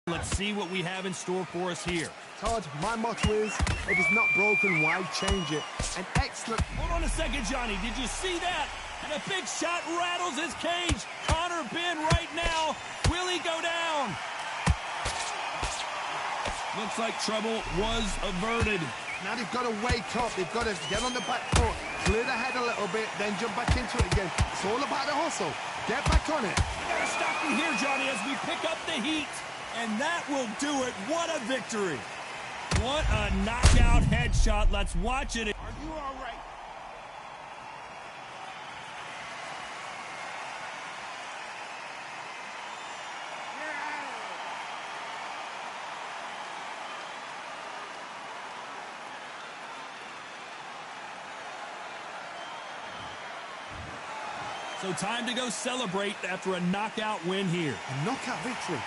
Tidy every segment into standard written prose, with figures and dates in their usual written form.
Let's see what we have in store for us here. Todd, my motto is, if it's not broken, why change it? An excellent... Hold on a second, Johnny. Did you see that? And a big shot rattles his cage. Conor Ben right now. Will he go down? Looks like trouble was averted. Now they've got to wake up. They've got to get on the back foot, clear the head a little bit, then jump back into it again. It's all about the hustle. Get back on it. We got to stop you here, Johnny, as we pick up the heat. And that will do it. What a victory. What a knockout headshot. Let's watch it. Are you all right? So time to go celebrate after a knockout win here. A knockout victory.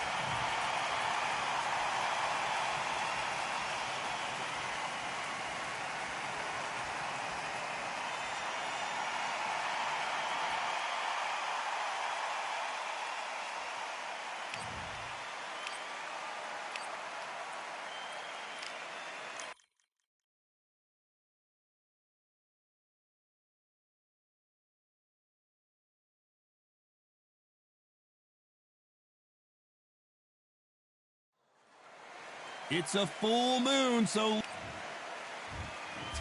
It's a full moon, so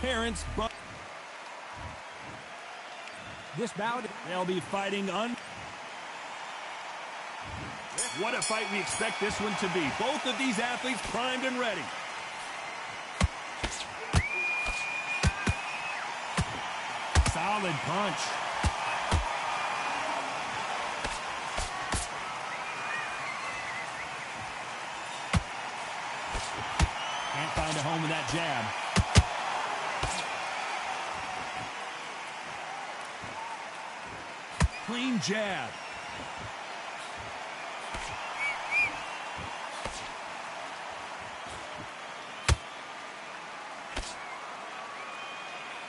Terrence, but this bout, they'll be fighting on. What a fight we expect this one to be. Both of these athletes primed and ready. Solid punch. Can't find a home with that jab. Clean jab.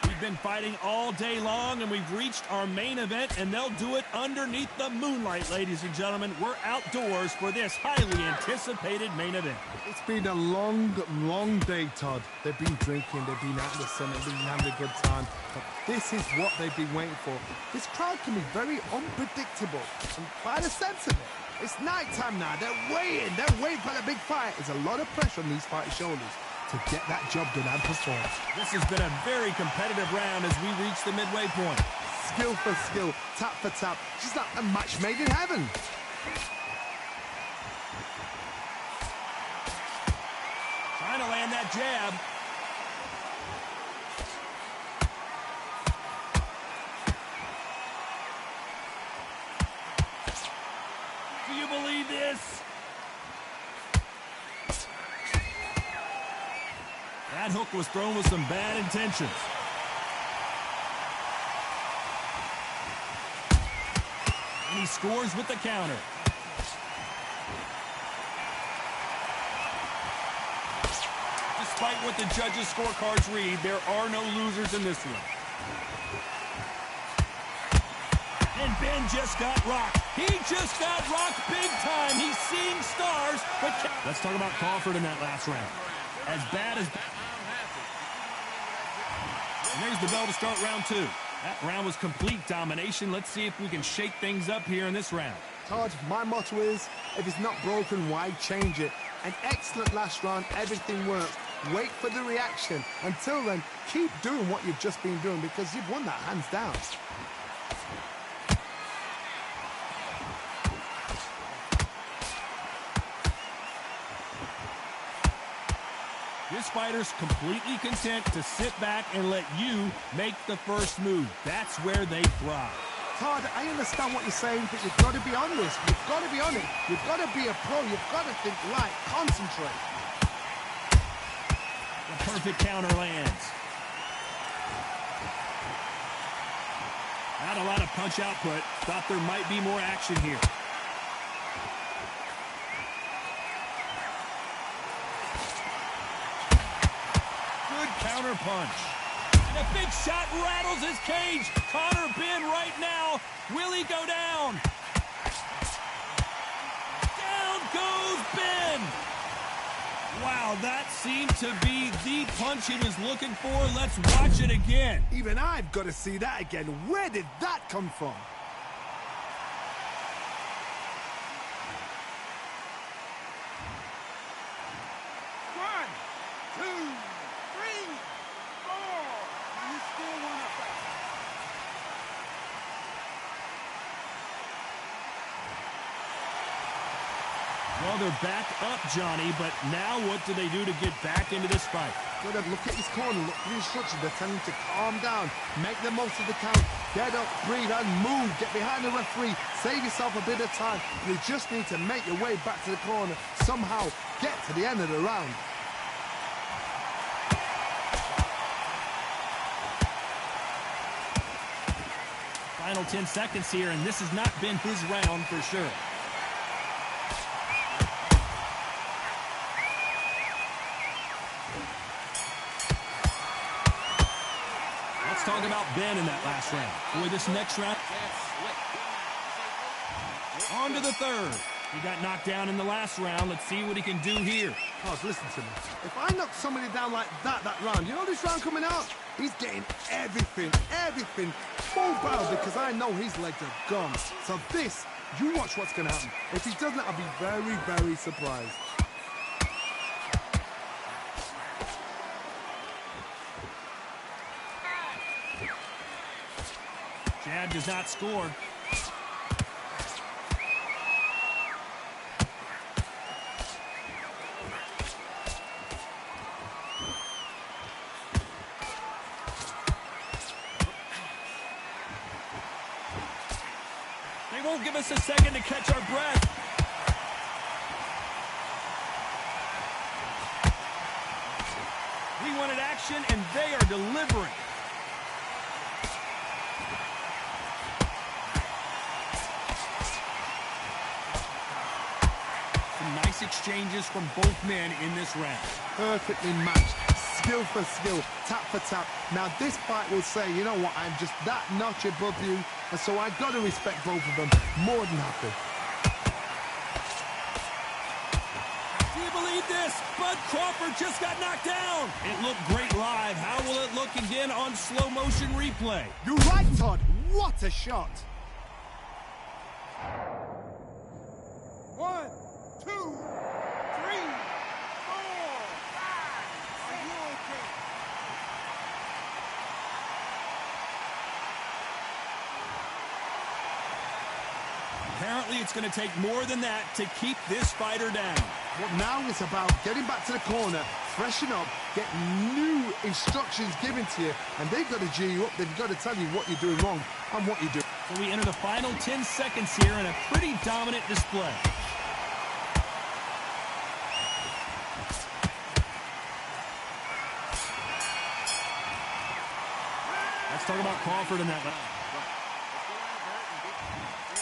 We've been fighting all day long, and we've reached our main event, and they'll do it underneath the moonlight, ladies and gentlemen. We're outdoors for this highly anticipated main event. It's been a long, long day, Todd. They've been drinking, they've been out in the sun, they've been having a good time. But this is what they've been waiting for. This crowd can be very unpredictable. And by the sense of it, it's nighttime now. They're waiting for the big fight. There's a lot of pressure on these fighters' shoulders to get that job done and perform. This has been a very competitive round as we reach the midway point. Skill for skill, tap for tap, just like a match made in heaven. Trying to land that jab. Do you believe this? That hook was thrown with some bad intentions. And he scores with the counter. Despite what the judges' scorecards read, there are no losers in this one. And Ben just got rocked. He just got rocked big time. He's seeing stars. But let's talk about Crawford in that last round. As bad as... And there's the bell to start round two. That round was complete domination. Let's see if we can shake things up here in this round. Todd, my motto is, if it's not broken, why change it? An excellent last round. Everything worked. Wait for the reaction. Until then, keep doing what you've just been doing because you've won that hands down. This fighter's completely content to sit back and let you make the first move. That's where they thrive. Todd, I understand what you're saying, but you've got to be on this. You've got to be on it. You've got to be a pro. You've got to think light. Concentrate. The perfect counter lands. Not a lot of punch output. Thought there might be more action here. Counter punch. And a big shot rattles his cage. Conor Ben right now. Will he go down? Down goes Ben. Wow, that seemed to be the punch he was looking for. Let's watch it again. Even I've got to see that again. Where did that come from? One, two, three, four. You still want to back. Well, they're back up, Johnny, but now what do they do to get back into this fight? Good, look at his corner, look for the instructions. They're telling him to calm down, make the most of the count, get up, breathe, and move. Get behind the referee, save yourself a bit of time. You just need to make your way back to the corner, somehow get to the end of the round. Final 10 seconds here, and this has not been his round for sure. Let's talk about Ben in that last round. Boy, this next round. On to the third. He got knocked down in the last round. Let's see what he can do here. Oh, listen to me. If I knock somebody down like that round, you know this round coming out? He's getting everything, full barrel, because I know his legs are gone. So this, you watch what's going to happen. If he doesn't, I'll be very, very surprised. Jab does not score. They won't give us a second to catch our breath. We wanted action, and they are delivering. Nice exchanges from both men in this round. Perfectly matched, skill for skill, tap for tap. Now this fight will say, you know what, I'm just that notch above you, and so I've got to respect both of them more than happy. Do you believe this? Bud Crawford just got knocked down. It looked great live. How will it look again on slow motion replay? You're right, Todd. What a shot. 1, 2, 3, 4, 5. Are you okay? Apparently, it's going to take more than that to keep this fighter down. Well, now it's about getting back to the corner, freshen up, get new instructions given to you, and they've got to G you up. They've got to tell you what you're doing wrong and what you do. So we enter the final 10 seconds here in a pretty dominant display. Let's talk about Crawford in that round.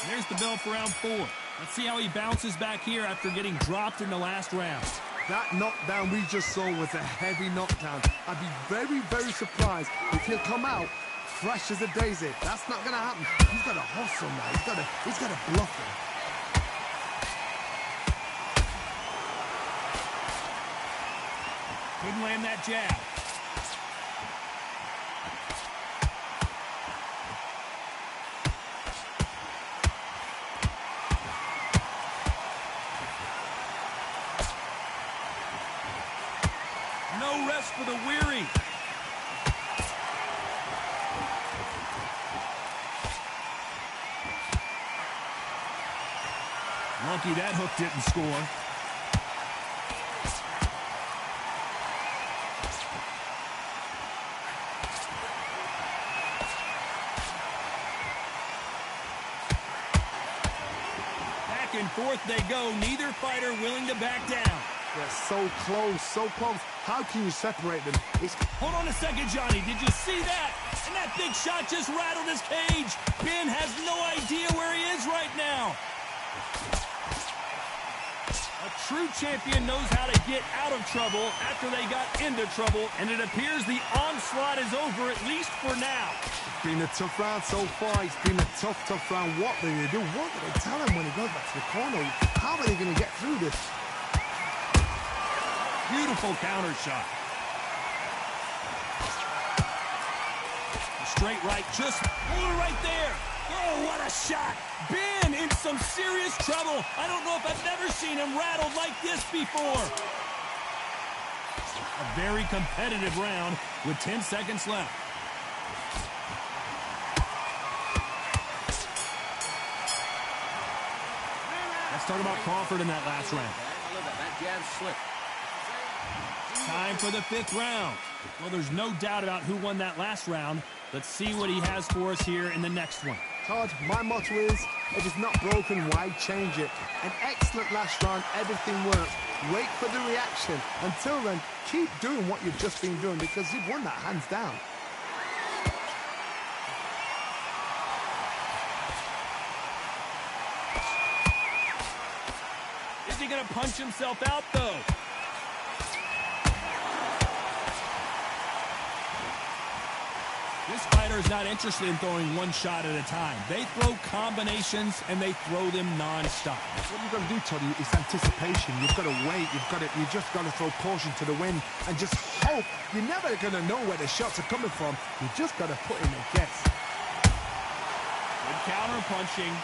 There's the bell for round 4. Let's see how he bounces back here after getting dropped in the last round. That knockdown we just saw was a heavy knockdown. I'd be very, very surprised if he'll come out fresh as a daisy. That's not going to happen. He's got to hustle now. He's got to bluff him. Couldn't land that jab. No rest for the weary. Lucky that hook didn't score. Back and forth they go. Neither fighter willing to back down. They're so close, so close. How can you separate them? Hold on a second, Johnny. Did you see that? And that big shot just rattled his cage. Ben has no idea where he is right now. A true champion knows how to get out of trouble after they got into trouble, and it appears the onslaught is over, at least for now. It's been a tough round so far. It's been a tough round. What are they going to do? What do they tell him when he goes back to the corner? How are they going to get through this? Beautiful counter shot. Straight right, just right there. Oh, what a shot. Ben in some serious trouble. I don't know if I've never seen him rattled like this before. A very competitive round with 10 seconds left. Let's talk about Crawford in that last round. That jab slipped. Time for the 5th round. Well, there's no doubt about who won that last round. Let's see what he has for us here in the next one. Todd, my motto is, if it's not broken, why change it? An excellent last round, everything worked. Wait for the reaction. Until then, keep doing what you've just been doing because you've won that hands down. Is he going to punch himself out, though? This fighter is not interested in throwing one shot at a time. They throw combinations, and they throw them non-stop. What you've got to do, Toddy, is anticipation. You've got to wait. You just got to throw caution to the wind and just hope. You're never going to know where the shots are coming from. You just got to put in a guess. Good counter punching.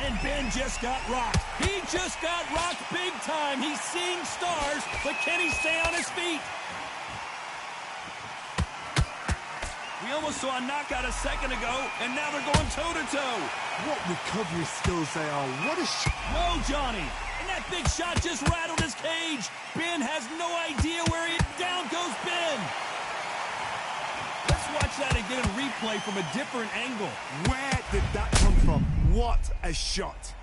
And Ben just got rocked. He just got rocked big time. He's seeing stars, but can he stay on his feet? We almost saw a knockout a second ago, and now they're going toe-to-toe. What recovery skills they are. What a shot. Whoa, Johnny. And that big shot just rattled his cage. Ben has no idea where he... Down goes Ben. Let's watch that again in replay from a different angle. Where did that come from? What a shot.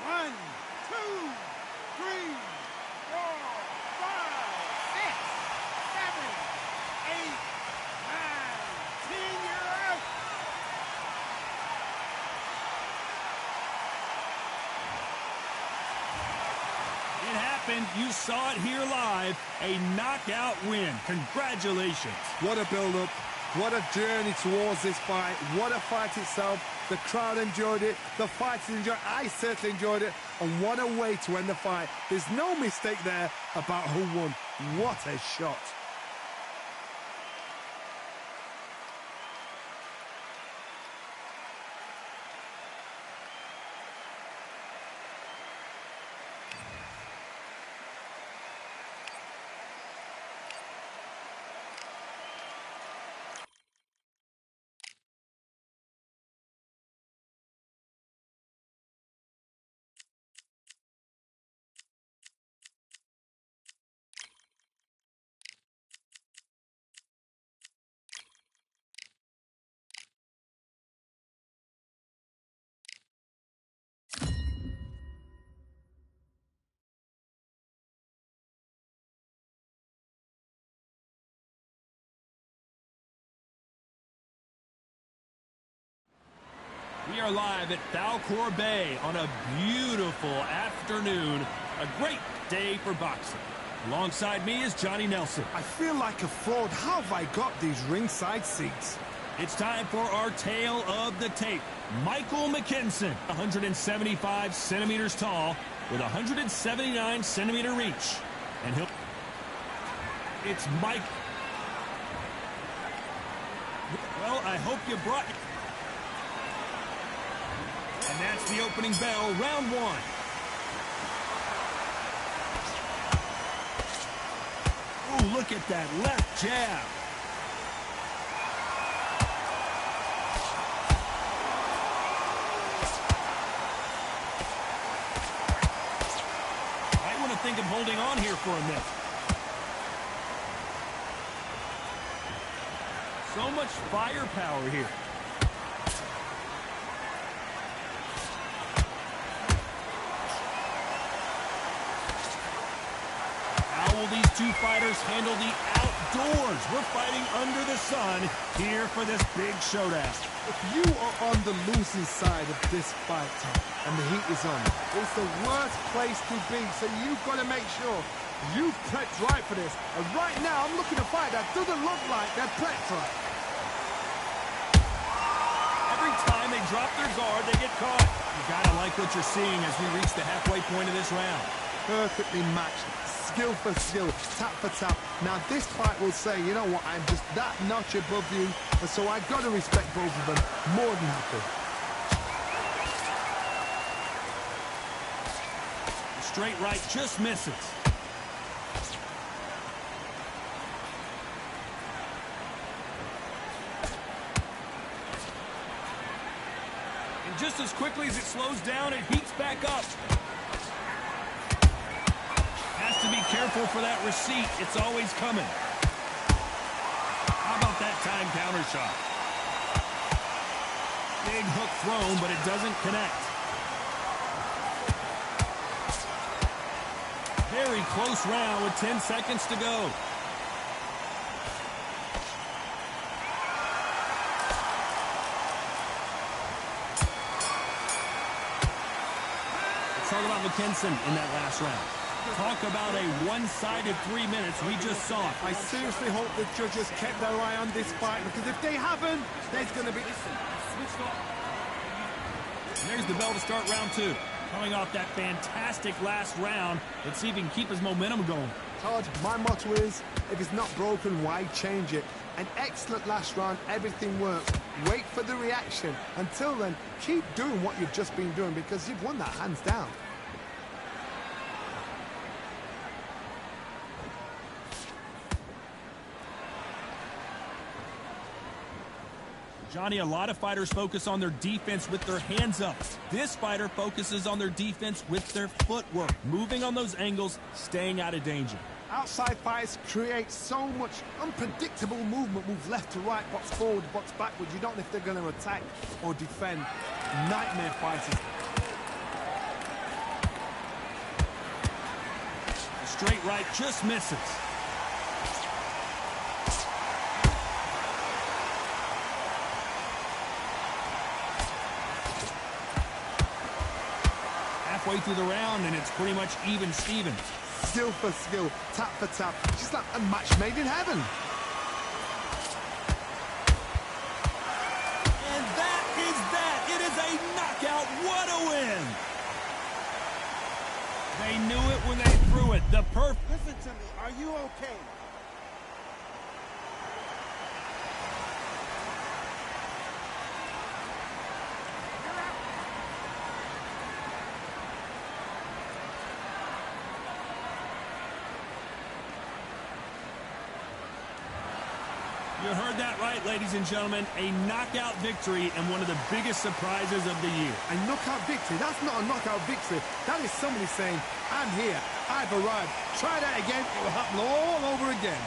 One, two, three, 4, 5, 6, 7, 8, 9, 10. You're out. It happened. You saw it here live. A knockout win. Congratulations. What a build-up. What a journey towards this fight. What a fight itself. The crowd enjoyed it. The fighters enjoyed it. I certainly enjoyed it. And what a way to end the fight. There's no mistake there about who won. What a shot. We are live at Falcor Bay on a beautiful afternoon. A great day for boxing. Alongside me is Johnny Nelson. I feel like a fraud. How have I got these ringside seats? It's time for our tale of the tape. Michael McKinson, 175 centimeters tall with 179 centimeter reach. And it's Mike. Well, I hope you brought... And that's the opening bell, round one. Oh, look at that left jab. I want to think of holding on here for a minute. So much firepower here. Will these two fighters handle the outdoors? We're fighting under the sun here for this big showdown. If you are on the losing side of this fight, Tom, and the heat is on, it's the worst place to be. So you've got to make sure You've prepped right for this. And right now, I'm looking to fight that doesn't look like they're prepped right. Every time they drop their guard, they get caught. You gotta like what you're seeing as we reach the halfway point of this round. Perfectly matched, skill for skill, tap for tap. Now this fight will say, you know what, I'm just that notch above you, and so I've got to respect both of them. More than happy. The straight right just misses. Just as quickly as it slows down, it heats back up. Has to be careful for that receipt. It's always coming. How about that time counter shot? Big hook thrown, but it doesn't connect. Very close round with 10 seconds to go. Talk about McKinson in that last round. Talk about a one-sided 3 minutes. We just saw it. I seriously hope the judges kept their eye on this fight, because if they haven't, there's going to be... And there's the bell to start round 2. Coming off that fantastic last round, let's see if he can keep his momentum going. Todd, my motto is, if it's not broken, why change it? An excellent last round, everything worked. Wait for the reaction. Until then, keep doing what you've just been doing, because you've won that hands down. Johnny, a lot of fighters focus on their defense with their hands up. This fighter focuses on their defense with their footwork, moving on those angles, staying out of danger. Outside fights create so much unpredictable movement. Move left to right, box forward, box backwards. You don't know if they're going to attack or defend. Nightmare fighters. The straight right just misses. Halfway through the round, and it's pretty much even Steven. Skill for skill, tap for tap. Just like a match made in heaven. And that is that. It is a knockout. What a win. They knew it when they threw it. The perfect. Listen to me. Are you okay? You heard that right, ladies and gentlemen. A knockout victory and one of the biggest surprises of the year. A knockout victory? That's not a knockout victory. That is somebody saying, I'm here, I've arrived. Try that again, it will happen all over again.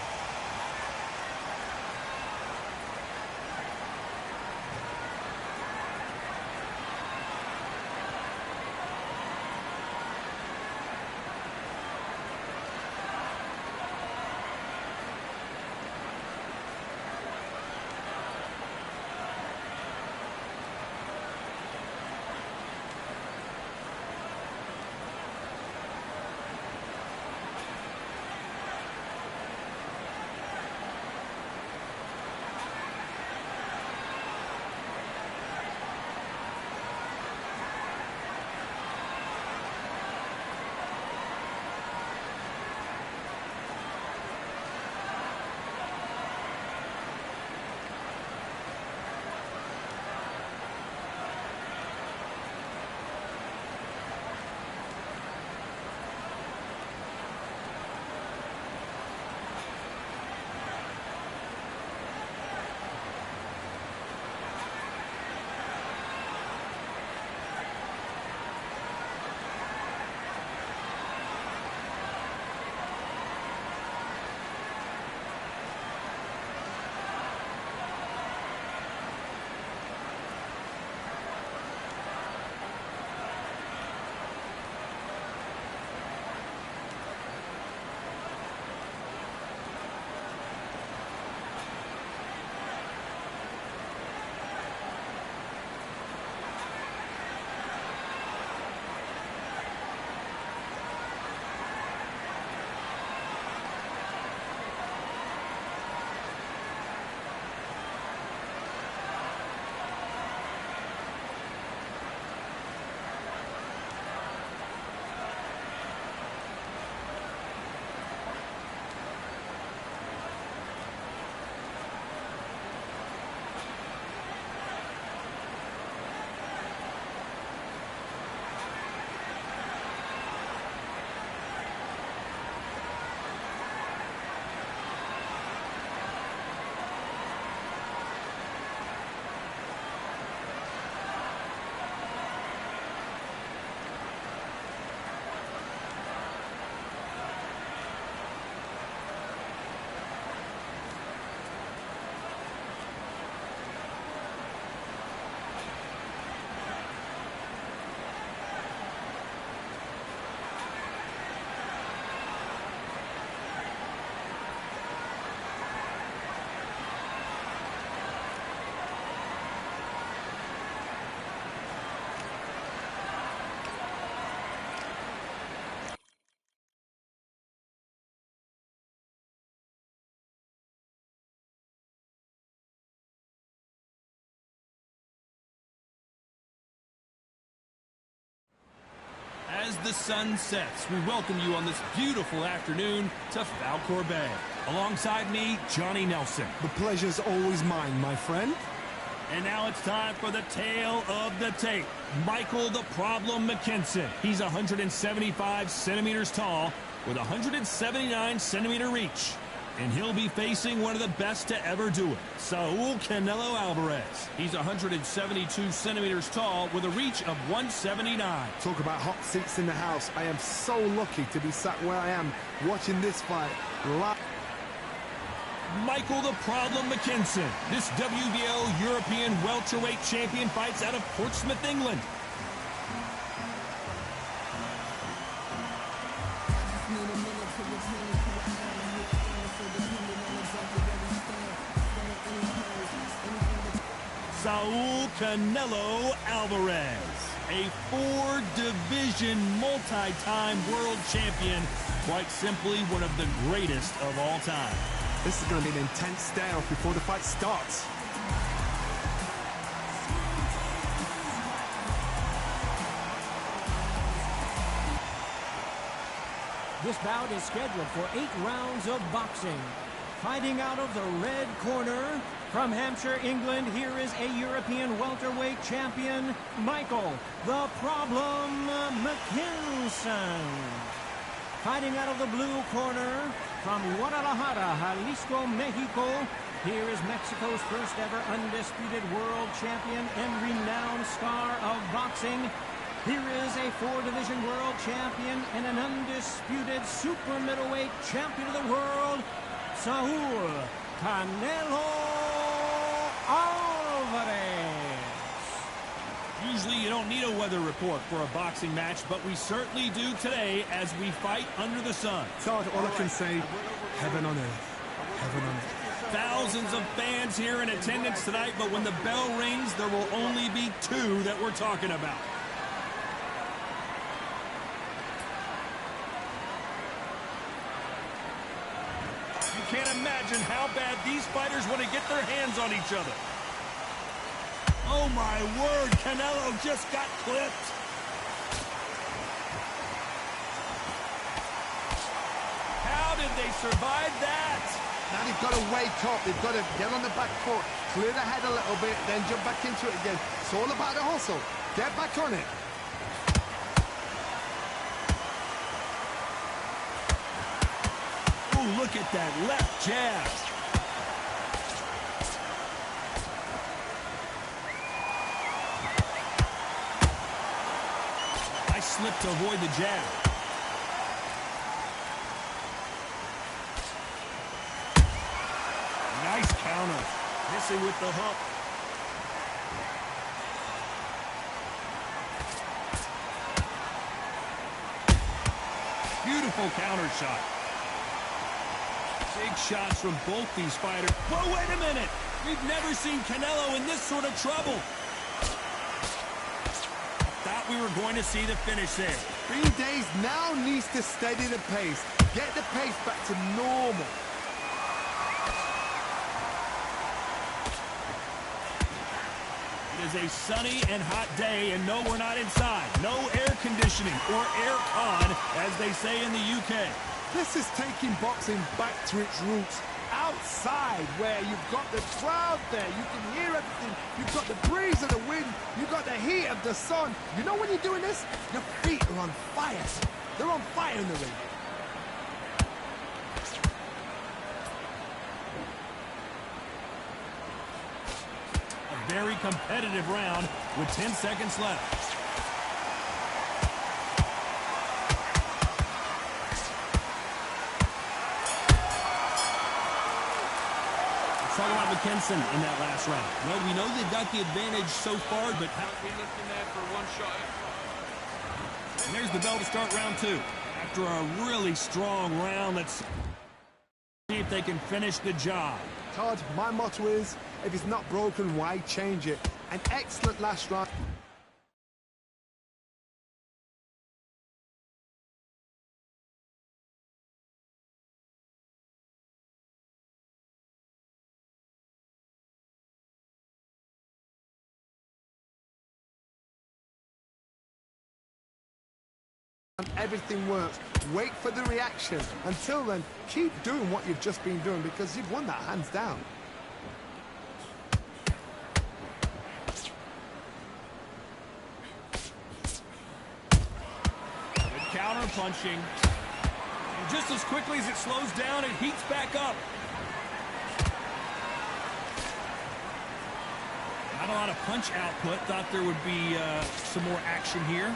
the sun sets, we welcome you on this beautiful afternoon to Falcor Bay. Alongside me, Johnny Nelson. The pleasure's always mine, my friend. And now it's time for the tale of the tape. Michael the Problem McKinson. He's 175 centimeters tall with 179 centimeter reach. And he'll be facing one of the best to ever do it, Saul Canelo Alvarez. He's 172 centimeters tall with a reach of 179. Talk about hot seats in the house. I am so lucky to be sat where I am watching this fight live. Michael the Problem McKinson. This WBO European welterweight champion fights out of Portsmouth, England. Saul Canelo Alvarez, a four-division, multi-time world champion, quite simply one of the greatest of all time. This is going to be an intense standoff before the fight starts. This bout is scheduled for 8 rounds of boxing. Fighting out of the red corner, from Hampshire, England, here is a European welterweight champion, Michael the Problem McKinson. Fighting out of the blue corner, from Guadalajara, Jalisco, Mexico, here is Mexico's first ever undisputed world champion and renowned star of boxing. Here is a 4-division world champion and an undisputed super middleweight champion of the world, Saul Canelo Alvarez. Usually you don't need a weather report for a boxing match, but we certainly do today as we fight under the sun. Todd, all I can say, heaven on earth. Heaven on earth. Thousands of fans here in attendance tonight, but when the bell rings, there will only be 2 that we're talking about. You can't imagine how bad these fighters want to get their hands on each other. Oh my word, Canelo just got clipped. How did they survive that? Now they've got to wake up. They've got to get on the back foot, clear the head a little bit, then jump back into it again. It's all about the hustle. Get back on it. Oh, look at that left jab. Slip to avoid the jab. Nice counter. Missing with the hook. Beautiful counter shot. Big shots from both these fighters. Whoa, wait a minute. We've never seen Canelo in this sort of trouble. Thought we were going to see the finish there. 3 days now needs to steady the pace. Get the pace back to normal. It is a sunny and hot day, and no, we're not inside. No air conditioning or air con, as they say in the UK. This is taking boxing back to its roots. Outside, where you've got the crowd there, you can hear everything, you've got the breeze of the wind, you've got the heat of the sun. You know when you're doing this, your feet are on fire. They're on fire in the ring. A very competitive round with 10 seconds left. Talk about McKinson in that last round. Well, we know they've got the advantage so far, but how Be looking there for one shot. and there's the bell to start round 2. After a really strong round, let's see if they can finish the job. Todd, my motto is, if it's not broken, why change it? An excellent last round. everything works. Wait for the reaction. Until then, keep doing what you've just been doing because you've won that hands down. Good counter punching. And just as quickly as it slows down, it heats back up. Not a lot of punch output. Thought there would be some more action here.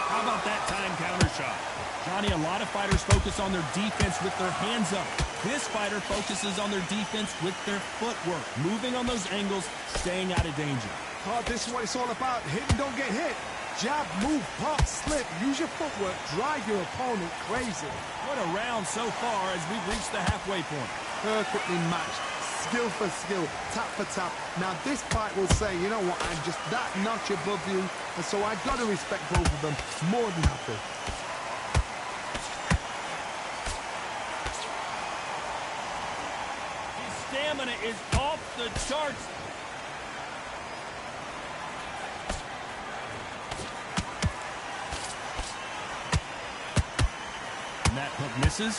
How about that time counter shot? Johnny, a lot of fighters focus on their defense with their hands up. This fighter focuses on their defense with their footwork. Moving on those angles, staying out of danger. Oh, this is what it's all about. Hit and don't get hit. Jab, move, pop, slip. Use your footwork. Drive your opponent crazy. What a round so far as we've reached the halfway point. Perfectly matched. Skill for skill. Tap for tap. Now this fight will say, you know what, I'm just that notch above you. And so I've got to respect both of them. More than happy. His stamina is off the charts. And that hook misses.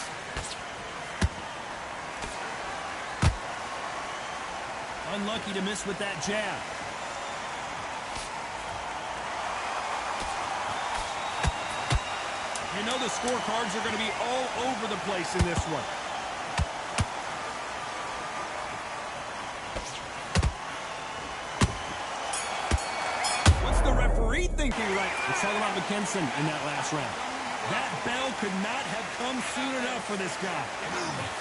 Unlucky to miss with that jab. You know the scorecards are going to be all over the place in this one. What's the referee thinking right? Let's talk about McKinson in that last round. That bell could not have come soon enough for this guy.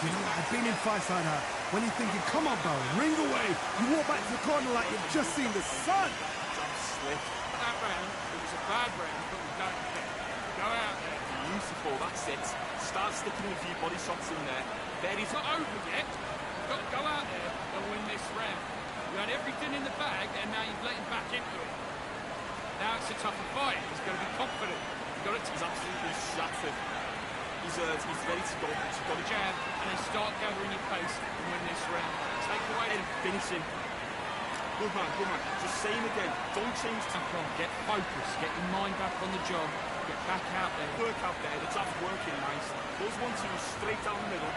You know, I've been in fights like that. When you're thinking, come on, bell, ring away. You walk back to the corner like you've just seen the sun. Jump slip. That round, it was a bad round, but we don't care. Go out there. Beautiful, that's it. Start sticking a few body shots in there. It's not over yet. You've got to go out there and win this round. You had everything in the bag, and now you've let him back into it. Now it's a tougher fight. He's going to be confident. He's absolutely shattered. He's ready to go. He's got a jab, and then start gathering your pace and win this round. Take away and finish him. Good man, good man. Just say him again. Don't change tack on. Get focused. Get your mind back on the job. Get back out there. Work out there. The jab's working nice. Those 1-2s straight down the middle.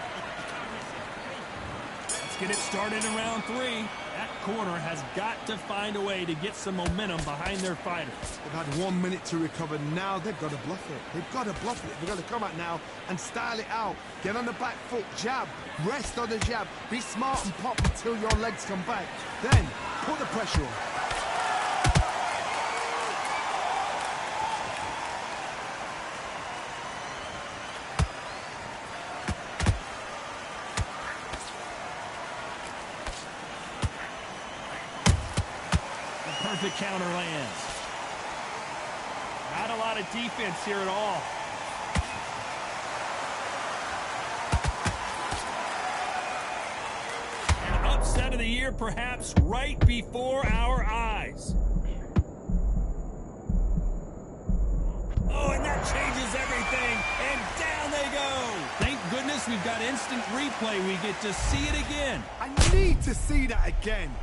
Let's get it started in round 3. That corner has got to find a way to get some momentum behind their fighters. They've had 1 minute to recover. Now they've got to bluff it. They've got to bluff it. They've got to come out now and style it out. Get on the back foot, jab, rest on the jab. Be smart and pop until your legs come back. Then put the pressure on. Perfect counter lands. Not a lot of defense here at all. An upset of the year, perhaps right before our eyes. Oh, and that changes everything. And down they go. Thank goodness we've got instant replay. We get to see it again. I need to see that again.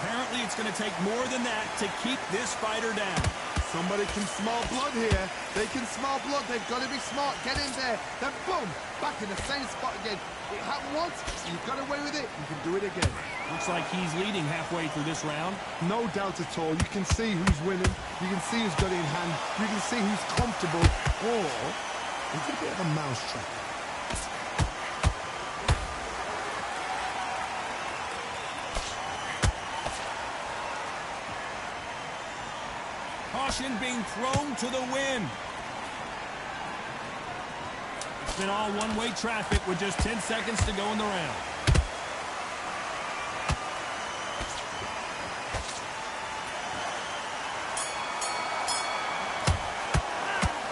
Apparently, it's going to take more than that to keep this fighter down. Somebody can smell blood here. They can smell blood. They've got to be smart. Get in there. Then boom, back in the same spot again. It happened once. You got away with it. You can do it again. Looks like he's leading halfway through this round. No doubt at all. You can see who's winning. You can see who's got it in hand. You can see who's comfortable. Or it's a bit of a mousetrap. Caution being thrown to the wind. It's been all one-way traffic with just 10 seconds to go in the round.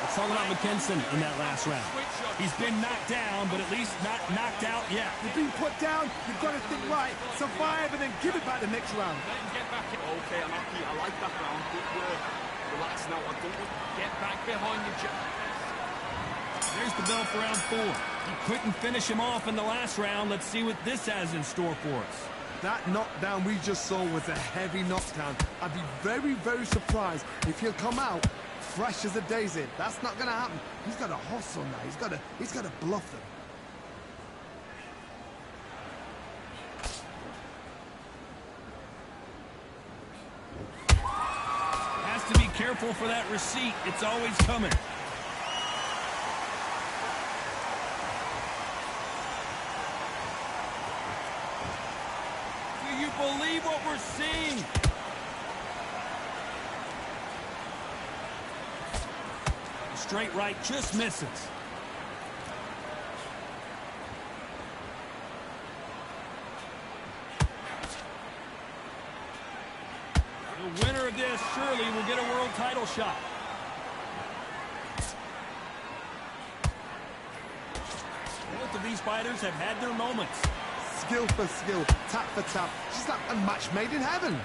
Let's talking about McKinson in that last round. He's been knocked down, but at least not knocked out yet. You've been put down, you've got to think right, survive, and then give it back the next round. Let him get back in. Okay, I'm happy. I like that round. Good work. Relax now. I don't want to get back behind you, Jack. There's the bell for round 4. He couldn't finish him off in the last round. Let's see what this has in store for us. That knockdown we just saw was a heavy knockdown. I'd be very, very surprised if he'll come out fresh as a daisy. That's not going to happen. He's got to hustle now. He's got to bluff them. Has to be careful for that receipt. It's always coming. Do you believe what we're seeing? Straight right just misses. The winner of this surely will get a world title shot. Both of these fighters have had their moments. Skill for skill, tap for tap. Just like a match made in heaven.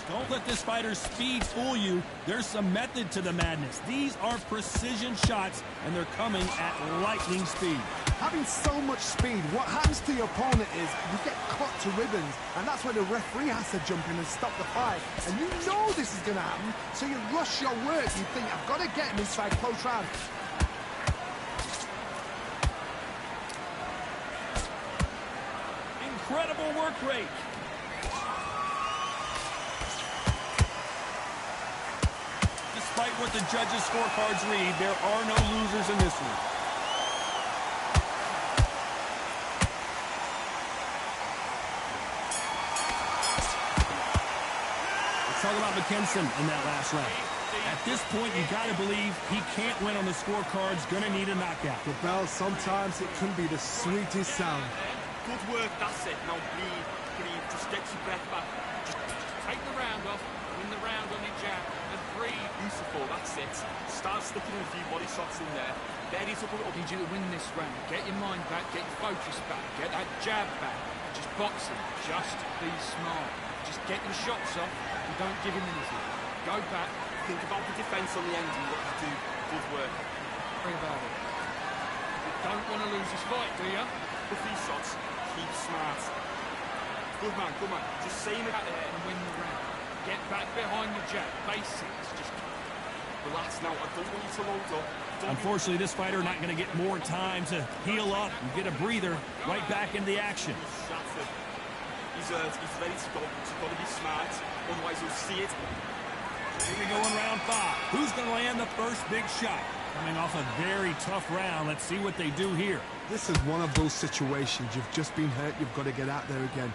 Don't let this fighter's speed fool you. There's some method to the madness. These are precision shots, and they're coming at lightning speed. Having so much speed, what happens to your opponent is you get cut to ribbons, and that's where the referee has to jump in and stop the fight. And you know this is going to happen, so you rush your work. You think, I've got to get him inside close round. Incredible work rate. Despite what the judges' scorecards read, there are no losers in this one. Let's talk about McKinson in that last round. At this point, you got to believe he can't win on the scorecards. Going to need a knockout. The bell, sometimes it can be the sweetest sound. Good work, that's it. Now breathe, just get your breath back. Just take the round off, win the round on your jab, and breathe. Beautiful, that's it. Start sticking in a few body shots in there. There is up a little. I need you to win this round. Get your mind back, get your focus back, get that jab back. Just box him. Just be smart. Just get your shots off and don't give him anything. Go back. Think about the defense on the end and what you do. Good work. Worry about it. You don't want to lose this fight, do you? With these shots, keep smart. Good man, good man. Just saying it out there. And win the round. Get back behind the jab. Basics. Just relax now. I don't want you to load up. Unfortunately, this fighter not going to get more time to heal up and get a breather right back into the action. He's shattered. He's ready to go. He's got to be smart. Otherwise, you'll see it. Here we go in round 5. Who's going to land the first big shot? Coming off a very tough round. Let's see what they do here. This is one of those situations. You've just been hurt. You've got to get out there again.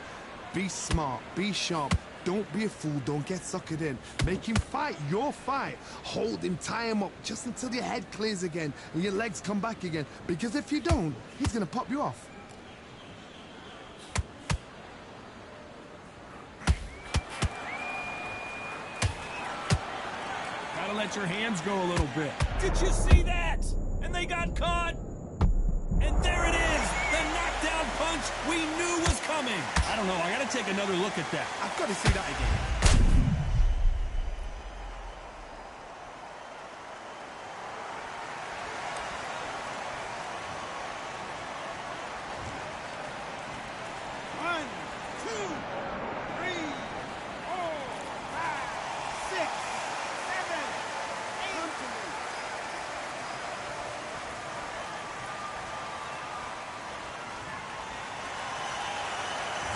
Be smart. Be sharp. Don't be a fool. Don't get suckered in. Make him fight your fight. Hold him, tie him up just until your head clears again and your legs come back again. Because if you don't, he's going to pop you off. Gotta let your hands go a little bit. Did you see that? And they got caught. And there it is. The knockdown punch we knew was coming. I don't know. I gotta take another look at that. I've got to see that again.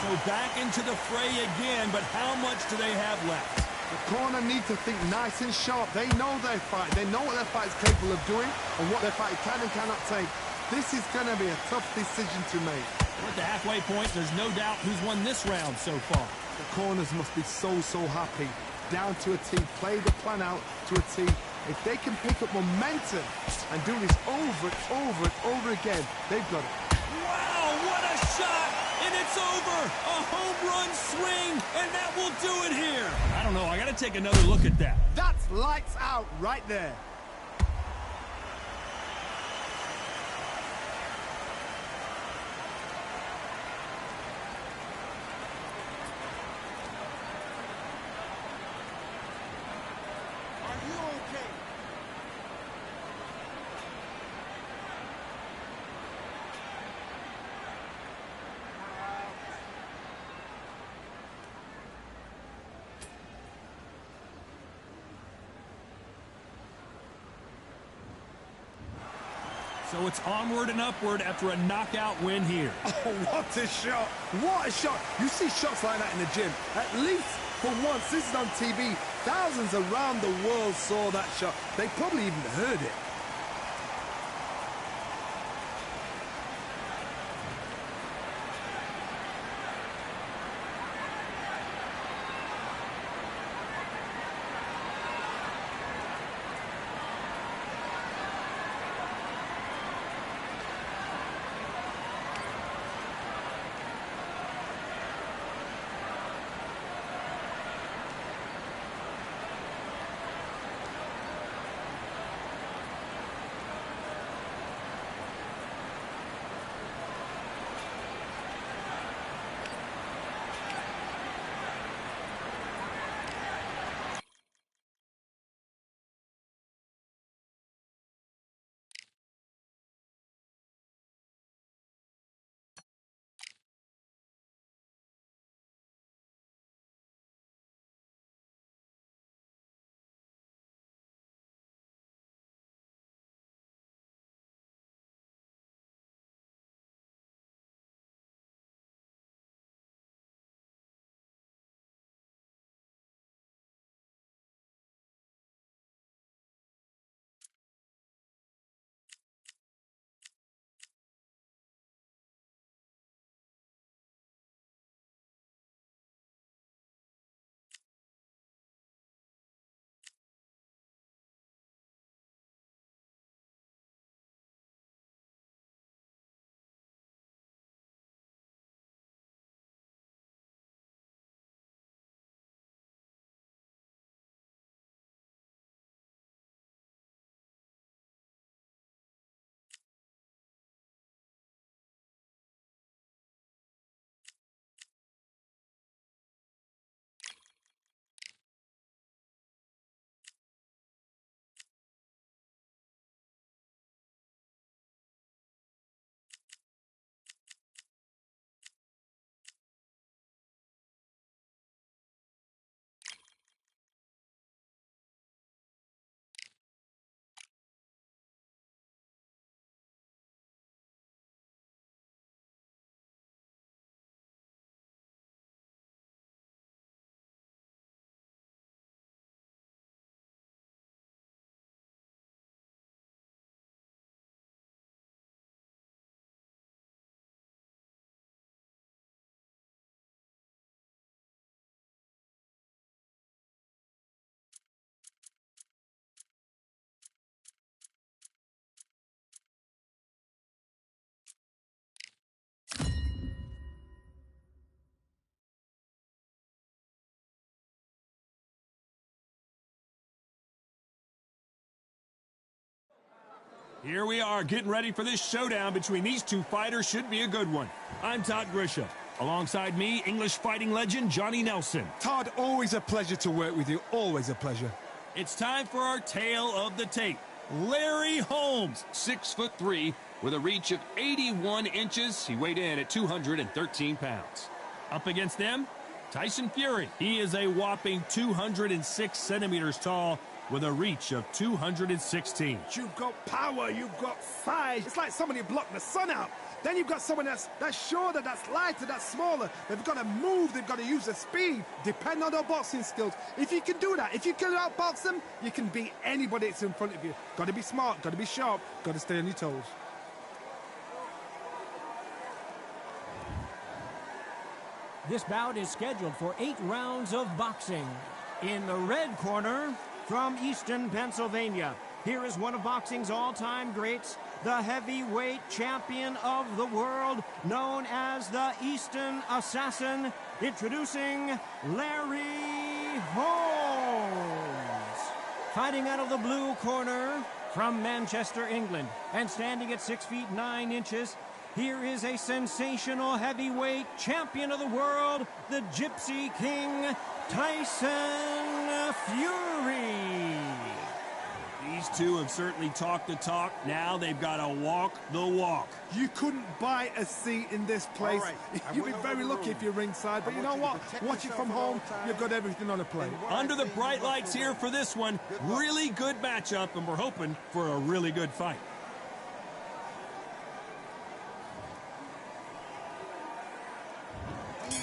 So back into the fray again, but how much do they have left? The corner need to think nice and sharp. They know their fight. They know what their fight is capable of doing and what their fight can and cannot take. This is going to be a tough decision to make. We're at the halfway point. There's no doubt who's won this round so far. The corners must be so happy. Down to a T. Play the plan out to a T. If they can pick up momentum and do this over and over and over again, they've got it. Wow, what a shot! And it's It's over. A home run swing, and that will do it here. I don't know. I got to take another look at that. That's lights out right there. Are you okay? So it's onward and upward after a knockout win here. Oh, what a shot. What a shot. You see shots like that in the gym. At least for once, this is on TV. Thousands around the world saw that shot. They probably even heard it. Here we are getting ready for this showdown between these two fighters. Should be a good one. I'm Todd Grisham. Alongside me, English fighting legend Johnny Nelson. Todd, always a pleasure to work with you. Always a pleasure. It's time for our tale of the tape. Larry Holmes, 6'3", with a reach of 81 inches. He weighed in at 213 pounds. Up against them, Tyson Fury. He is a whopping 206 centimeters tall with a reach of 216. You've got power, you've got size. It's like somebody blocked the sun out. Then you've got someone that's shorter, that's lighter, that's smaller. They've got to move, they've got to use their speed. Depend on their boxing skills. If you can do that, if you can outbox them, you can beat anybody that's in front of you. Got to be smart, got to be sharp, got to stay on your toes. This bout is scheduled for 8 rounds of boxing. In the red corner, from Easton, Pennsylvania, here is one of boxing's all-time greats, the heavyweight champion of the world, known as the Eastern Assassin, introducing Larry Holmes. Fighting out of the blue corner from Manchester, England, and standing at 6 feet 9 inches, here is a sensational heavyweight champion of the world, the Gypsy King, Tyson Fury. These two have certainly talked the talk. Now they've got to walk the walk. You couldn't buy a seat in this place. All right. You'd be very lucky if you're ringside, but you know what? Watch it from home, you've got everything on a plate. Under the bright lights here for this one. Really good matchup, and we're hoping for a really good fight.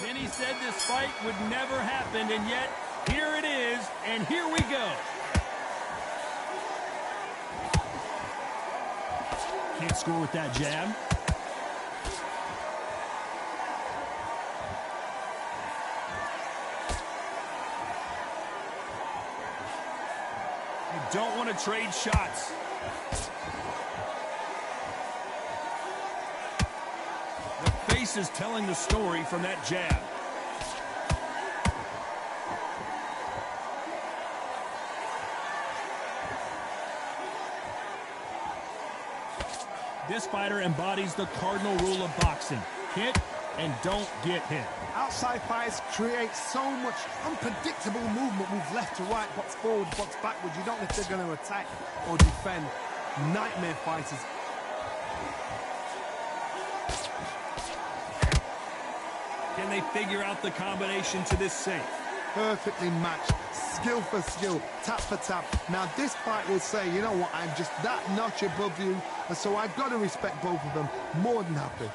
Many said this fight would never happen, and yet here it is, and here we go. Can't score with that jab. You don't want to trade shots. The face is telling the story from that jab. This fighter embodies the cardinal rule of boxing. Hit and don't get hit. Outside fighters create so much unpredictable movement, move left to right, box forward, box backwards. You don't know if they're going to attack or defend. Nightmare fighters. Can they figure out the combination to this safe? Perfectly matched, skill for skill, tap for tap. Now this fight will say, you know what, I'm just that notch above you, and so I've got to respect both of them. More than happy.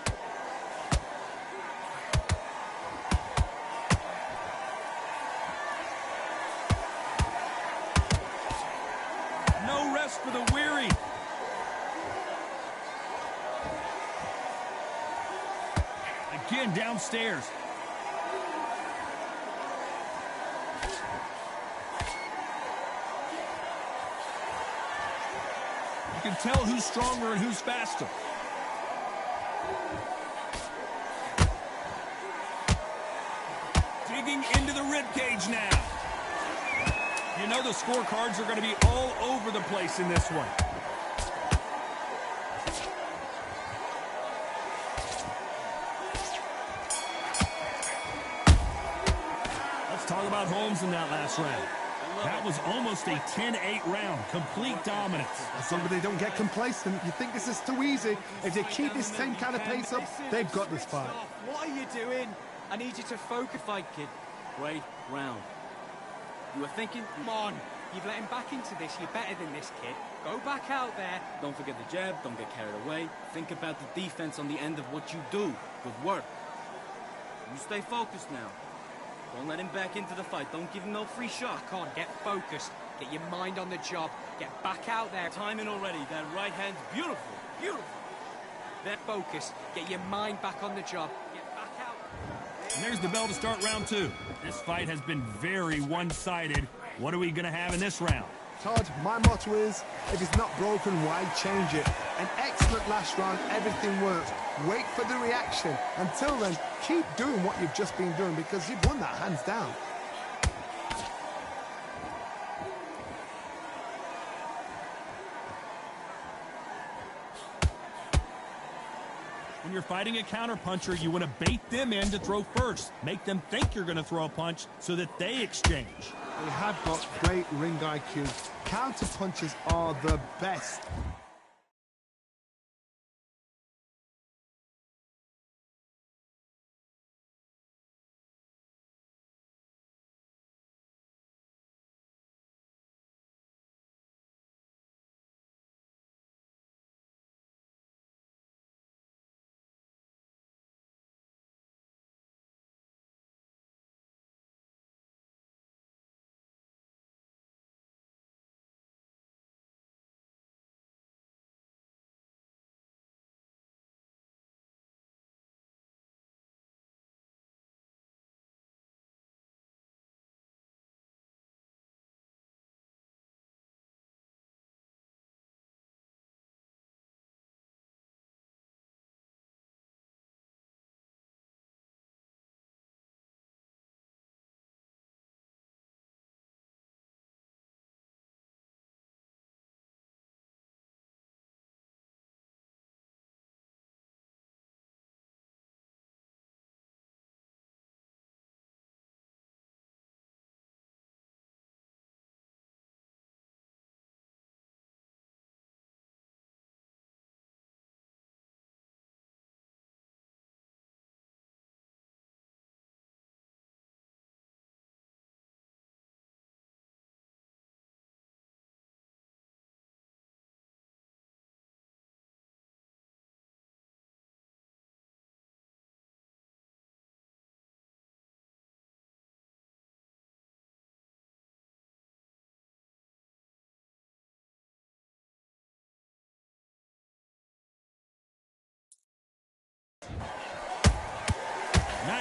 No rest for the weary. Again, downstairs. You can tell who's stronger and who's faster. Digging into the ribcage now. You know the scorecards are going to be all over the place in this one. Let's talk about Holmes in that last round. That was almost a 10-8 round. Complete dominance. Somebody don't get complacent. You think this is too easy. If they keep this same kind of pace up, they've got this fight. What are you doing? I need you to focus, fight, kid. Great round. You were thinking, come on, you've let him back into this. You're better than this, kid. Go back out there. Don't forget the jab. Don't get carried away. Think about the defense on the end of what you do. Good work. You stay focused now. Don't let him back into the fight. Don't give him no free shot. Come on, get focused. Get your mind on the job. Get back out there. Timing already. That right hand's beautiful. Beautiful. Get focused. Get your mind back on the job. Get back out. And there's the bell to start round two. This fight has been very one-sided. What are we going to have in this round? Todd, my motto is, if it's not broken, why change it? An excellent last round, everything works. Wait for the reaction. Until then, keep doing what you've just been doing because you've won that hands down. When you're fighting a counterpuncher, you want to bait them in to throw first. Make them think you're going to throw a punch so that they exchange. They have got great ring IQ. Counter punches are the best.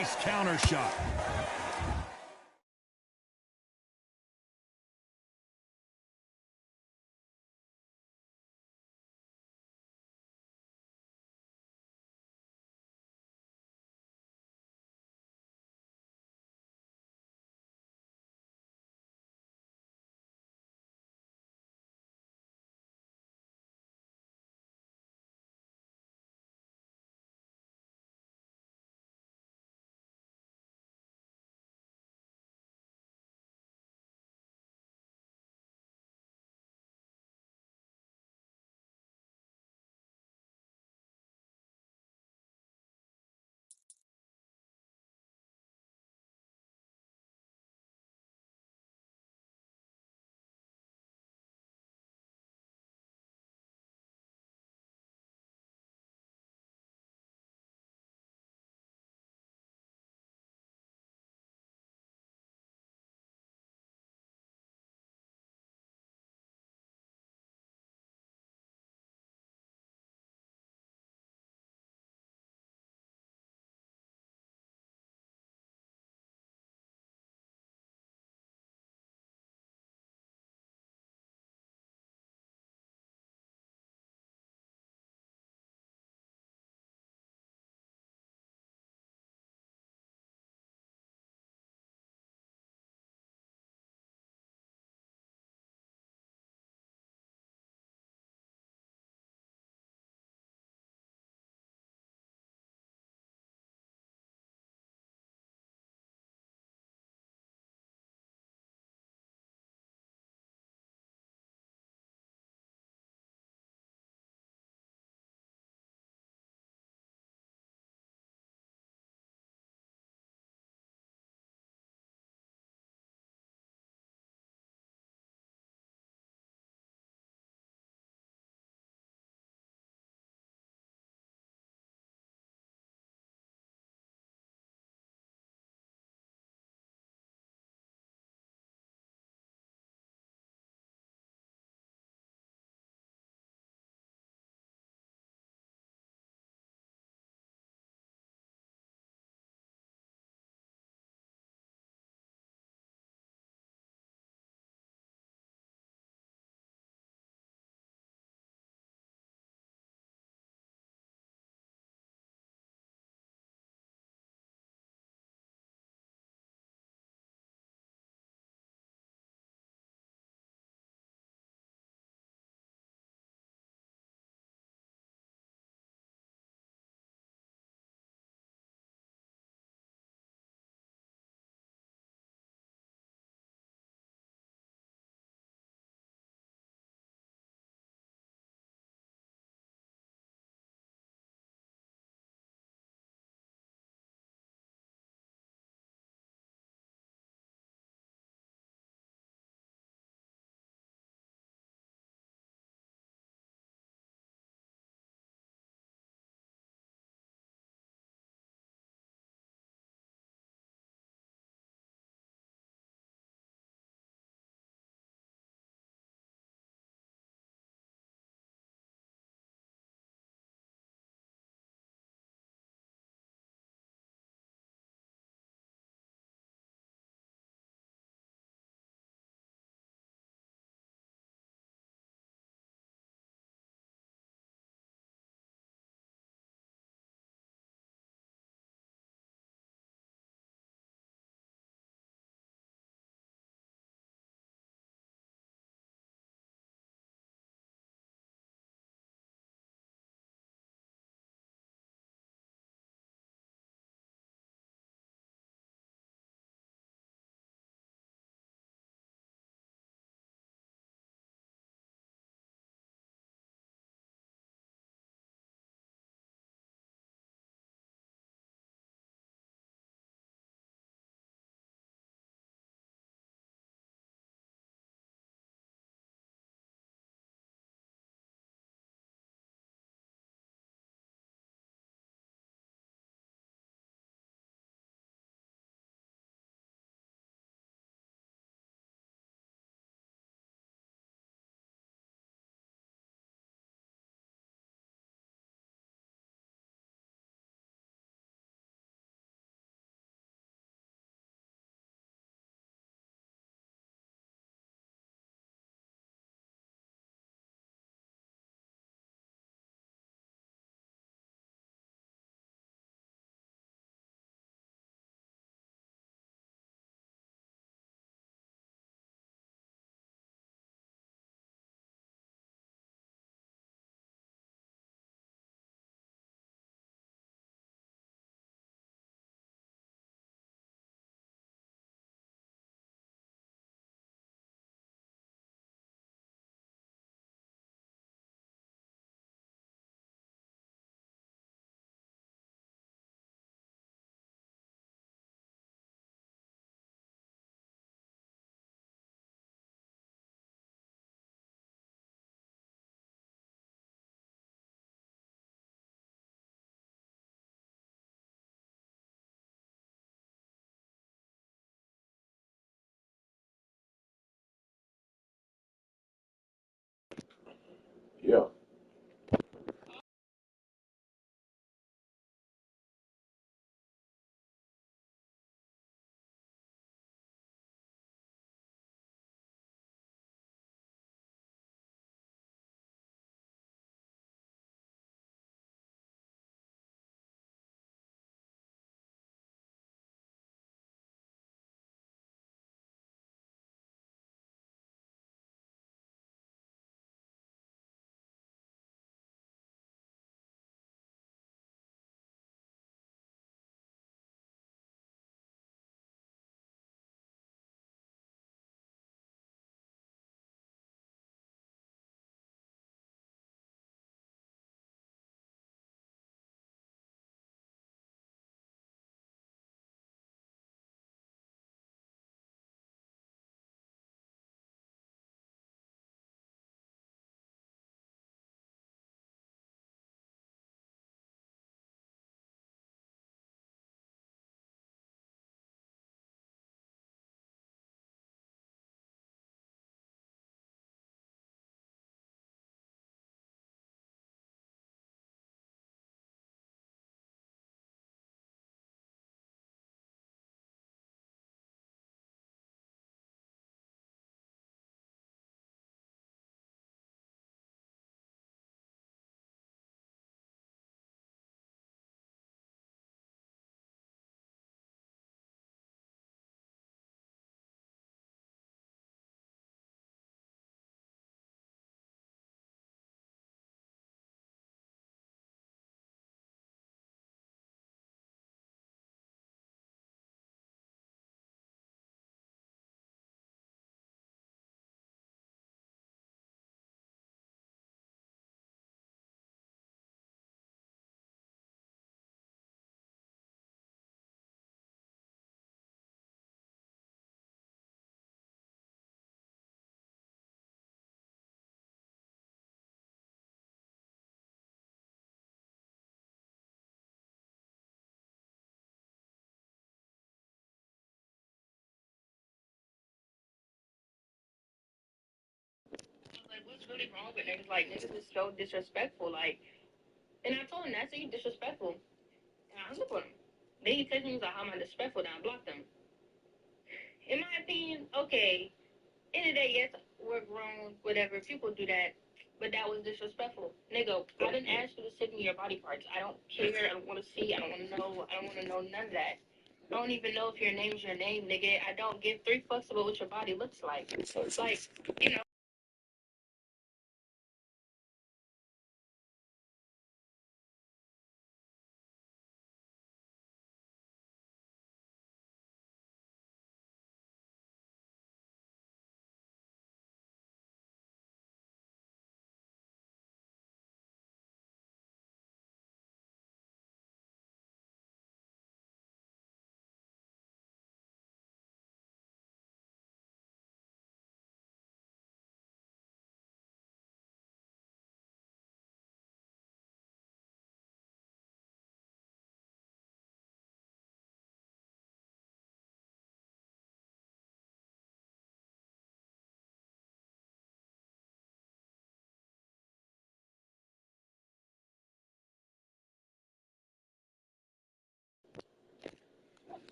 Nice counter shot. Yeah. Like, what's really wrong with niggas? Like, niggas is so disrespectful. Like, and I told him, that's you disrespectful. And I hung up on him. Then he texted me, he's like, how am I disrespectful? Then I blocked him. In my opinion, okay, end of the day, yes, we're grown, whatever. People do that. But that was disrespectful. Nigga, I didn't ask you to send me your body parts. I don't care. I don't want to see. I don't want to know. I don't want to know none of that. I don't even know if your name's your name, nigga. I don't give three fucks about what your body looks like. Like, you know.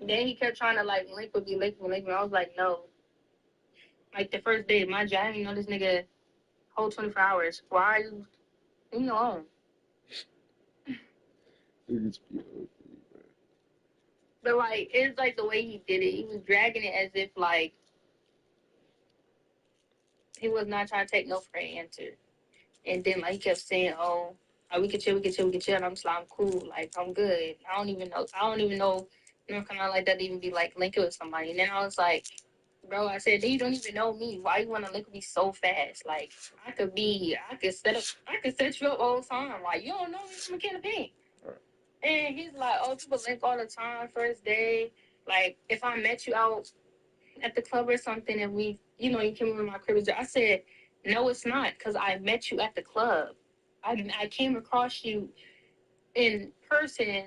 Then he kept trying to like link with me. I was like, no. Like the first day, my job, I didn't even know this nigga whole 24 hours. Why are you leave me alone? Niggas be ugly, man. But like it's like the way he did it. He was dragging it as if like he was not trying to take no for an answer. And then like he kept saying, "Oh, we can chill, we can chill, we can chill." And I'm just like, I'm cool, like I'm good. I don't even know. You know, kind of like that to even be like linking with somebody. And then I was like, bro, I said, you don't even know me. Why you want to link with me so fast? Like I could set you up all the time. Like you don't know me from a can of paint. And he's like, oh, people link all the time, first day. Like if I met you out at the club or something and we, you know, you came over to my crib. I said, no, it's not, because I met you at the club. I came across you in person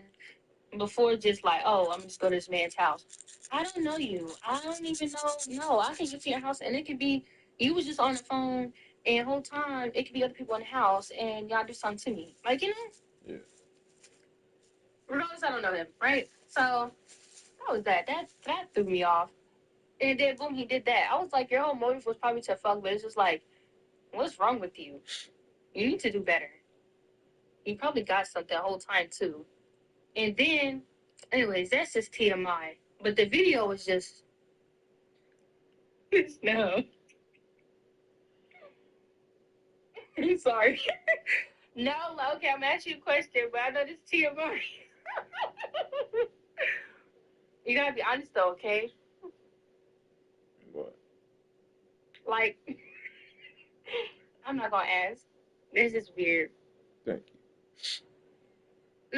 before just like, oh, I'm just go to this man's house. I don't know you. I don't even know. No, I can get to your house and it could be you was just on the phone And the whole time, it could be other people in the house, and y'all do something to me. Like, you know? Yeah. Regardless, I don't know him, right? So, that was that. That threw me off. And then, boom, he did that. I was like, your whole motive was probably to fuck, but it's just like, what's wrong with you? You need to do better. You probably got something the whole time, too. And then, anyways, that's just TMI. But the video was just, no. I'm sorry. No, okay, I'm asking you a question, but I know this TMI. You gotta be honest, though, okay? What? Like, I'm not gonna ask. This is weird. Thank you.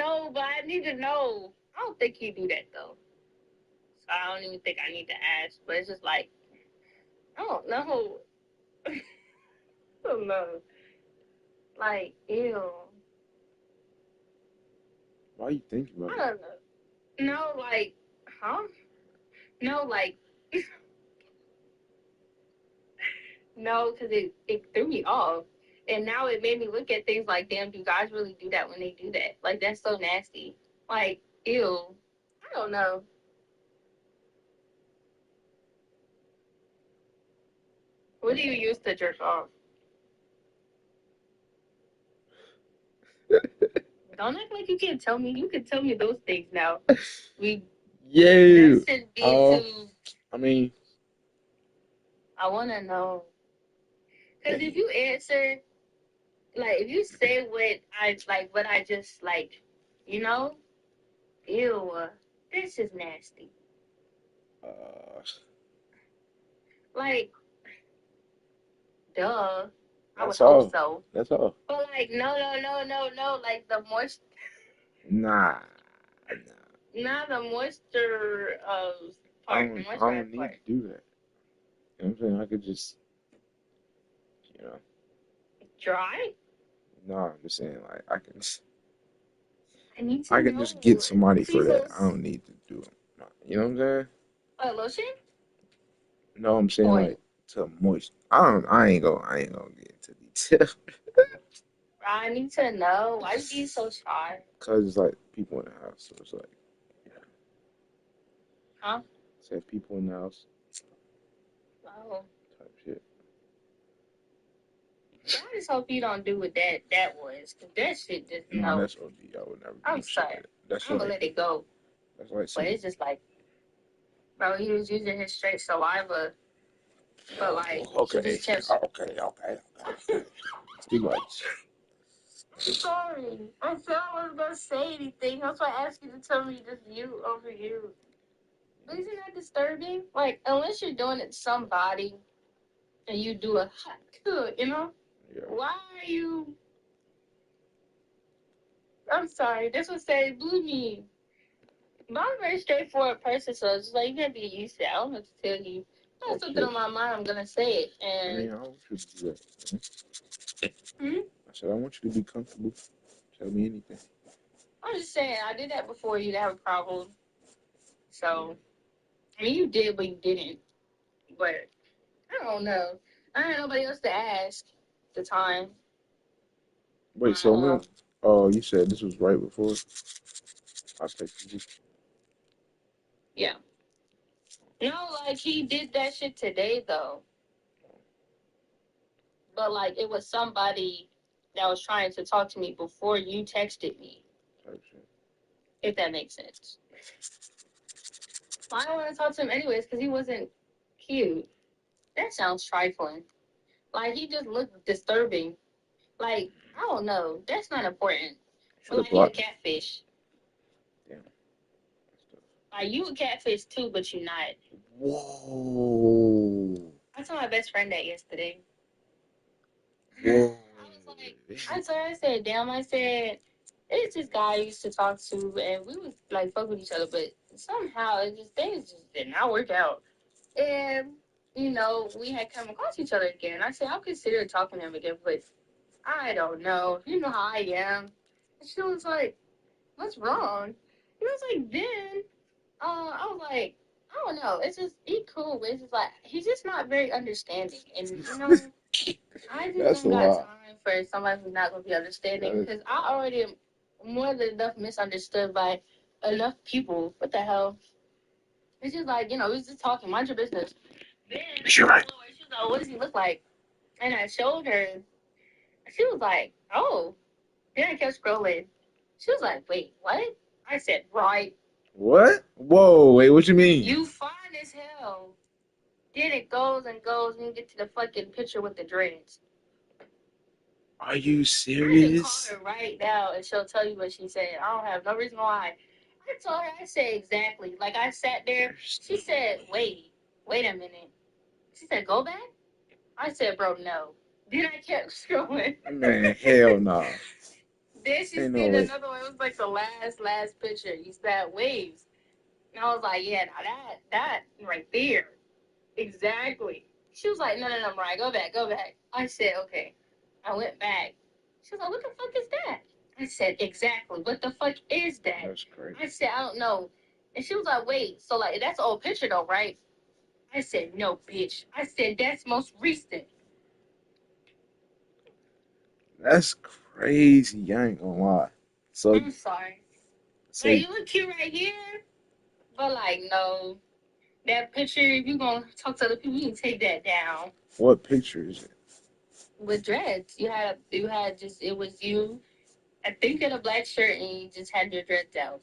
No, but I need to know. I don't think you do that, though. So I don't even think I need to ask. But it's just like, I don't know. I don't know. Like, ew. Why you thinking I about it? don't know. No, like, huh? No, like, no, because it threw me off. And now it made me look at things like, damn, do guys really do that when they do that? Like, that's so nasty. Like, ew. I don't know. What do you use to jerk off? Don't act like you can't tell me. You can tell me those things now. We Yeah. That should be too. I mean, I want to know. Because if you answer, like, if you say what I just, like, you know, ew, this is nasty. uh, Like, duh. I would that's hope all. so. That's all. But, like, no. Like, the moisture, Nah. not the moisture part, the I moisture don't need part. to do that. You know what I'm saying? I could just, you know, Dry? no, I'm just saying, like, I need to I can know. just get somebody for that. I Jesus. don't need to do it. You know what I'm saying? Lotion? No, I'm saying Oil. like to moist. I ain't gonna get into detail. I need to know. Why you being so shy? Cause it's like people in the house, so it's like, yeah, Huh? say people in the house Oh. type shit. I just hope you don't do what that was. 'Cause that shit just, No, no. that's OD. I would never do I'm no shit sorry. like that. That's I'm gonna like let it go. But some. it's just like, bro, he was using his straight saliva. But like, he Okay, just kept. okay. It's too much. I'm sorry. I said I wasn't gonna say anything. That's why I asked you to tell me just you over you. But isn't that disturbing? Like, unless you're doing it to somebody and you do a hot good, you know? Yeah. Why are you? I'm sorry. This was say blue me. But I'm a very straightforward person, so it's like you gotta be used to it. I don't know what to tell you. If I have something on my mind, I'm gonna say it. I mean, And I want you to do that. hmm? I said I want you to be comfortable. Tell me anything. I'm just saying, I did that before. You didn't have a problem. So, I mean, you did, but you didn't. But I don't know. I don't have nobody else to ask at the time. Wait, so when? Oh, you said this was right before I texted you. Yeah. No, like he did that shit today though. But like it was somebody that was trying to talk to me before you texted me. Type shit. If that makes sense. I don't want to talk to him anyways because he wasn't cute. That sounds trifling. Like he just looked disturbing. Like I don't know. That's not important. Should But have like he a blocked. catfish. Damn. Like you a catfish too, but you not. Whoa. I told my best friend that yesterday. Whoa. I was like, I said, damn, I said, it's this guy I used to talk to, and we was like fuck with each other, but somehow it just things just did not work out. And you know, we had come across each other again. I said, I'll consider talking to him again, but I don't know. You know how I am. And she was like, what's wrong? And I was like, then, I was like, I don't know. It's just he cool, but it's just like he's just not very understanding, and you know. I just That's don't a got lot. time for somebody who's not gonna be understanding That is, because I already am more than enough misunderstood by enough people. What the hell? It's just like, we was just talking, mind your business. Then you're right. she was like, what does he look like? And I showed her. She was like, oh. Then I kept scrolling. She was like, wait, what? I said, right. What? Whoa, wait, what you mean? You fine as hell. Then it goes and goes and you get to the fucking picture with the dreads. Are you I can call serious? her right now and she'll tell you what she said. I don't have no reason why. I told her, I said exactly. Like I sat there. She said, wait a minute. She said, go back? I said, bro, no. Then I kept scrolling. Man, hell no. Then she Ain't no seen way. another one. It was like the last picture. You said waves. And I was like, yeah, now that right there. Exactly. She was like, no, Mariah, go back. I said, okay. I went back. She was like, what the fuck is that? I said, exactly. What the fuck is that? That's crazy. I said, I don't know. And she was like, wait, so like that's an old picture though, right? I said, no, bitch. I said, that's most recent. That's crazy. I ain't gonna lie. So, I'm sorry. so Like, you look cute right here, but like, no. That picture, if you gonna talk to other people, you can take that down. what picture is it? With dreads. You had just, it was you. I think in a black shirt and you just had your dreads out.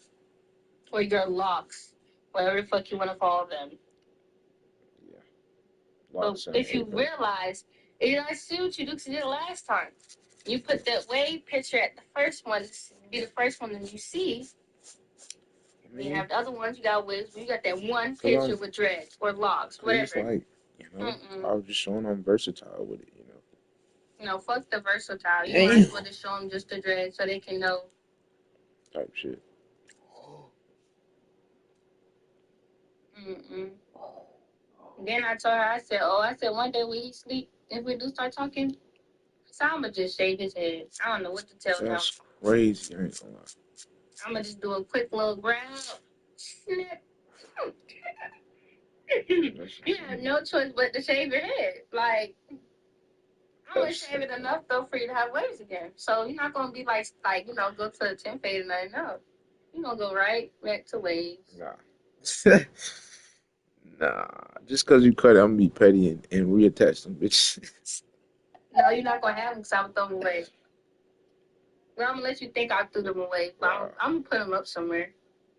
Or your locks. Whatever the fuck you want to call them. Yeah. But Lots of if you it, though. realize, I see what you did last time. You put that wave picture at the first one, be the first one that you see. I You mean, have the other ones, you got wigs, you got that one cause picture I'm, with dreads or locks, cause it's whatever. like, Mm-mm. I was just showing I'm versatile with it. No, fuck the versatile. You might Damn. as well just show them just the dreads so they can know. Type shit. Mm-mm. Then I told her, I said, one day when he sleep, if we do start talking, so I'm going to just shave his head. I don't know what to tell him. That's crazy. I ain't gonna lie. I'm going to just do a quick little grab. Snip. That's You have no choice but to shave your head. Like, I'm going to shave it enough, though, for you to have waves again. So you're not going to be like, go to a 10 fade and nothing. No. You're going to go right back to waves. Nah. Nah. Just cause you cut it, I'm gonna be petty and reattach them bitches. No, you're not going to have them because I would throw them away. Well, I'm going to let you think I threw them away. But Wow. I'm going to put them up somewhere.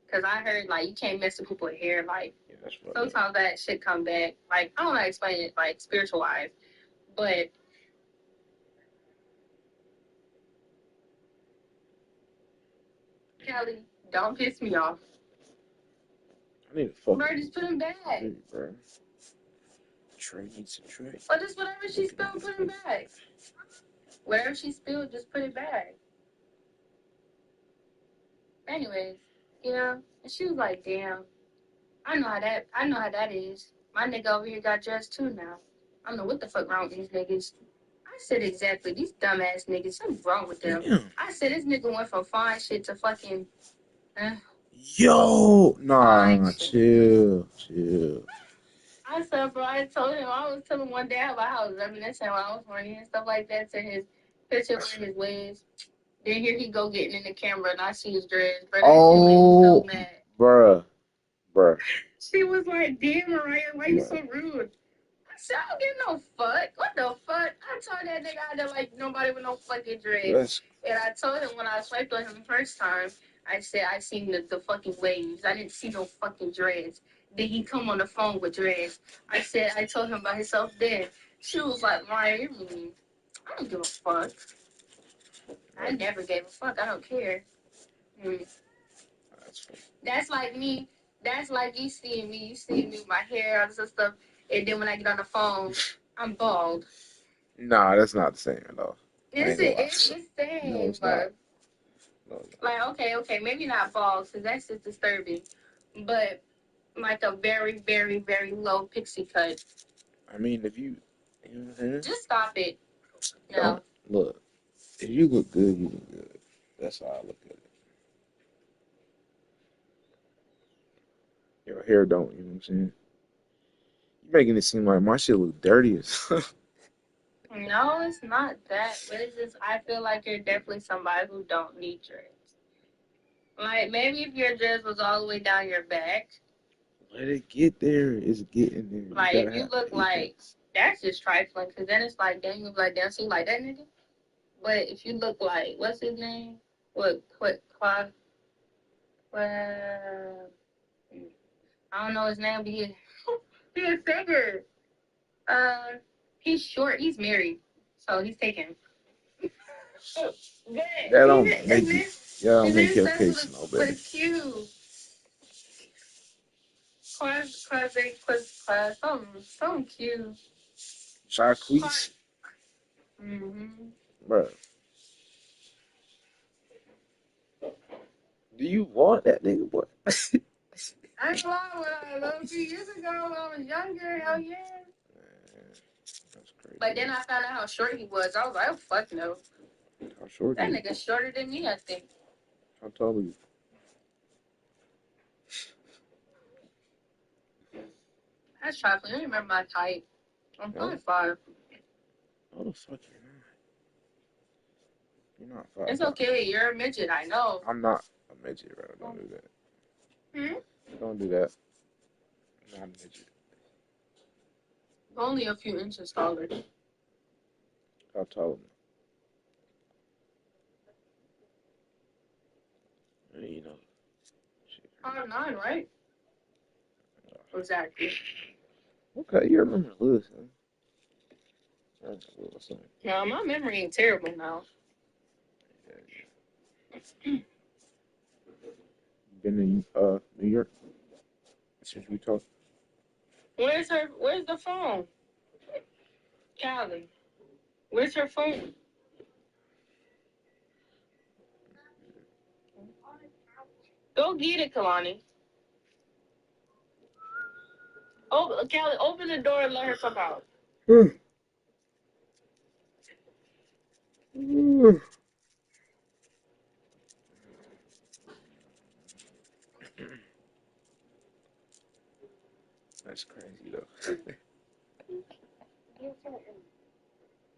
Because I heard, like, you can't mess with people's hair. Like, Yeah, that's fucked up. sometimes that shit come back. Like, I don't know how to explain it, like, spiritual wise. But, Kelly, don't piss me off. I need to fuck Bro, just put him back. bro. Trey needs a tray. Or just whatever she spilled, put him back. Whatever she spilled, just put it back. Anyways, and she was like, damn, I know how that is. My nigga over here got dressed too now. I don't know what the fuck wrong with these niggas. I said exactly, these dumbass niggas, something wrong with them. Damn. I said this nigga went from fine shit to fucking Yo, fine nah, shit. chill. I said, bro, I was telling one day about how I was reminiscing when I was horny and stuff like that to his picture with his waves. Then here he go getting in the camera and I see his dreads. Bro, that shit made me so mad. Bruh. She was like, damn, Mariah, why you so rude? I said, I don't give no fuck. What the fuck? I told that nigga I didn't like nobody with no fucking dreads. And I told him when I swiped on him the first time, I said I seen the fucking waves. I didn't see no fucking dreads. Then he come on the phone with dreads. I told him about himself then. She was like, Mariah, you're mean. I don't give a fuck. I never gave a fuck. I don't care. That's like me. That's like you seeing me. You seeing me with my hair, all this other stuff. And then when I get on the phone, I'm bald. Nah, that's not the same at all. It's the same. No, it's not. No, Like, okay, maybe not bald, because that's just disturbing. But like a very, very, very low pixie cut. I mean, if you know what I'm saying? Just stop it. No. Don't look. If you look good, you look good. That's how I look at it. Your hair don't, you know what I'm saying? You're making it seem like my shit look dirty as No, it's not that. But it's just I feel like you're definitely somebody who don't need dreads. Like maybe if your dreads was all the way down your back, Let it get there. It's getting there. You like gotta if you have look like patience. that's just trifling. Cause then it's like then you be like damn, so you like that nigga. But if you look like what's his name? What well, I don't know his name, but he a singer. Uh, he's short. He's married, so he's taken. But That he's don't make it. That don't his make name your starts case no with better. a Q. Some Q. Jacquees, Mm-hmm. bro. Do you want that nigga, boy? I ain't gonna lie, when a few years ago when I was younger, hell yeah. That's crazy. But then I found out how short he was. I was like, oh fuck no. How short That is he? nigga's shorter than me, I think. How tall are you? That's chocolate. I don't remember my height. I'm No? 5'5". Oh, the fuck you're not. You're not 5'5". It's okay. You're a midget. I know. I'm not a midget, bro. Don't do that. Hmm? Don't do that. I'm not a midget. Only a few inches taller. How tall am I? You know. Shit. 5'9", right? Exactly. Okay, you remember Lewis, huh? That's a little something. No, my memory ain't terrible now. Yeah. Been in New York since we talked. Where's the phone? Callie. Where's her phone? Go get it, Kalani. Oh, Callie, open the door and let her come out. That's crazy though.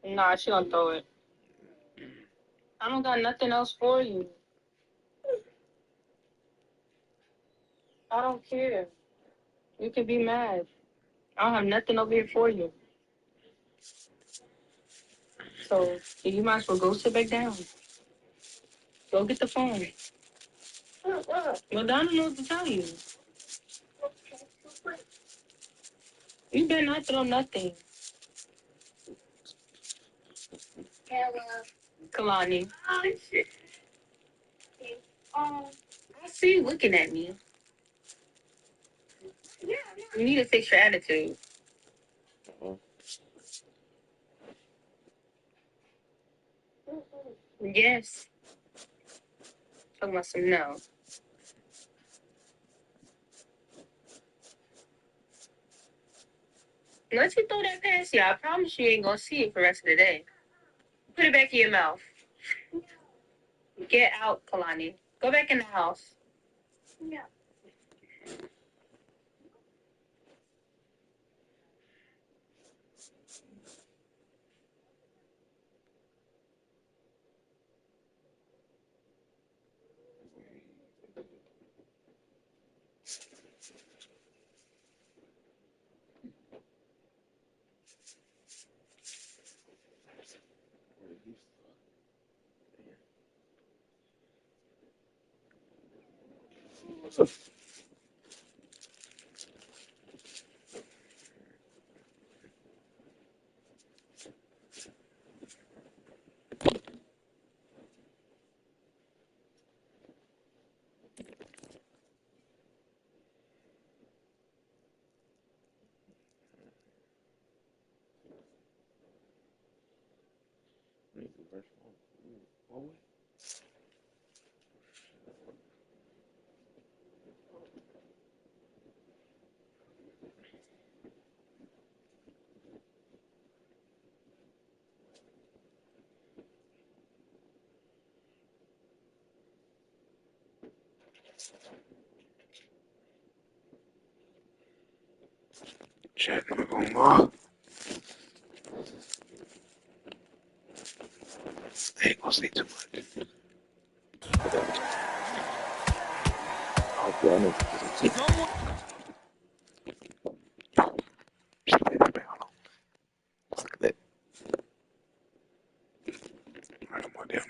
Nah, she gonna throw it. I don't got nothing else for you. I don't care. You can be mad. I don't have nothing over here for you. So you might as well go sit back down. Go get the phone. Well, I don't know what to tell you. You better not throw nothing. Kalani. I see you looking at me. You need to fix your attitude. Oh, Yes. Talking about some no. Once you throw that past you, I promise you ain't gonna see it for the rest of the day. Put it back in your mouth. Get out, Kalani. Go back in the house. Chat not gonna lie. I'll say too much. Oh, bro, I know. Someone Look at that. I'm on there.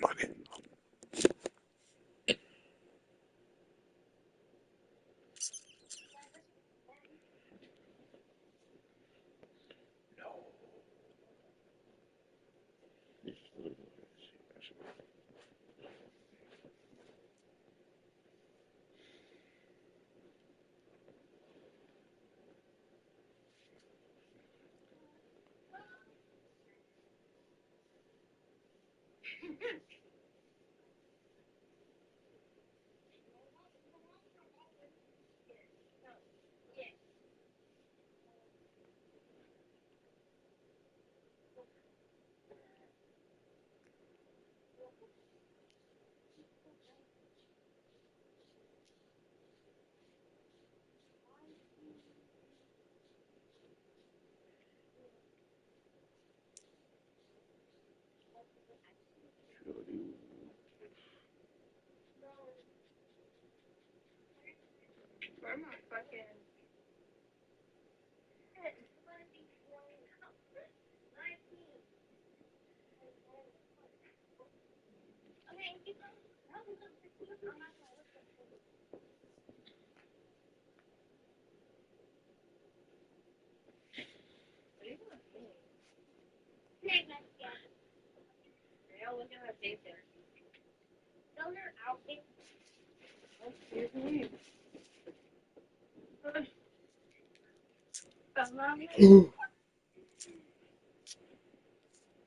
Where my fucking... They're looking at the paper. Excuse me.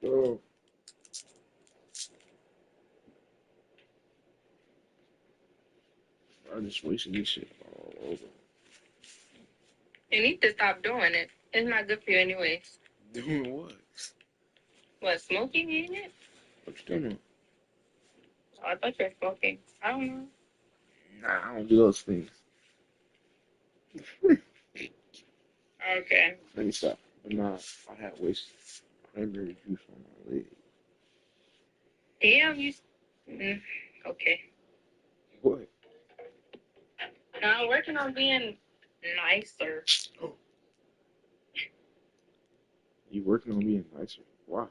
Oh, I just wasted this shit all over. You need to stop doing it. It's not good for you anyways. Doing what? What, smoking in it? What you doing? Oh, I thought you were smoking. I don't know. Nah, I don't do those things. Okay. Let me stop. But nah, I had wasted cranberry juice on my leg. Damn, you... Mm, okay. What? Now, I'm working on being nicer. You working on being nicer? Why?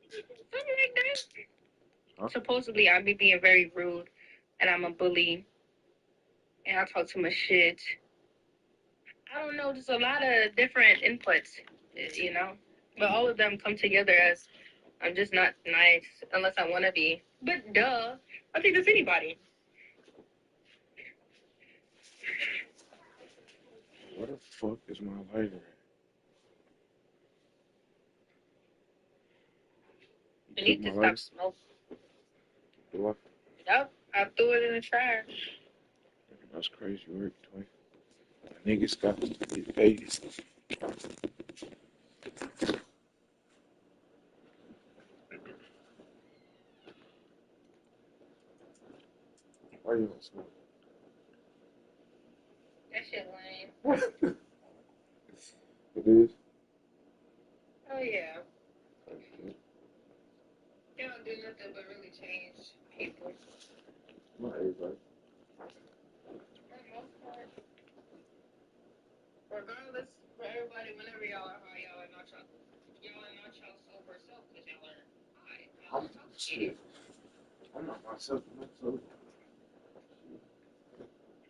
Something like that. Huh? Supposedly, I be being very rude, and I'm a bully, and I talk too much shit. I don't know, just a lot of different inputs, you know? But all of them come together as I'm just not nice unless I want to be. But duh, I think that's anybody. Where the fuck is my lighter at? You You need took to my stop lighter? smoking. Do I? Yep, I threw it in the trash. That's crazy work, toy. Niggas got to get paid. Why you don't smoke? That shit lame. It is? Oh yeah. Okay. They don't do nothing but really change people. Not everybody. For the most part. Regardless, for everybody, whenever y'all are high, y'all are not y'all sober self because y'all are high. Y'all are intoxicated. I'm not myself. I'm not sober.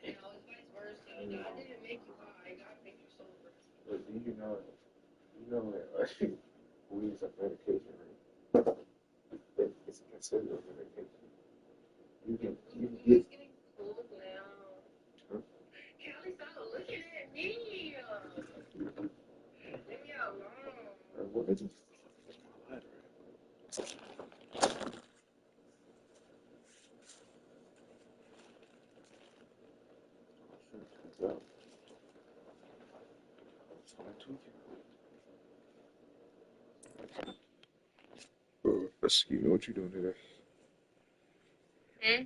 You know, it's vice versa. God didn't make you high. God made you sober. But do you know that weed is a medication, right? It's considered a medication. You can get. It's getting cold now. Huh? Callie, stop looking at me. Leave me alone. What is it? My lighter at? Excuse me, what you doing today? Hmm? I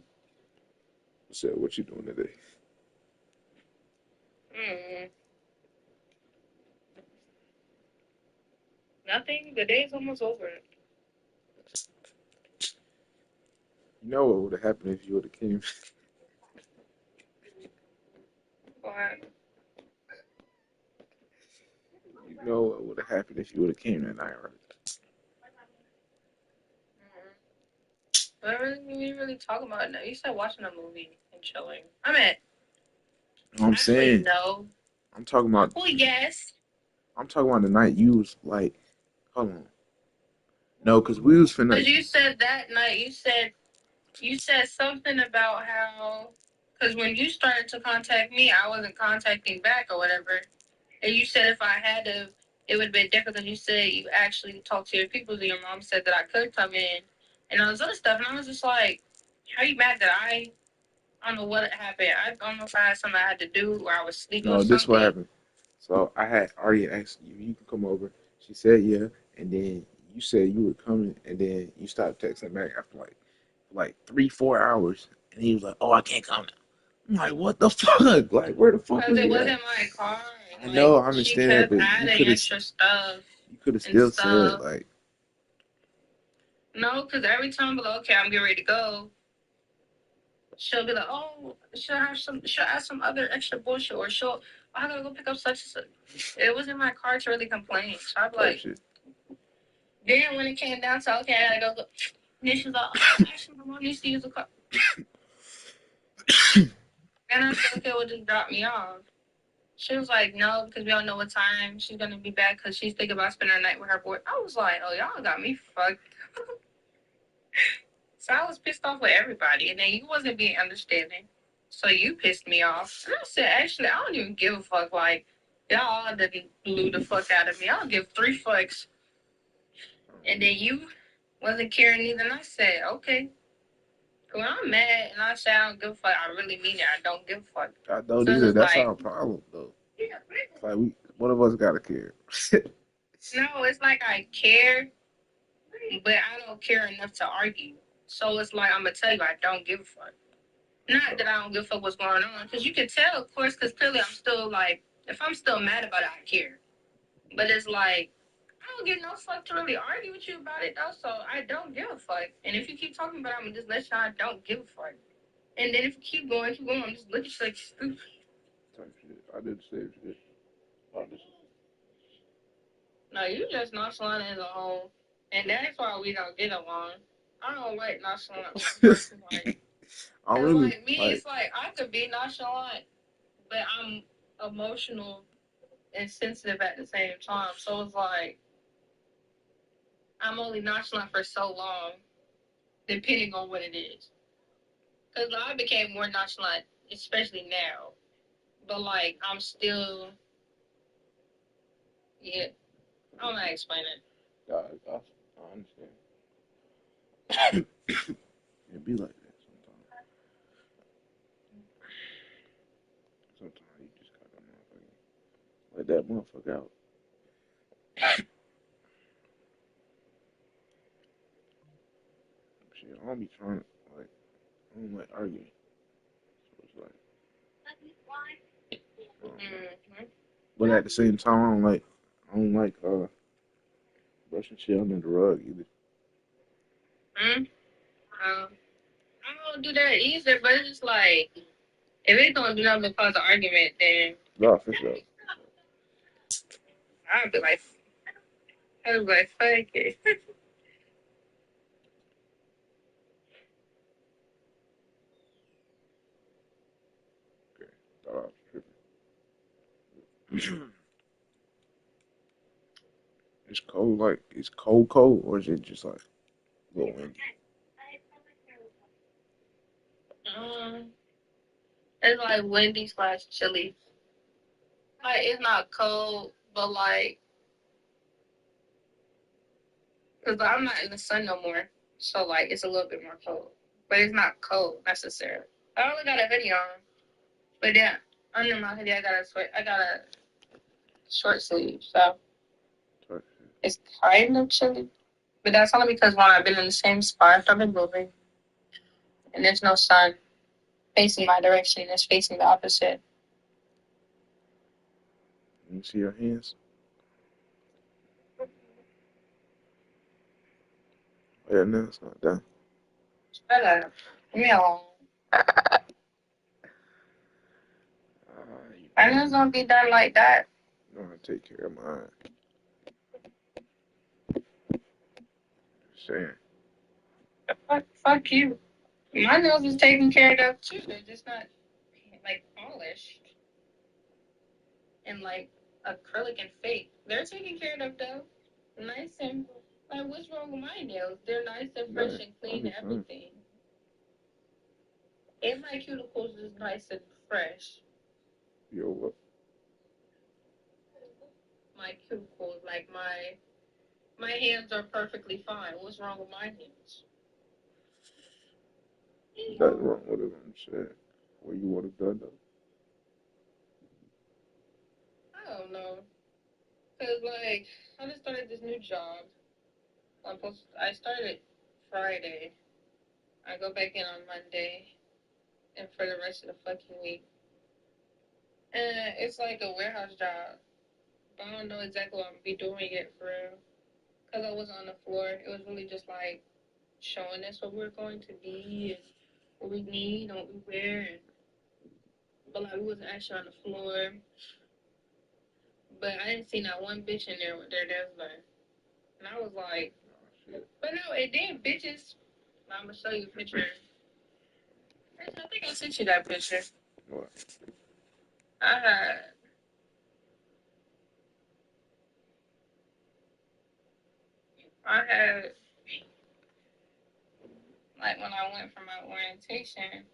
said, what you doing today? Mm. Nothing. The day's almost over. You know what would have happened if you would have came? What? You know what would have happened if you would have came that night, right? What we really talk about now? You said watching a movie and chilling. I mean, You know what I'm actually, saying? no. I'm talking about. Well, yes. I'm talking about the night you was like, hold on. No, cause we was Because finna. you said that night, you said something about how, because when you started to contact me, I wasn't contacting back or whatever. And you said if I had to, it would have been different because you said you actually talked to your people. And your mom said that I could come in and all this other stuff. And I was just like, how you mad that I don't know what happened. I don't know if I had something I had to do or I was sleeping or No, this what something. happened. So I had already asked you, you can come over. She said yeah, and then you said you were coming, and then you stopped texting back after like 3-4 hours, and he was like, "Oh, I can't come now." I'm like, "What the fuck? Like, where the fuck Because was it you at?" wasn't my car. I Like, know, I she understand, kept but adding extra stuff you could have and still said stuff. like, No, because every time I'm like, okay, I'm getting ready to go, she'll be like, oh, she'll add some other extra bullshit, or she'll, oh, I gotta go pick up such and such. It wasn't my car to really complain. So I'm type like, shit. then when it came down to, okay, I gotta go, then she's like, oh, actually, my mom needs to use the car. And I said, okay, well, just drop me off. She was like, no, because we don't know what time she's gonna be back because she's thinking about spending her night with her boy. I was like, oh, y'all got me fucked. So I was pissed off with everybody, and then you wasn't being understanding. So you pissed me off. And I said, actually, I don't even give a fuck. Like, y'all didn't blew the fuck out of me. I don't give three fucks. And then you wasn't caring either. And I said, okay. When I'm mad and I say I don't give a fuck, I really mean it. I don't give a fuck. I know So it's neither. just That's like, our problem though. Like one of us gotta care. no, it's like I care, but I don't care enough to argue. So it's like, I'm going to tell you, I don't give a fuck. Not that I don't give a fuck what's going on, because you can tell, of course, because clearly I'm still like, if I'm still mad about it, I care. But it's like, I don't give no fuck to really argue with you about it, though, so I don't give a fuck. And if you keep talking about it, I'm going to just let you know I don't give a fuck. And then if you keep going, I'm just looking at you like stupid. Type shit. I did the same shit. Honestly. No, you just nonchalant as a whole. And that's why we don't get along. I don't like nonchalant person. Like, I'm cause really like me, like it's like I could be nonchalant, but I'm emotional and sensitive at the same time. So it's like I'm only nonchalant for so long, depending on what it is. Because I became more nonchalant, especially now. But like I'm still, yeah. I don't know how to explain it. I understand. It be like that sometimes. Sometimes you just gotta motherfucking let that motherfucker out. Shit, I don't be trying to like I don't like arguing. So it's like Mm-hmm. but at the same time I don't like brushing shit under the rug either. Mm-hmm. I don't do that either, but it's just like if it don't do nothing to cause an argument, then No, for sure. I'd be like, fuck it. Okay. Thought I was tripping. It's cold like it's cold or is it just like a little windy? um, it's like windy slash chilly. Like it's not cold, but like, cause I'm not in the sun no more, so like it's a little bit more cold. But it's not cold necessarily. I only got a hoodie on, but then under my hoodie I got a short sleeve, so Type it's kind of chilly. But that's only because when I've been in the same spot, I've been moving, and there's no sun facing my direction. It's facing the opposite. Let me see your hands. Oh, yeah, no, it's not done. Shut up. Leave me alone. You I know it's gonna be done like that. know how to take care of mine. Saying. Fuck you. My nails is taken care of too. They're just not like polished and like acrylic and fake. They're taken care of though. Nice and like what's wrong with my nails? They're nice and fresh and clean and everything. And my cuticles is nice and fresh. Yo, what? My cuticles, like my hands are perfectly fine. What's wrong with my hands? Nothing wrong with it, I'm saying. What you would have done though. I don't know. Cause like I just started this new job. I started Friday. I go back in on Monday and for the rest of the fucking week. And it's like a warehouse job. But I don't know exactly what I'm gonna be doing yet for real. Cause I wasn't on the floor. It was really just like showing us what we're going to be and what we need and what we wear and but like we wasn't actually on the floor. But I didn't see not one bitch in there with their nails done. And I was like, but no, and then bitches. I'm gonna show you a picture. I think I sent you that picture. What? I had, I had, like when I went for my orientation,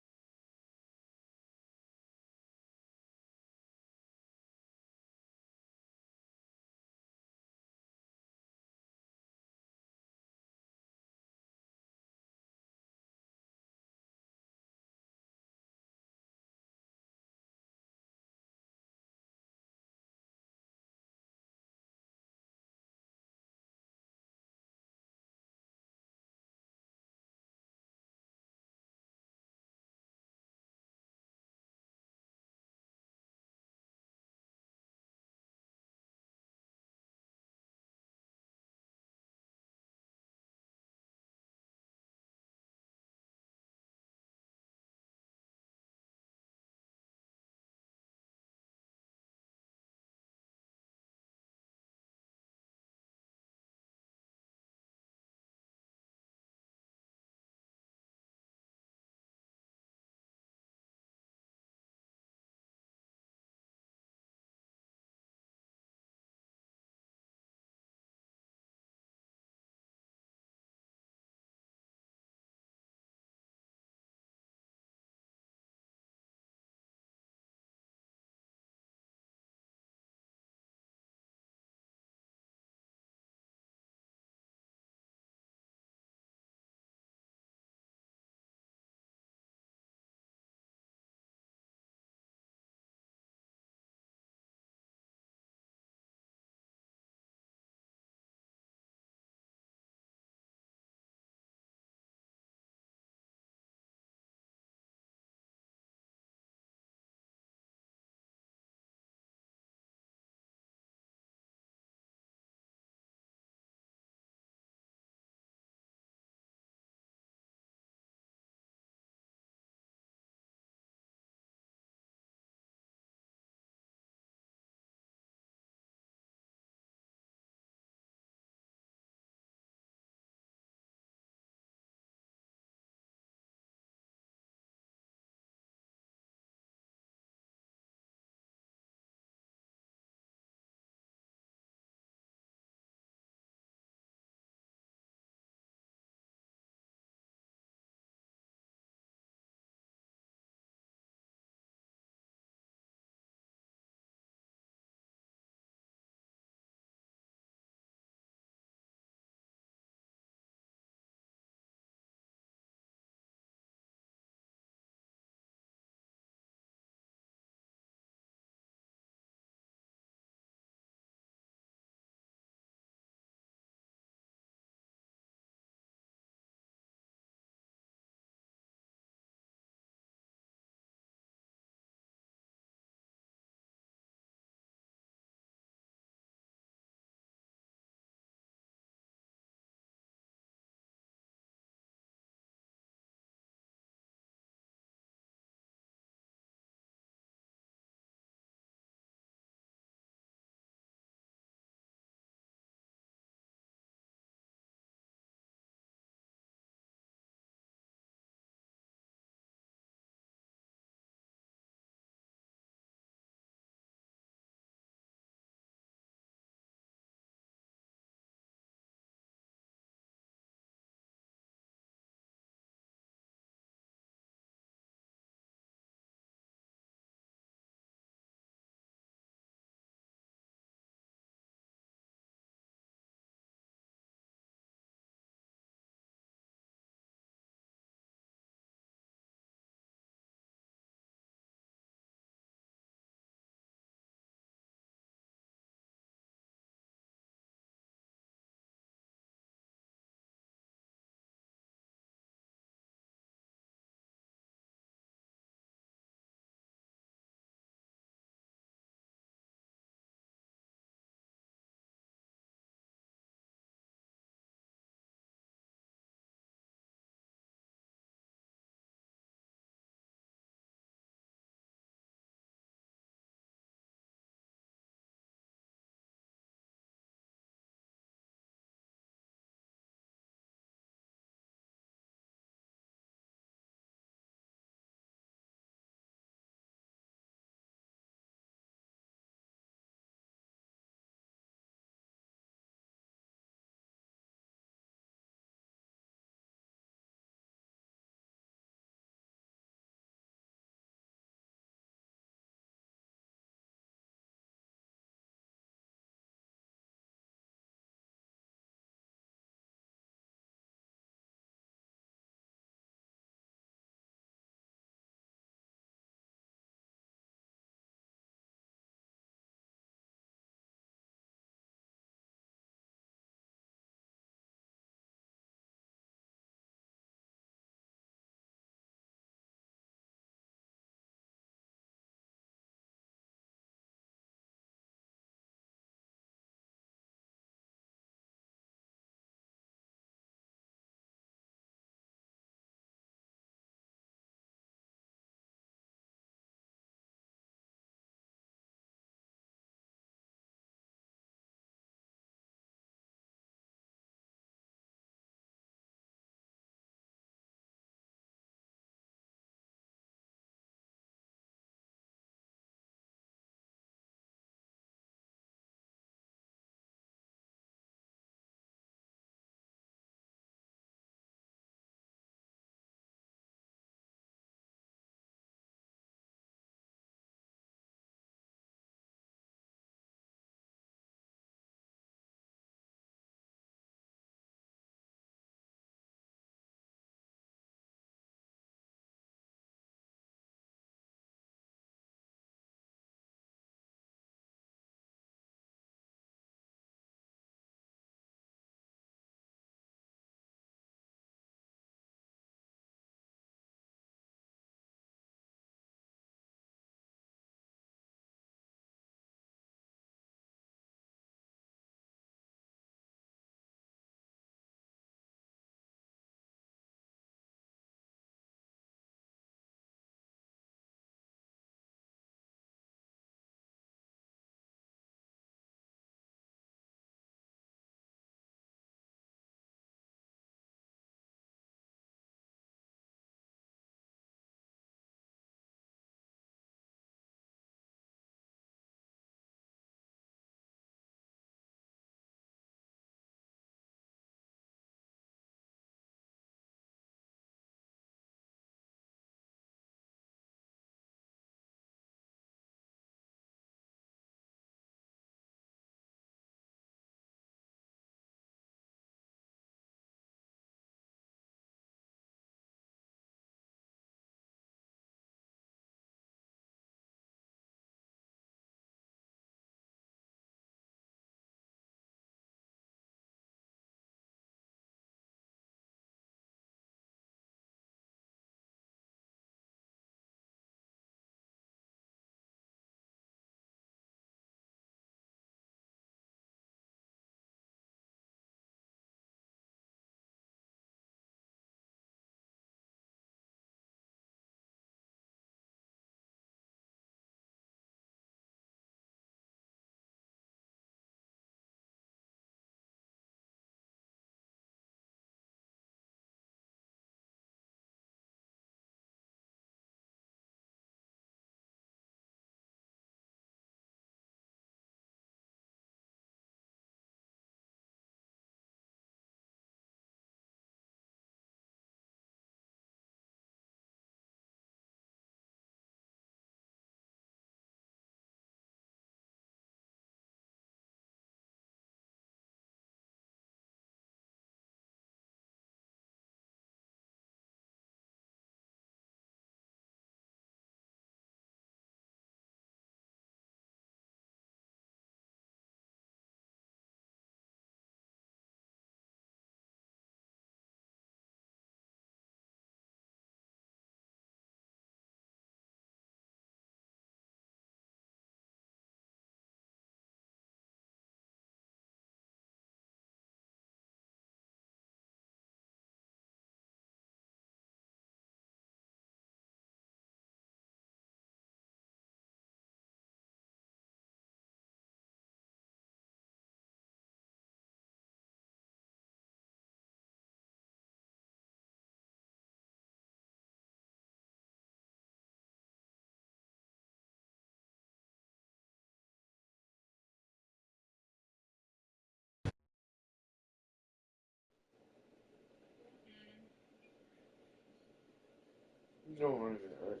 You don't want it, right?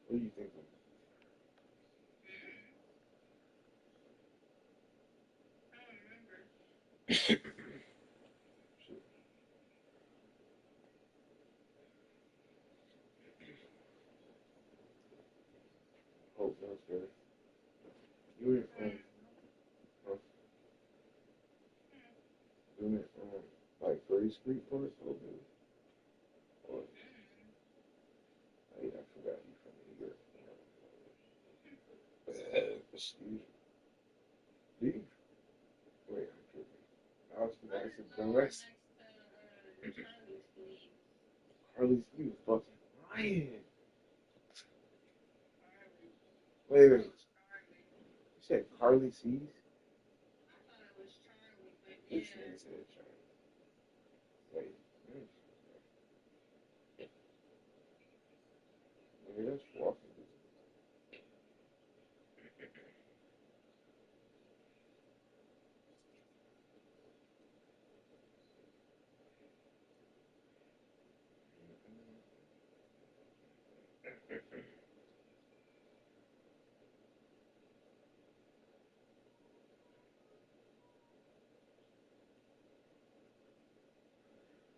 What do you think? Shit. Hope that's good. You went uh, doing it like Gray Street Park or or I forgot you from New York. Excuse me. Wait, I'm tripping. I was gonna ask the rest. Carly's, you fucking lying. Wait. You said Carly C's? This nigga said Charlie. Wait. Nigga, that's walking.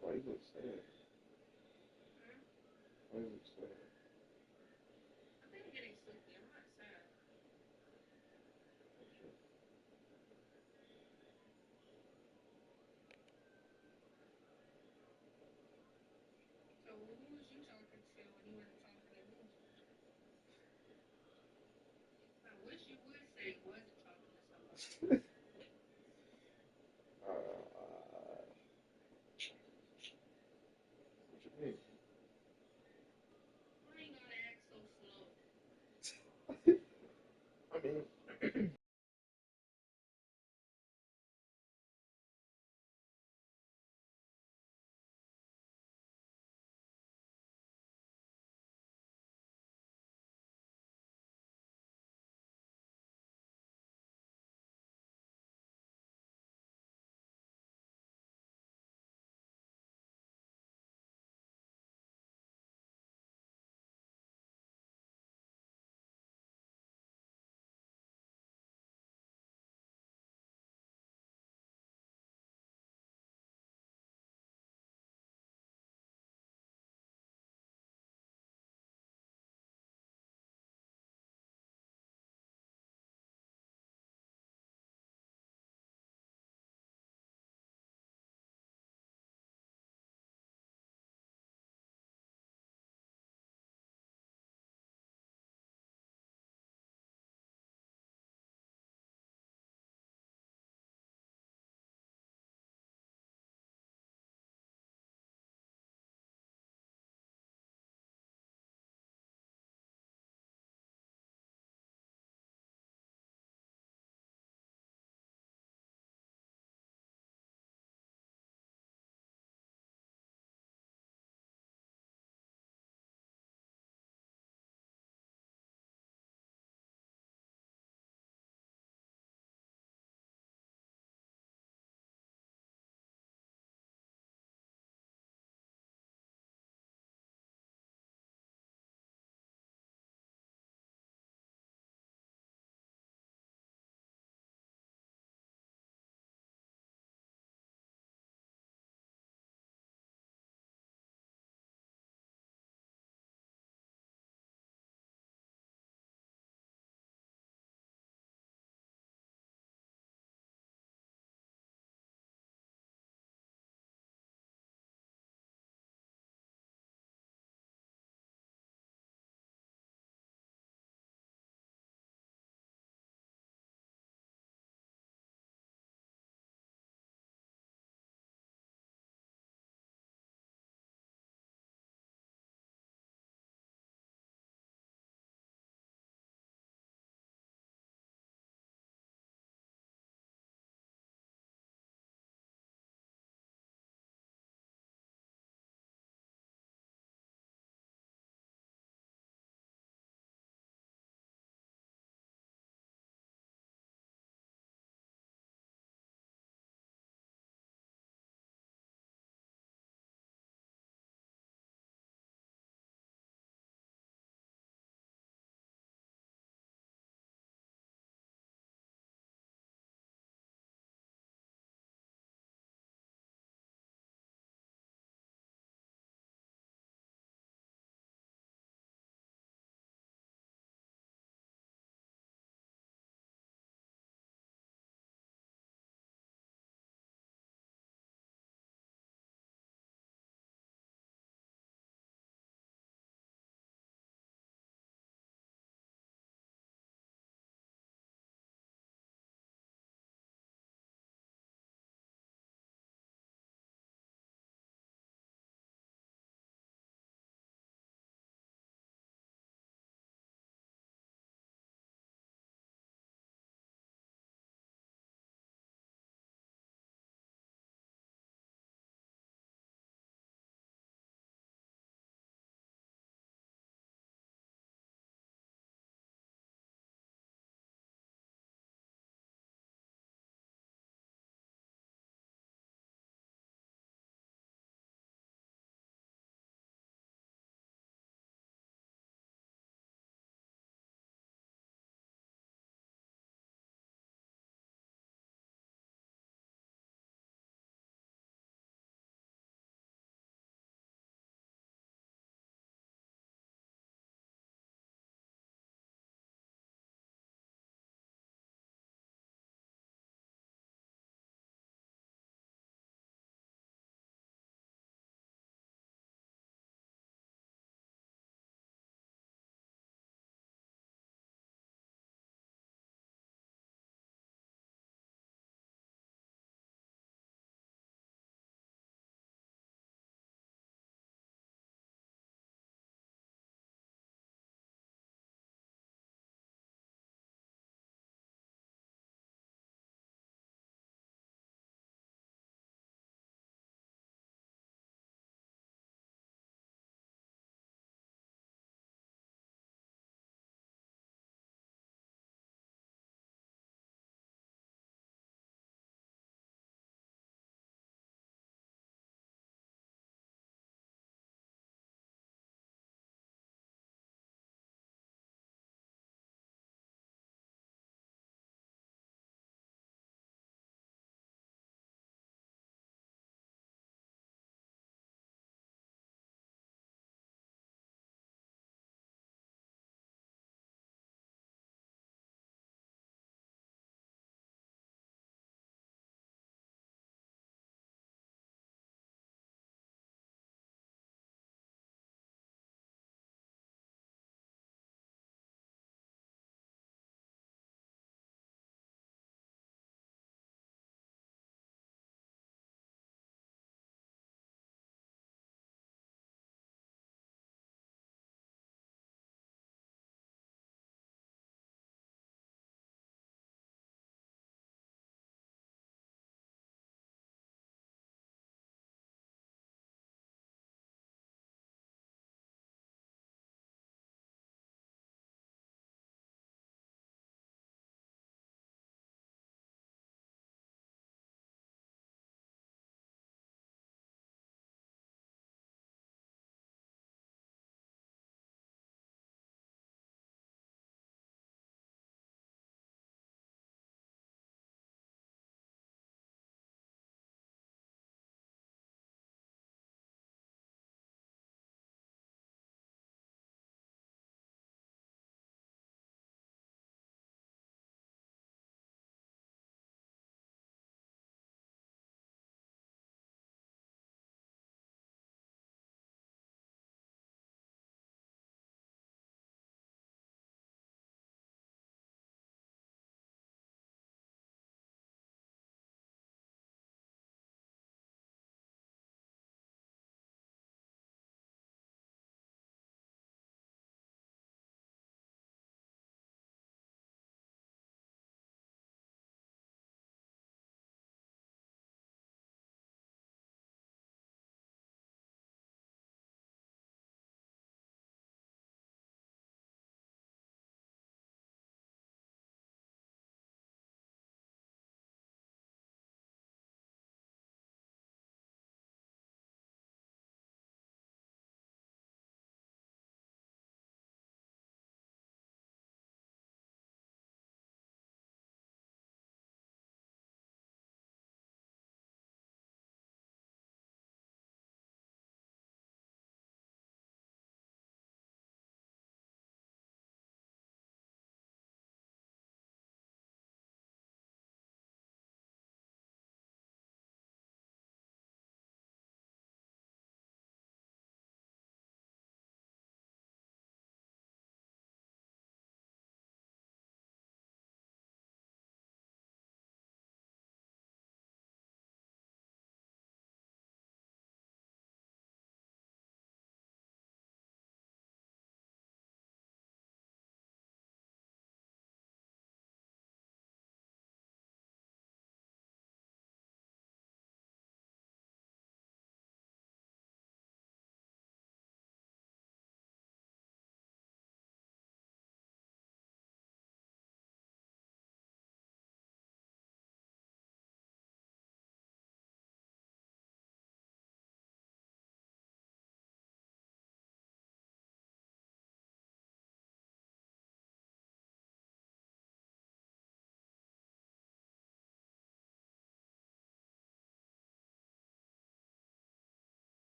Why you look sad? Why you look sad? What you mean? I mean,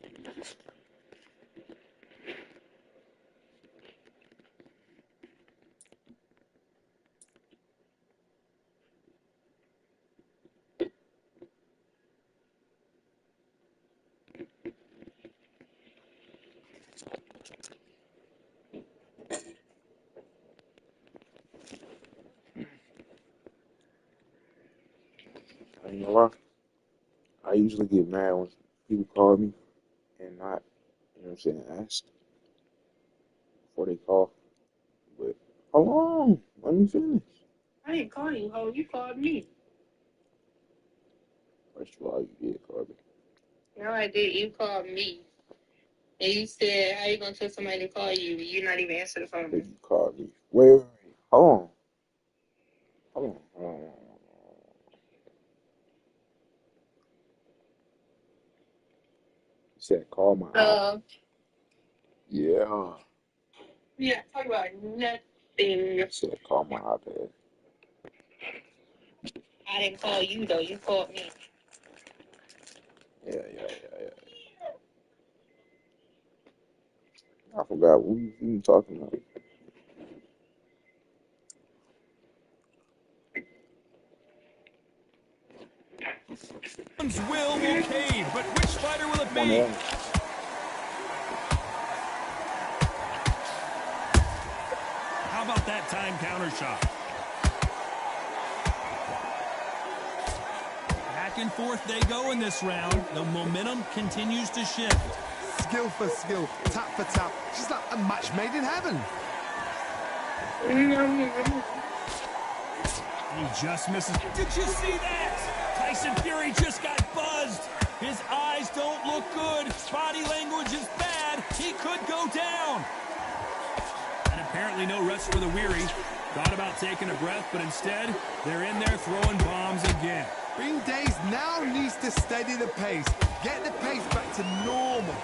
I ain't gonna lie. I usually get mad when people call me and not, you know what I'm saying, ask before they call. But hold on, let me finish. I didn't call you, ho. You called me. First of all, you did call me. No, I did. You called me. And you said, how you going to tell somebody to call you? You not even answer the phone. But you called me. Wait. Hold on. Hold on. You said call my iPad. Yeah. Yeah, talk about nothing. You said call my iPad. I didn't call you, though. You called me. Yeah. I forgot what we even talking about. Will cave, but which fighter will it Come on, be? Aaron. How about that time counter shot? Back and forth they go in this round. The momentum continues to shift. Skill for skill, tap for tap. She's like a match made in heaven. He just misses. Did you see that? Tyson Fury just got buzzed. His eyes don't look good. Body language is bad. He could go down. And apparently no rest for the weary. Thought about taking a breath, but instead, they're in there throwing bombs again. Bing Days now needs to steady the pace. Get the pace back to normal.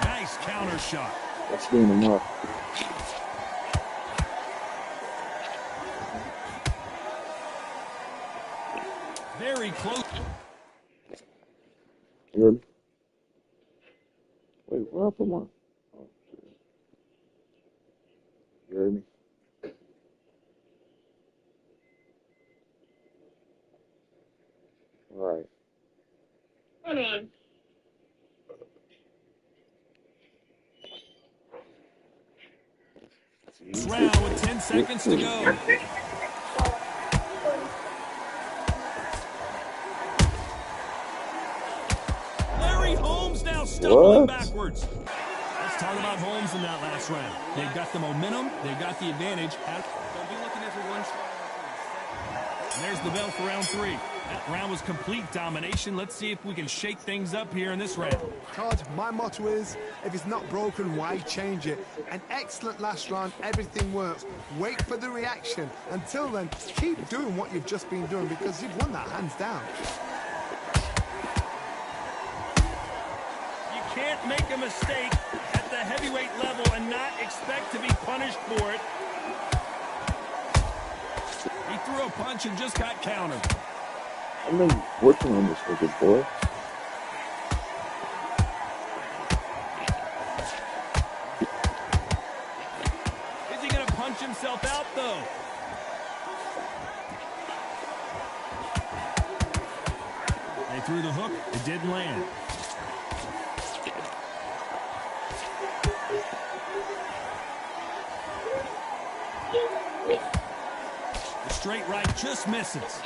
Nice counter shot. Let's bring them up. Very close. You heard me? Wait, where I put my... Oh, shit. You heard me? All right. Hold on. Round with 10 seconds to go. Larry Holmes now stumbling backwards. Let's talk about Holmes in that last round. They've got the momentum. They've got the advantage. Don't be looking at the one shot. And there's the bell for round 3. That round was complete domination. Let's see if we can shake things up here in this round. Todd, my motto is, if it's not broken, why change it? An excellent last round, everything works. Wait for the reaction. Until then, keep doing what you've just been doing because you've won that hands down. You can't make a mistake at the heavyweight level and not expect to be punished for it. He threw a punch and just got countered. I've been working on this with it, boy. Is he going to punch himself out, though? They threw the hook. It didn't land. The straight right just misses.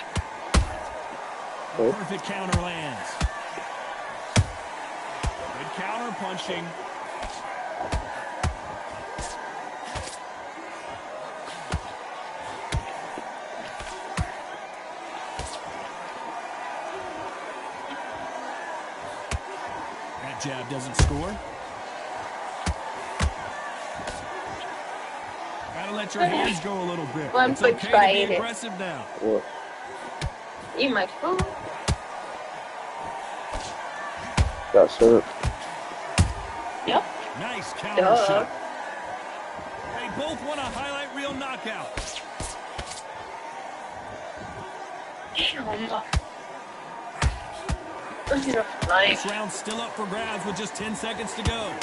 Perfect counter lands. Good counter punching. That jab doesn't score. Gotta let your hands go a little bit. I'm It's so okay to be excited. aggressive now. What? Eat my food. Got syrup. Yep. Nice counter Duh. shot. They both want a highlight reel knockout. This round's still up for grabs with just 10 seconds to go.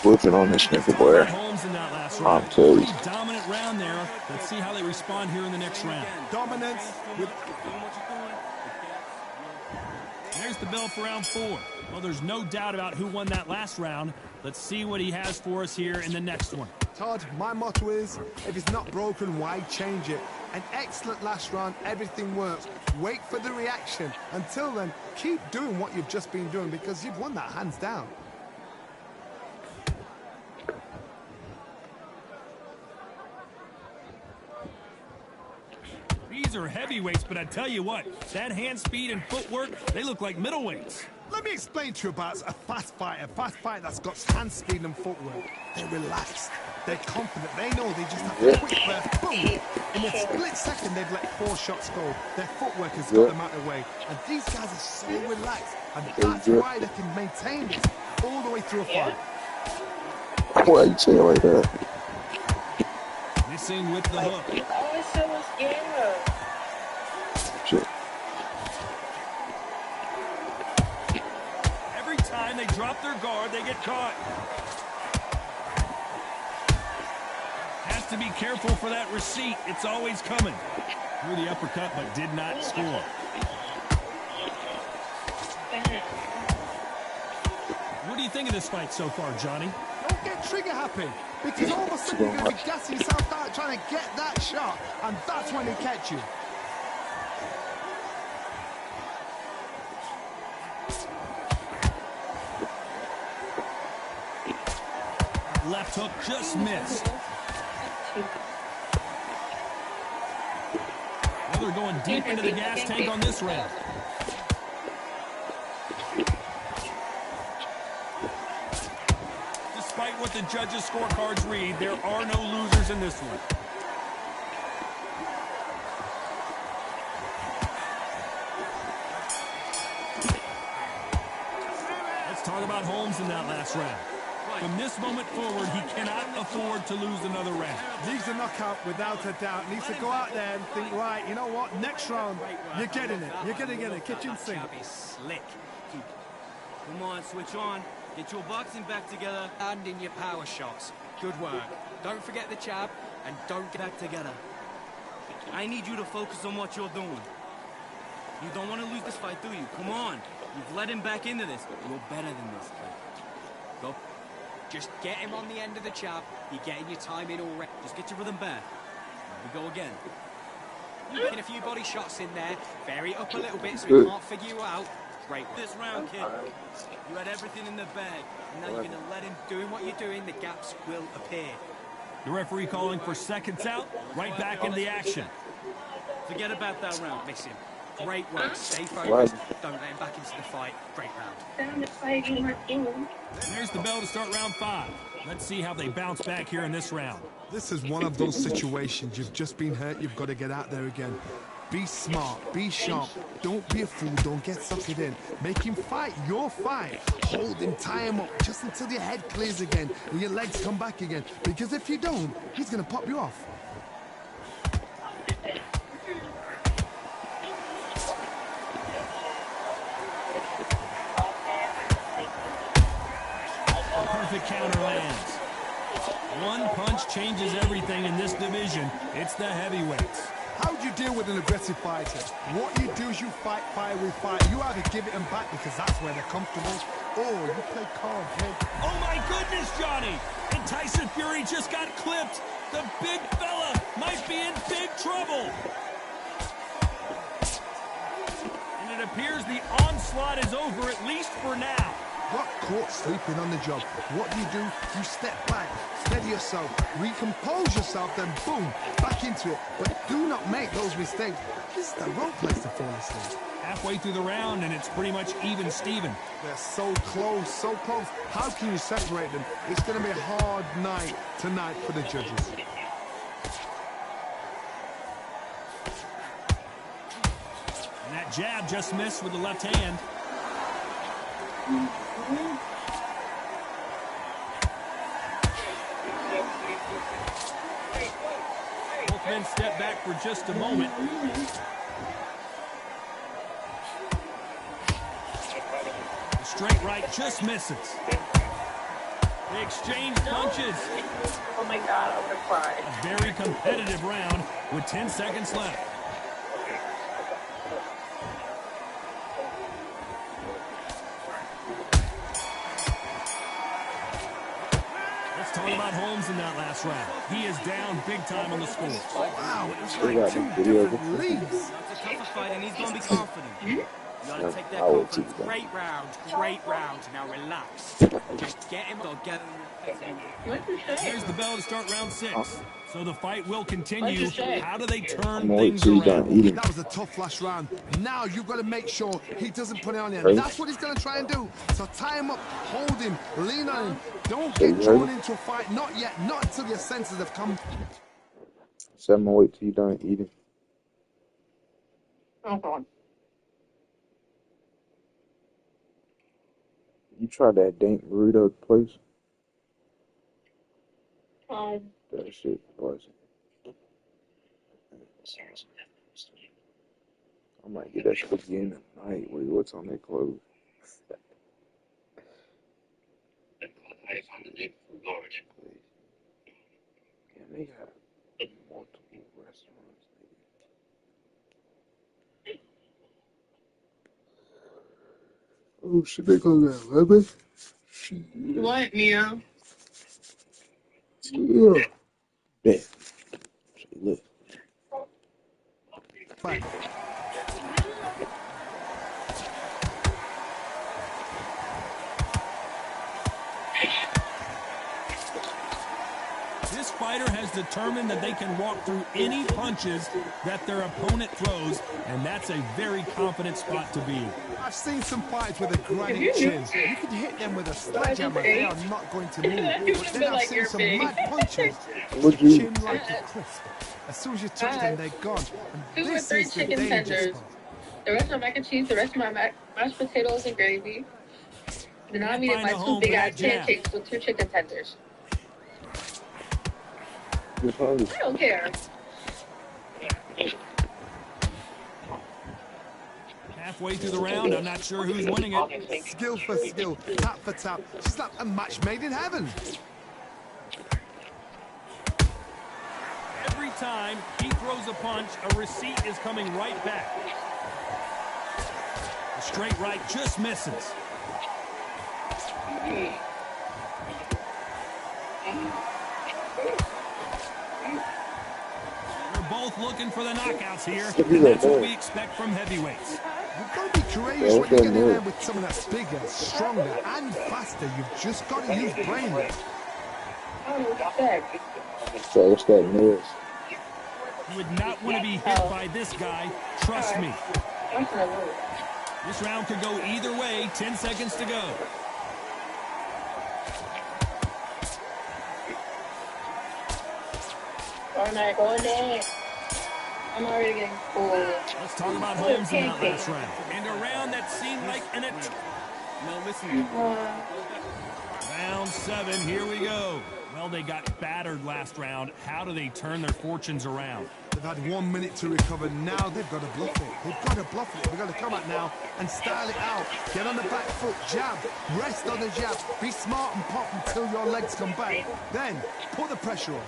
Whipping on this nigga, boy. Holmes in that last round. Pretty dominant round there. Let's see how they respond here in the next round. Dominance with... There's the bell for round 4. Well, there's no doubt about who won that last round. Let's see what he has for us here in the next one. Todd, my motto is, if it's not broken, why change it? An excellent last round, everything works. Wait for the reaction. Until then, keep doing what you've just been doing because you've won that hands down. These are heavyweights, but I tell you what, that hand speed and footwork, they look like middleweights. Let me explain to you about a fast fighter that's got hand speed and footwork. They're relaxed, they're confident, they know they just have a quick burst, boom! In a split second, they've let 4 shots go. Their footwork has got them out of the way. And these guys are so relaxed, and that's why they can maintain this all the way through a fight. Why you say it like that? Missing with the hook. Shit. Every time they drop their guard, they get caught. Has to be careful for that receipt. It's always coming. Threw the uppercut, but did not score. What do you think of this fight so far, Johnny? Don't get trigger happy, because all of a sudden you're going to be gassing yourself out trying to get that shot, and that's when they catch you. Left hook just missed. Well, they're going deep into the gas tank on this round. Despite what the judges' scorecards read, there are no losers in this one. Let's talk about Holmes in that last round. From this moment forward, he cannot afford to lose another round. Needs a knockout without a doubt. Needs to go out there and think, right, you know what, next round, you're getting it. You're going to get it. Kitchen sink. Slick. Come on, switch on. Get your boxing back together. And in your power shots. Good work. Don't forget the jab, and don't get back together. I need you to focus on what you're doing. You don't want to lose this fight, do you? Come on. You've led him back into this. You're better than this, kid. Go. Just get him on the end of the jab. You're getting your time in already. Just get your rhythm back. We go again. You're getting a few body shots in there. Vary it up a little bit so he can't figure you out. Great. This round, kid. You had everything in the bag. And now you're going to let him doing what you're doing. The gaps will appear. The referee calling for seconds out. Right back into the action. Forget about that round. Miss him. Great work. Stay focused. Don't let him back into the fight. Great round. There's the bell to start round 5. Let's see how they bounce back here in this round. This is one of those situations. You've just been hurt. You've got to get out there again. Be smart. Be sharp. Don't be a fool. Don't get suckered in. Make him fight your fight. Hold him. Tie him up just until your head clears again and your legs come back again. Because if you don't, he's going to pop you off. Perfect counter lands. One punch changes everything in this division. It's the heavyweights. How do you deal with an aggressive fighter? What you do is you fight fire with fire. You either give it them back because that's where they're comfortable, or you play calm. Oh my goodness, Johnny! And Tyson Fury just got clipped. The big fella might be in big trouble. And it appears the onslaught is over, at least for now. Got caught sleeping on the job. What do? You step back, steady yourself, recompose yourself, then boom, back into it. But do not make those mistakes. This is the wrong place to fall asleep. Halfway through the round, and it's pretty much even Steven. They're so close, so close. How can you separate them? It's going to be a hard night tonight for the judges. And that jab just missed with the left hand. men step back for just a moment. The straight right just misses. They exchange punches. Oh my God, I would have cried. A very competitive round with 10 seconds left. Let's talk about Holmes in that last round. He is down big time on the score. Wow, it was Still like got two them videos. different leagues. It's a tougher fight, and he's going to be confident. You got to take that I will keep confidence. that. Great round. Now relax. Just get him or get him. What'd you say? Here's the bell to start round 6. So the fight will continue. What'd you say? How do they I'm turn gonna wait things till you done around? eating. That was a tough last round. Now you've got to make sure he doesn't put it on you. Ready? That's what he's going to try and do. So tie him up, hold him, lean on him. Don't Okay, get you drawn ready? into a fight. Not yet. Not until your senses have come. So I'm gonna wait till you done eating. Okay. You tried that dank burrito place? That shit was. I might get that shit again tonight. Wait, what's on that clothes? Yeah, they got multiple restaurants. Oh shit, they close at 11? Shit. What, Mia? Yeah. Bet. Say look. Fight. This fighter has determined that they can walk through any punches that their opponent throws, and that's a very confident spot to be. I've seen some fights with a granite chin. You can hit them with a sledgehammer. They are not going to move. But then I've seen some mad punches. Would you? Chin like a crisp. As soon as you touch them, they're gone. And 2 or this 3 is the chicken danger tenders. spot. The rest of my mac and cheese, the rest of my mashed potatoes and gravy. Then I'm eating Find my a 2 home big for ass that jab. pancakes with 2 chicken tenders. You're hungry. I don't care. Halfway through the round, I'm not sure who's winning it. Skill for skill, tap for tap. It's like a match made in heaven. Every time he throws a punch, a receipt is coming right back. The straight right just misses. They're both looking for the knockouts here, and that's what we expect from heavyweights. You've got to be courageous when you get in there with someone that's bigger, stronger, and faster. You've just got to use brain. I don't know what you said. So what's that noise? You would not want to be hit by this guy, trust me. I'm gonna move. This round could go either way, 10 seconds to go. I'm not going there. I'm already getting full. Let's talk about Holmes in that last round. And a round that seemed like an No, listen. Round 7, here we go. Well, they got battered last round. How do they turn their fortunes around? They've had 1 minute to recover. Now they've got to bluff it. They've got to bluff it. They've got to come out now and style it out. Get on the back foot, jab, rest on the jab. Be smart and pop until your legs come back. Then put the pressure on.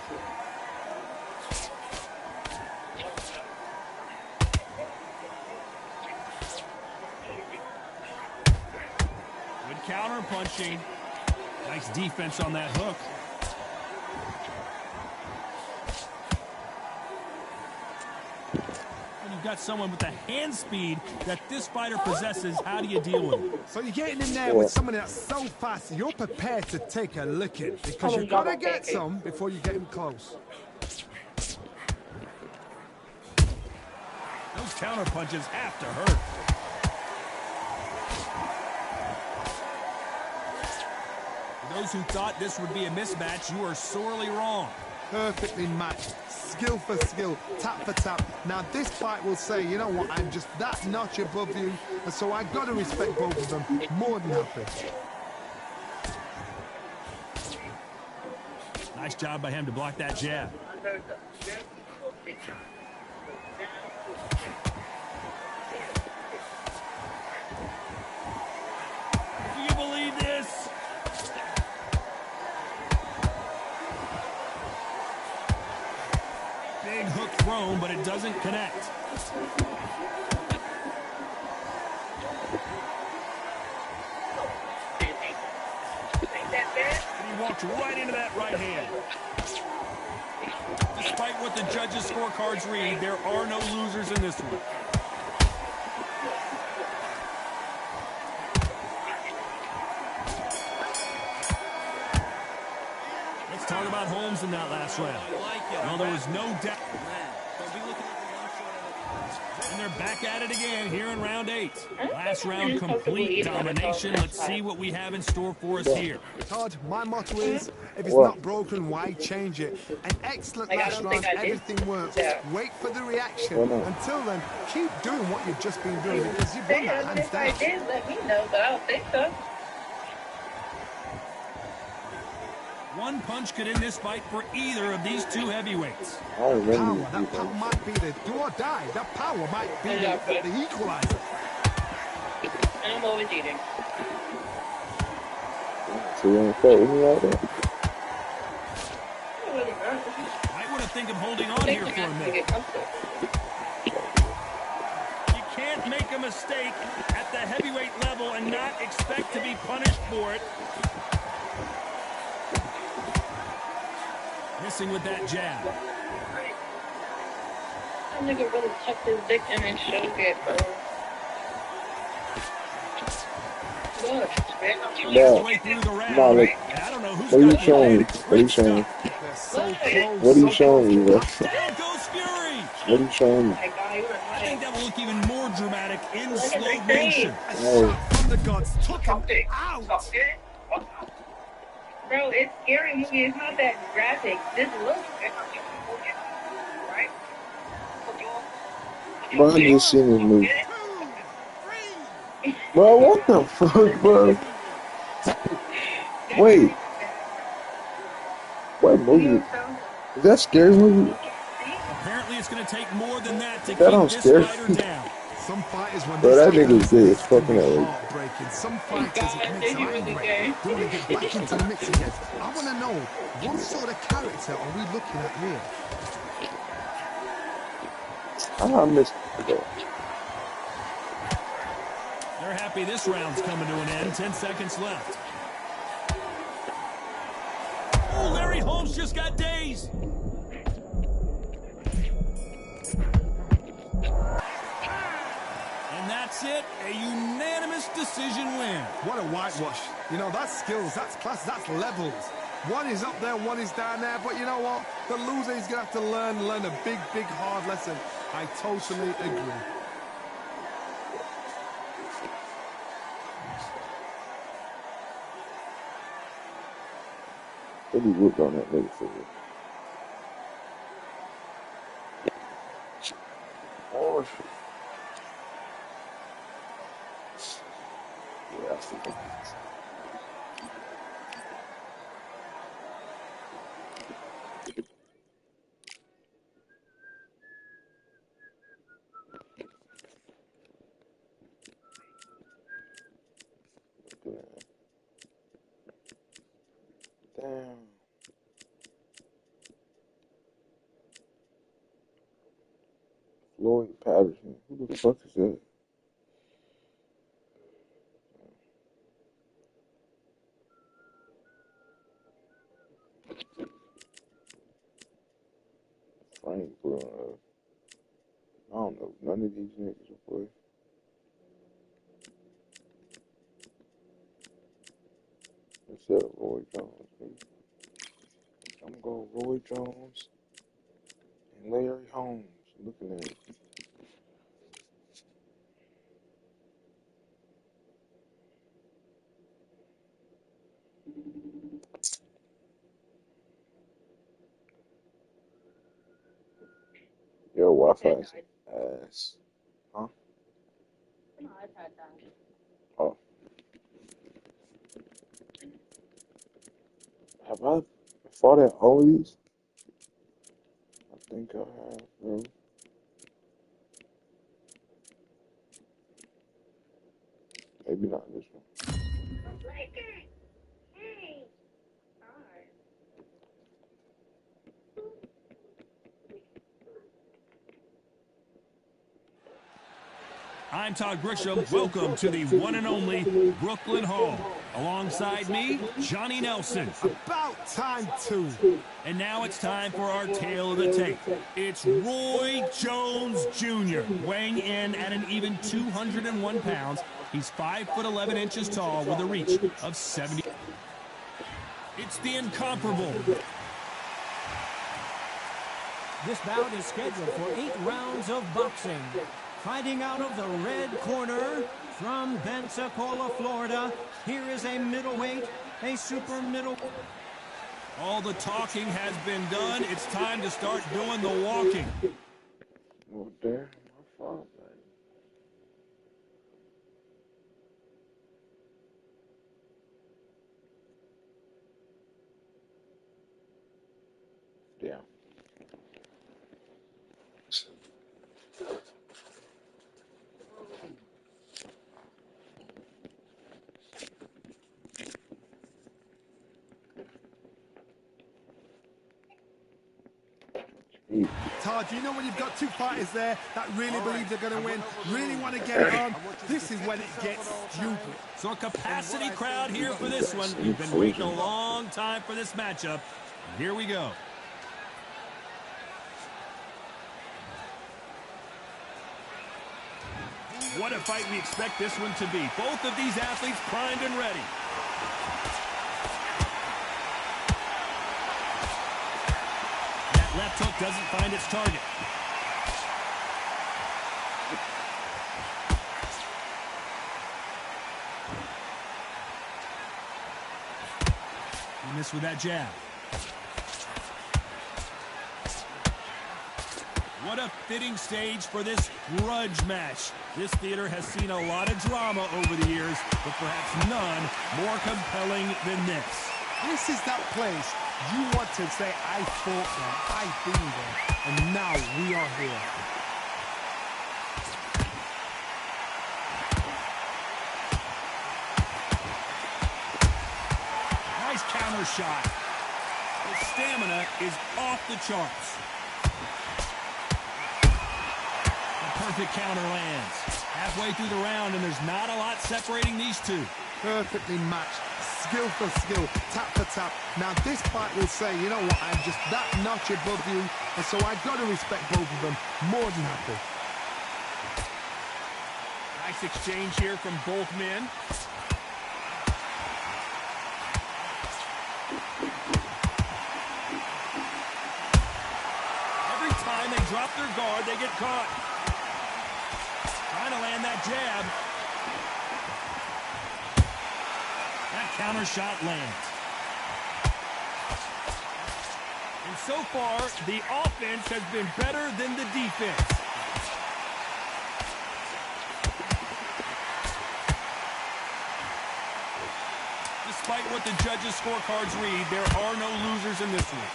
Good counter punching. Nice defense on that hook. When you've got someone with the hand speed that this fighter possesses, how do you deal with it? So you're getting in there with someone that's so fast, you're prepared to take a licking because you've got to get some before you get him close. Those counter punches have to hurt. For those who thought this would be a mismatch, you are sorely wrong. Perfectly matched. Skill for skill, tap for tap. Now this fight will say, you know what, I'm just that notch above you, and so I've got to respect both of them more than happy. Nice job by him to block that jab. Do you believe this? Big hook thrown, but it doesn't connect. And he walked right into that right hand. Despite what the judges' scorecards read, there are no losers in this one. Let's talk about Holmes in that last round. Well, there was no doubt. And they're back at it again here in round 8. Last round, complete domination. Let's see what we have in store for us here. Todd, my motto is, if it's not broken, why change it? An excellent last round, everything works. Wait for the reaction. Until then, keep doing what you've just been doing because you've won that hands down. If I did, let me know, but I don't think so. One punch could end this fight for either of these two heavyweights. Power, that power might be the do or die. That power might be the equalizer. And I'm always eating. So you want to fight with me like that? Might want to think of holding on here for a minute. You can't make a mistake at the heavyweight level and not expect to be punished for it. Missing with that jab. That nigga really tucked his dick in and showed it, bro. Look, Halfway through the round, no, and I don't know who's what are you going to showing me? win. What are you showing me? What are you showing me, bro? Down goes Fury. What are you showing me? I think that will look even more dramatic in slow motion. From the gods, took him out. Bro, it's scary movie. It's not that graphic. This looks right? Bro, I just seen this movie. Bro, what the fuck, bro? Wait. What movie? Is that a scary movie? Apparently, it's going to take more than that to That don't keep this scare fighter me. down. Some fighters, when Bro, that they nigga's good as fucking hell. heartbreaking. Some fighters, it makes them angry. They want to get back into the mix again. I want to know, what sort of character are we looking at here? I missed it, though. They're happy this round's coming to an end. 10 seconds left. Oh, Larry Holmes just got dazed. And that's it. A unanimous decision win. What a whitewash. You know, that's skills, that's class, that's levels. One is up there, one is down there, but you know what? The loser is going to have to learn a big, big, hard lesson. I totally agree. What do you look on that nigga for? Oh, shit. Yeah, I see that. Damn. Floyd Patterson. Who the fuck is that? Frank, bro. I don't know none of these niggas, boy. Except Roy Jones, nigga. I'm going Roy Jones and Larry Holmes. Looking at it. Your Wi-Fi is ass. Huh? Oh. Have I fought at all of these? I think I have, bro. Maybe not this one. I'm Todd Grisham. Welcome to the one and only Brooklyn Hall. Alongside me, Johnny Nelson. About time, too. And now it's time for our tale of the tape. It's Roy Jones Jr. weighing in at an even 201 pounds. He's 5'11" tall with a reach of 70. It's the incomparable. This bout is scheduled for 8 rounds of boxing. Fighting out of the red corner from Pensacola, Florida, here is a middleweight, a super middle. All the talking has been done. It's time to start doing the walking. Oh, damn, my fault, man. Damn. Todd, you know when you've got two fighters there that really believe they're going to win, really want to get it on, this is when it gets stupid. So a capacity crowd here for this one. We've been waiting a long time for this matchup. Here we go. What a fight we expect this one to be. Both of these athletes primed and ready. That left hook doesn't find its target. He missed with that jab. What a fitting stage for this grudge match. This theater has seen a lot of drama over the years, but perhaps none more compelling than this. This is that place you want to say, I fought there, I've been there, and now we are here. Nice counter shot. His stamina is off the charts. Perfect counter lands. Halfway through the round, and there's not a lot separating these two. Perfectly matched, skill for skill, tap for tap. Now this fight will say, you know what, I'm just that notch above you, and so I've got to respect both of them. More than happy. Nice exchange here from both men. Every time they drop their guard, they get caught. Trying to land that jab. That counter shot lands. And so far, the offense has been better than the defense. Despite what the judges' scorecards read, there are no losers in this one.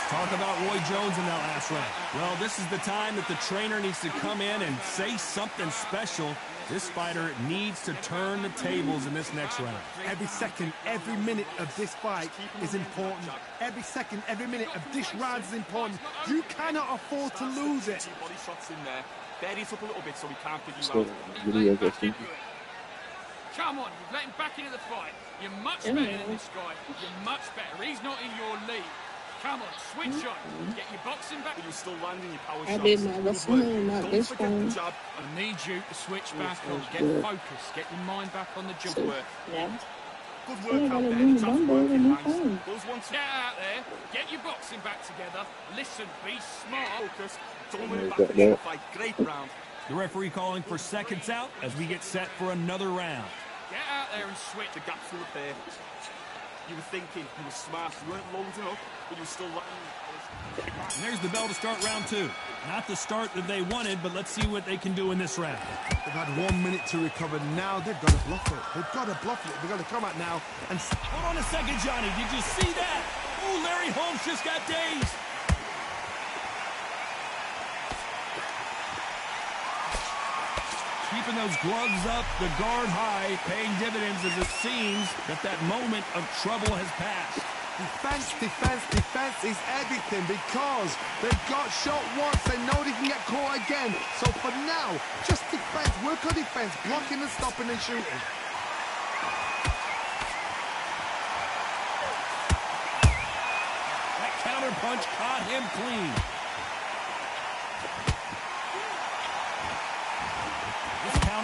Talk about Roy Jones in that last round. Well, this is the time that the trainer needs to come in and say something special. This fighter needs to turn the tables in this next round. Every second, every minute of this fight is important. Every second, every minute of this round is important. You cannot afford to lose it. Body shots in there. Buries up a little bit so he can't give you So, out. video goes through. Come on, you've let him back into the fight. You're much better than this guy. You're much better. He's not in your league. Come on, switch on. Get your boxing back. You're still landing your power shots. I did my listening, not this one. I need you to switch back on. Get focused. Get your mind back on the job work. Yeah. Good Still work out gotta there. do Tough one work ball in and hands. fine. Those ones get out there. Get your boxing back together. Listen, be smart. Focus. Don't let it back in the fight. Great round. The referee calling for seconds out as we get set for another round. Get out there and switch. The gap's full of there. You were thinking you were smart. You weren't loading up, but you were still landing. And there's the bell to start round 2. Not the start that they wanted, but let's see what they can do in this round. They've had 1 minute to recover. Now they've got to bluff it. They've got to bluff it. They've got to come out now and... Hold on a second, Johnny. Did you see that? Oh, Larry Holmes just got dazed. Keeping those gloves up, the guard high, paying dividends as it seems that moment of trouble has passed. Defense, defense, defense is everything because they've got shot once. They know they can get caught again. So for now, just defense. Work on defense, blocking and stopping and shooting. That counter punch caught him clean.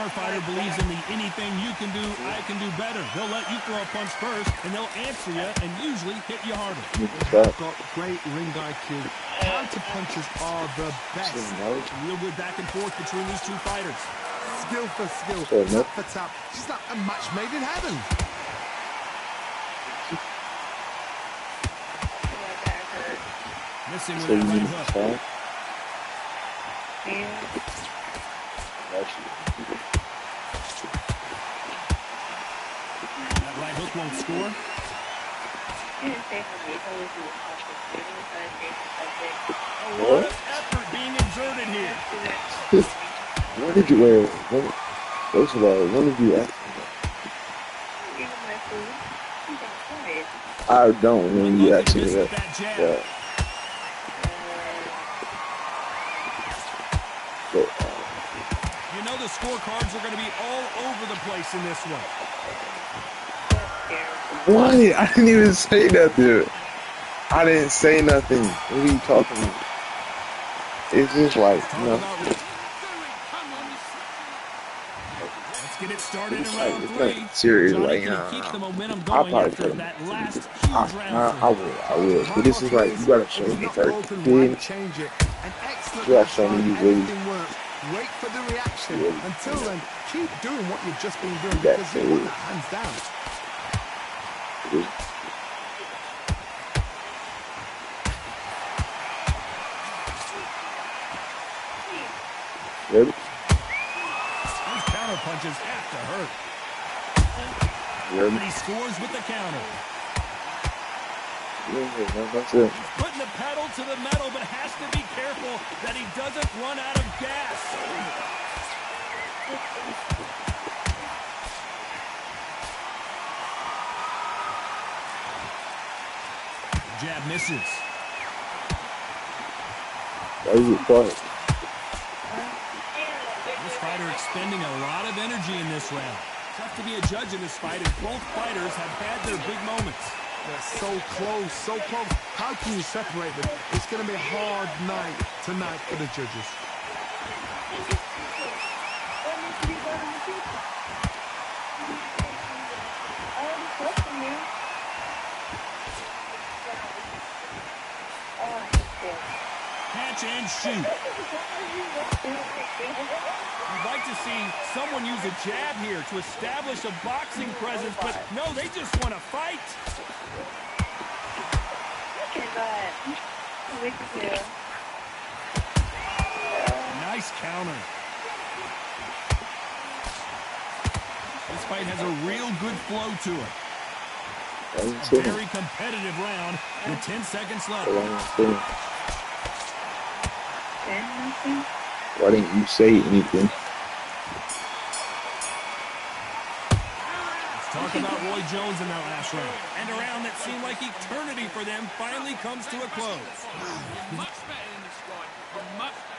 Fighter believes in the anything you can do, I can do better. They'll let you throw a punch first, and they'll answer you and usually hit you harder. They've got great ring IQ. Counter punches are the best. Real good back and forth between these two fighters. Skill for skill, tap for tap. She's like a match made in heaven. Missing with that right hook. That right hook won't score. A lot of effort being exerted here. When did you wear? First of all, when did you ask me that? I don't when you ask me that. Yeah. You know the scorecards are going to be all over the place in this one. What? I didn't even say nothing. I didn't say nothing. What are you talking about? It's just like, you know. Let's get it started in round 3. Serious, Johnny, like, can he keep the momentum I'll going probably after that last huge round? I will. But this is like, you gotta show me first. Then, Change it. An excellent you gotta show me you really. Wait for the reaction. Yeah. Until then, keep doing what you've just been doing because you want that hands down. Ready? Those counter punches have to hurt. Ready? But he scores with the counter. Yeah, that's it. Putting the pedal to the metal, but has to be careful that he doesn't run out of gas. Jab misses. Why is it quiet? This fighter expending a lot of energy in this round. Tough to be a judge in this fight as both fighters have had their big moments. They're so close, so close. How can you separate them? It's going to be a hard night tonight for the judges. Catch and shoot. You'd like to see someone use a jab here to establish a boxing presence, but no, they just want to fight. Nice counter. This fight has a real good flow to it. A very competitive round with 10 seconds left. Why didn't you say anything? Let's talk about Roy Jones in that last round. And a round that seemed like eternity for them finally comes to a close. Much better than this guy. Much better.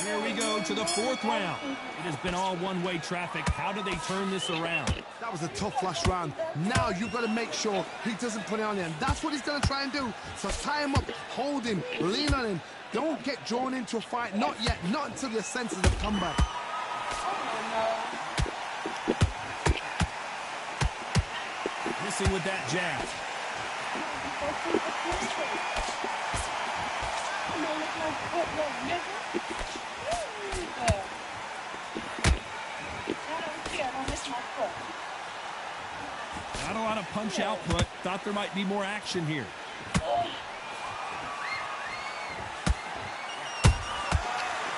Here we go to the 4th round. It has been all one-way traffic. How do they turn this around? That was a tough last round. Now you've got to make sure he doesn't put it on him. That's what he's going to try and do. So tie him up, hold him, lean on him. Don't get drawn into a fight. Not yet. Not until your senses have come back. Missing with that jab. Not a lot of punch output. Thought there might be more action here.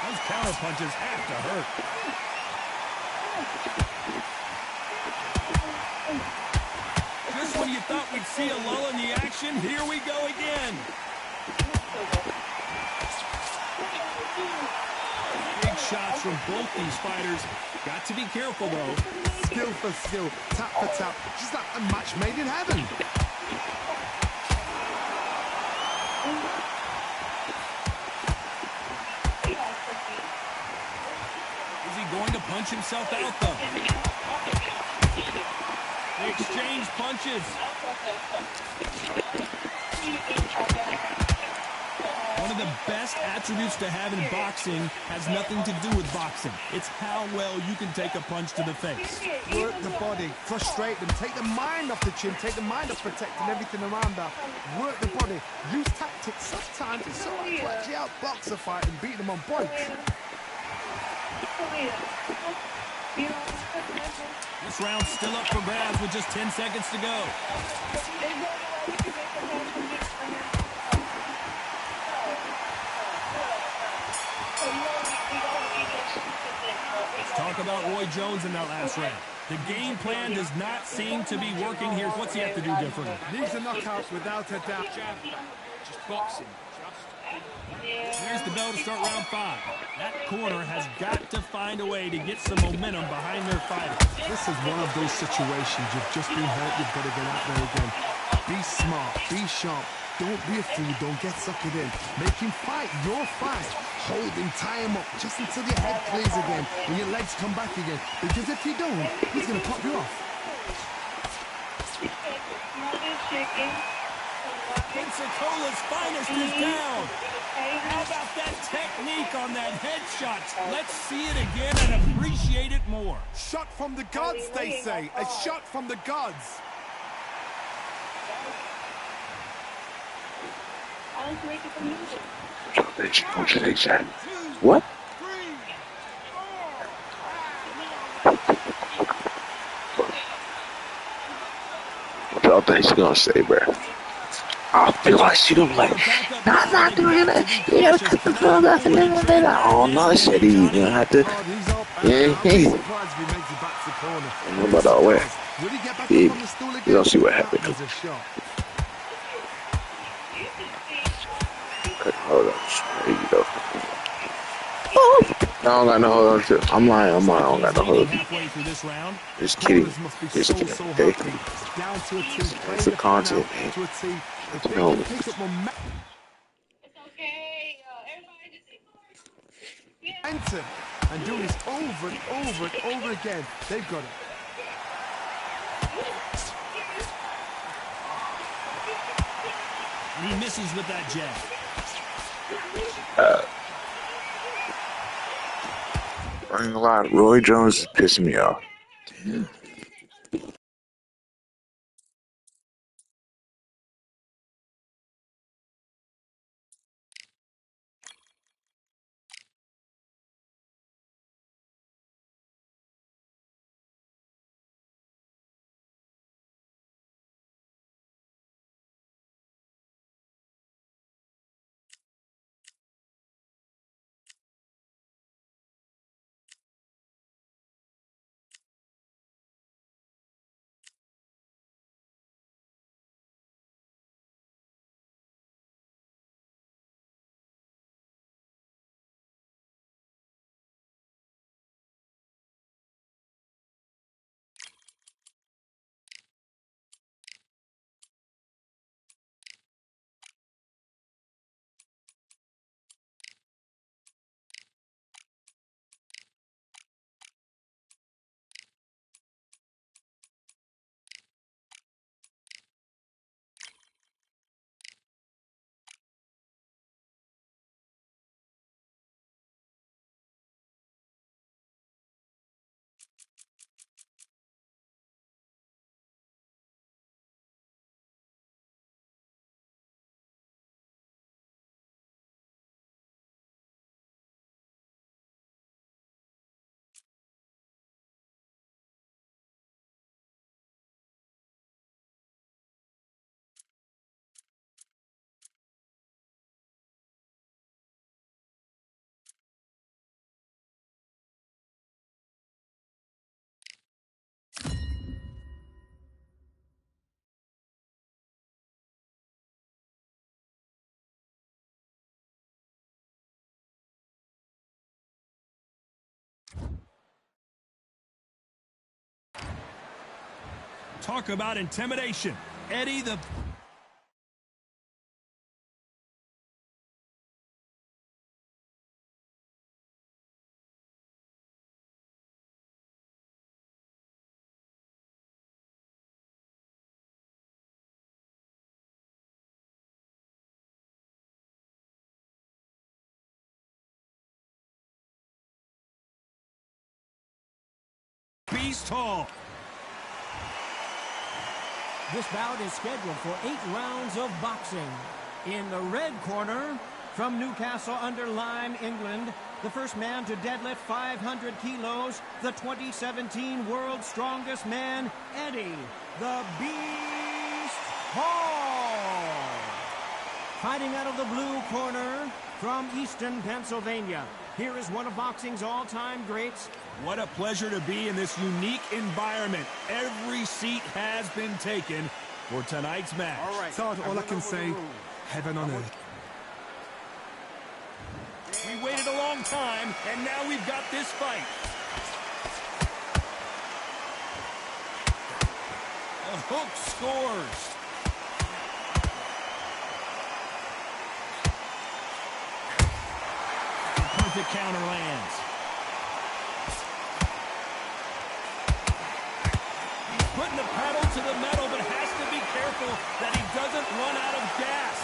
Those counter punches have to hurt. Just when you thought we'd see a lull in the action, here we go again. Big shots from both these fighters. Got to be careful, though. Skill for skill, tap for tap. Just like a match made in heaven. Is he going to punch himself out, though? They exchange punches. One of the best attributes to have in boxing has nothing to do with boxing. It's how well you can take a punch to the face. Work the body, frustrate them, take the mind off the chin, take the mind off protecting everything around that. Work the body, use tactics. Sometimes it's so hard to actually outbox a fight and beat them on points. This round's still up for grabs with just 10 seconds to go. Let's talk about Roy Jones in that last round. The game plan does not seem to be working here. What's he have to do differently? Needs a knockout without a doubt. Just boxing. There's the bell to start round 5. That corner has got to find a way to get some momentum behind their fighter. This is one of those situations. You've just been hurt. You've got to get out there again. Be smart. Be sharp. Don't be a fool. Don't get suckered in. Make him fight your fight. Hold him. Tie him up just until your head clears again and your legs come back again. Because if you don't, he's going to pop you off. Pensacola's finest is down. How about that technique on that headshot? Let's see it again and appreciate it more. Shot from the gods, they say. A shot from the gods. What? What y'all think she's gonna say, bro? I feel like she gonna be like, no, I'm not doing that. You gotta cut the phone off and then oh no, shit, you gonna have to. Yeah. What about that way? Yeah, you don't see what happened. Okay, hold on. There you go. I don't got no hold on to. I'm lying. I don't got no hold on. Just kidding. Just kidding. Okay. It's a content, man. No. It's okay. Everybody just Enter and do this over and over and over again. They've got it. And he misses with that jab. I ain't gonna lie, Roy Jones is pissing me off. Damn. Talk about intimidation. Eddie the... Beast tall. This bout is scheduled for 8 rounds of boxing. In the red corner, from Newcastle under Lyme, England, the first man to deadlift 500 kilos, the 2017 world's strongest man, Eddie the Beast Hall. Fighting out of the blue corner, from Eastern Pennsylvania, here is one of boxing's all-time greats. What a pleasure to be in this unique environment. Every seat has been taken for tonight's match. All right. Todd, all I can say, heaven on earth. We waited a long time, and now we've got this fight. A hook scores. A perfect counter lands. Putting the pedal to the metal, but has to be careful that he doesn't run out of gas.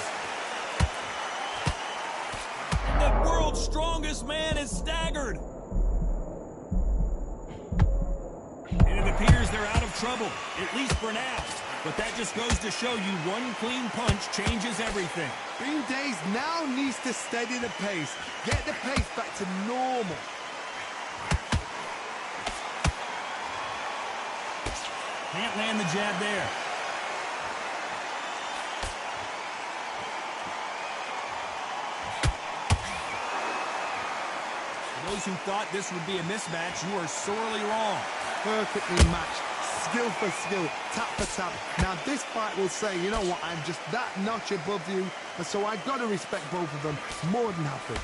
And the world's strongest man is staggered. And it appears they're out of trouble, at least for now. But that just goes to show you one clean punch changes everything. Bean Days now needs to steady the pace, get the pace back to normal. Can't land the jab there. For those who thought this would be a mismatch, you are sorely wrong. Perfectly matched, skill for skill, tap for tap. Now this fight will say, you know what, I'm just that notch above you, and so I've got to respect both of them more than happy.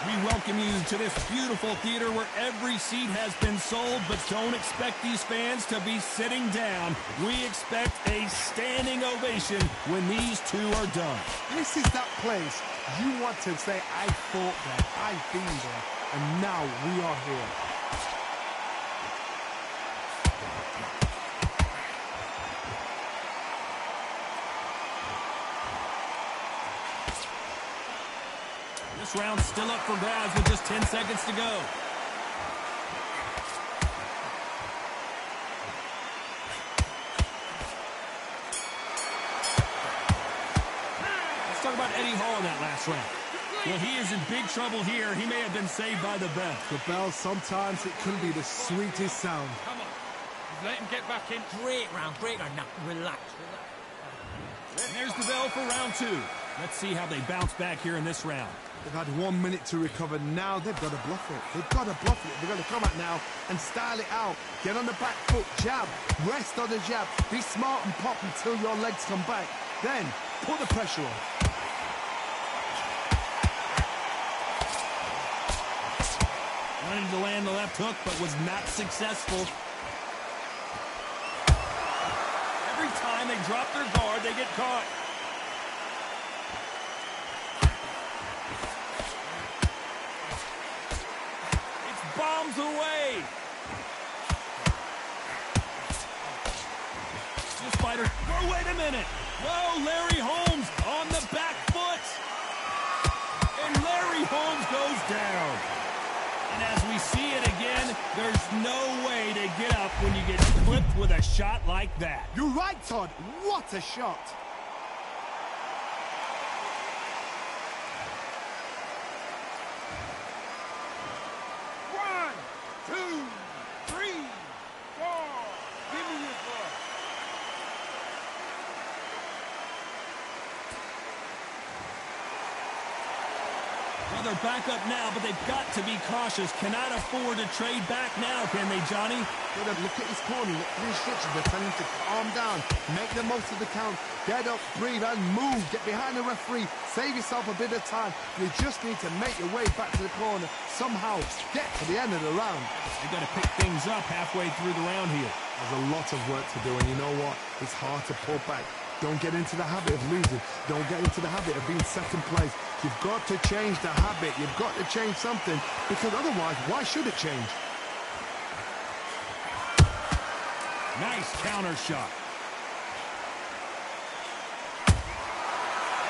We welcome you to this beautiful theater where every seat has been sold, but don't expect these fans to be sitting down. We expect a standing ovation when these two are done. This is that place you want to say, I fought there, I've been there, and now we are here. This round's still up for grabs with just 10 seconds to go. Let's talk about Eddie Hall in that last round. Well, he is in big trouble here. He may have been saved by the bell. The bell, sometimes it can be the sweetest sound. Come on. You've let him get back in. Great round, great round. Now, relax. And there's the bell for round 2. Let's see how they bounce back here in this round. They've had 1 minute to recover. Now they've got to bluff it. They've got to bluff it. They've got to come out now and style it out. Get on the back foot, jab, rest on the jab. Be smart and pop until your legs come back. Then put the pressure on. Wanted to land the left hook, but was not successful. Every time they drop their guard, they get caught. Bombs away. This fighter. Oh, wait a minute. Whoa, Larry Holmes on the back foot. And Larry Holmes goes down. And as we see it again, there's no way to get up when you get clipped with a shot like that. You're right, Todd. What a shot. Well, they're back up now, but they've got to be cautious. Cannot afford to trade back now, can they, Johnny? Well, look at his corner. Look at the instructions. They're telling him to calm down, make the most of the count, get up, breathe, and move. Get behind the referee. Save yourself a bit of time. You just need to make your way back to the corner. Somehow get to the end of the round. They've got to pick things up halfway through the round here. There's a lot of work to do, and you know what? It's hard to pull back. Don't get into the habit of losing. Don't get into the habit of being second place. You've got to change the habit. You've got to change something, because otherwise, why should it change? Nice counter shot.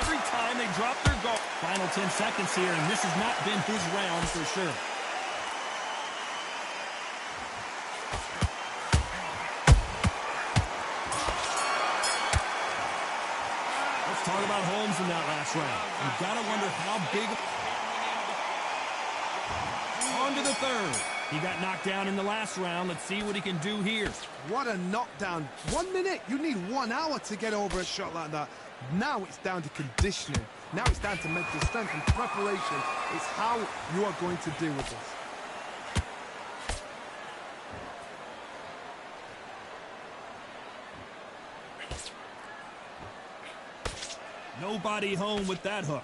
Every time they drop their goal. Final 10 seconds here, and this has not been his round for sure. Talk about Holmes in that last round. You've got to wonder how big. On to the third. He got knocked down in the last round. Let's see what he can do here. What a knockdown. 1 minute. You need 1 hour to get over a shot like that. Now it's down to conditioning. Now it's down to mental strength and preparation. It's how you are going to deal with this. Nobody home with that hook.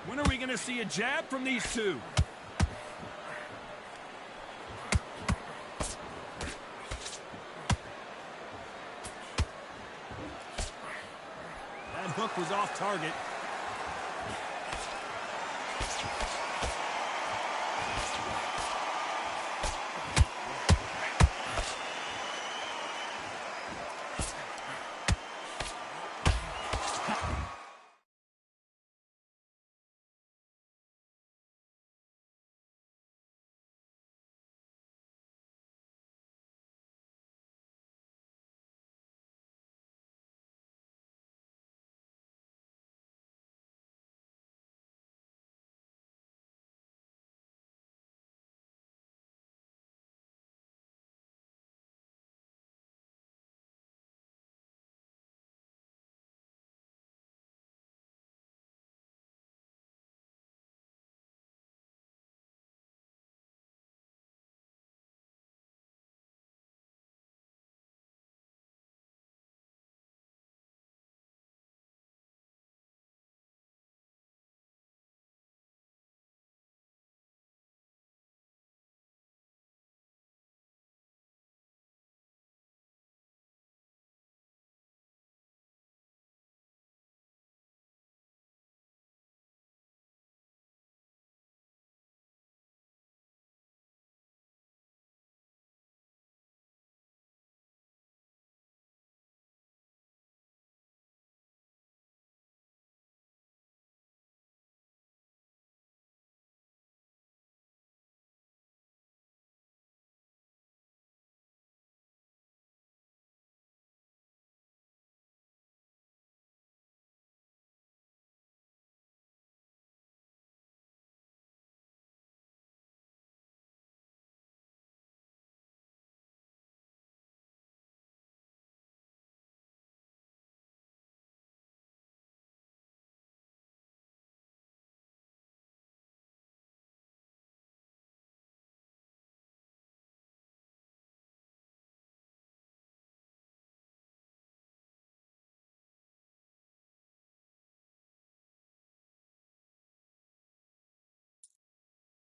When are we going to see a jab from these two? That hook was off target.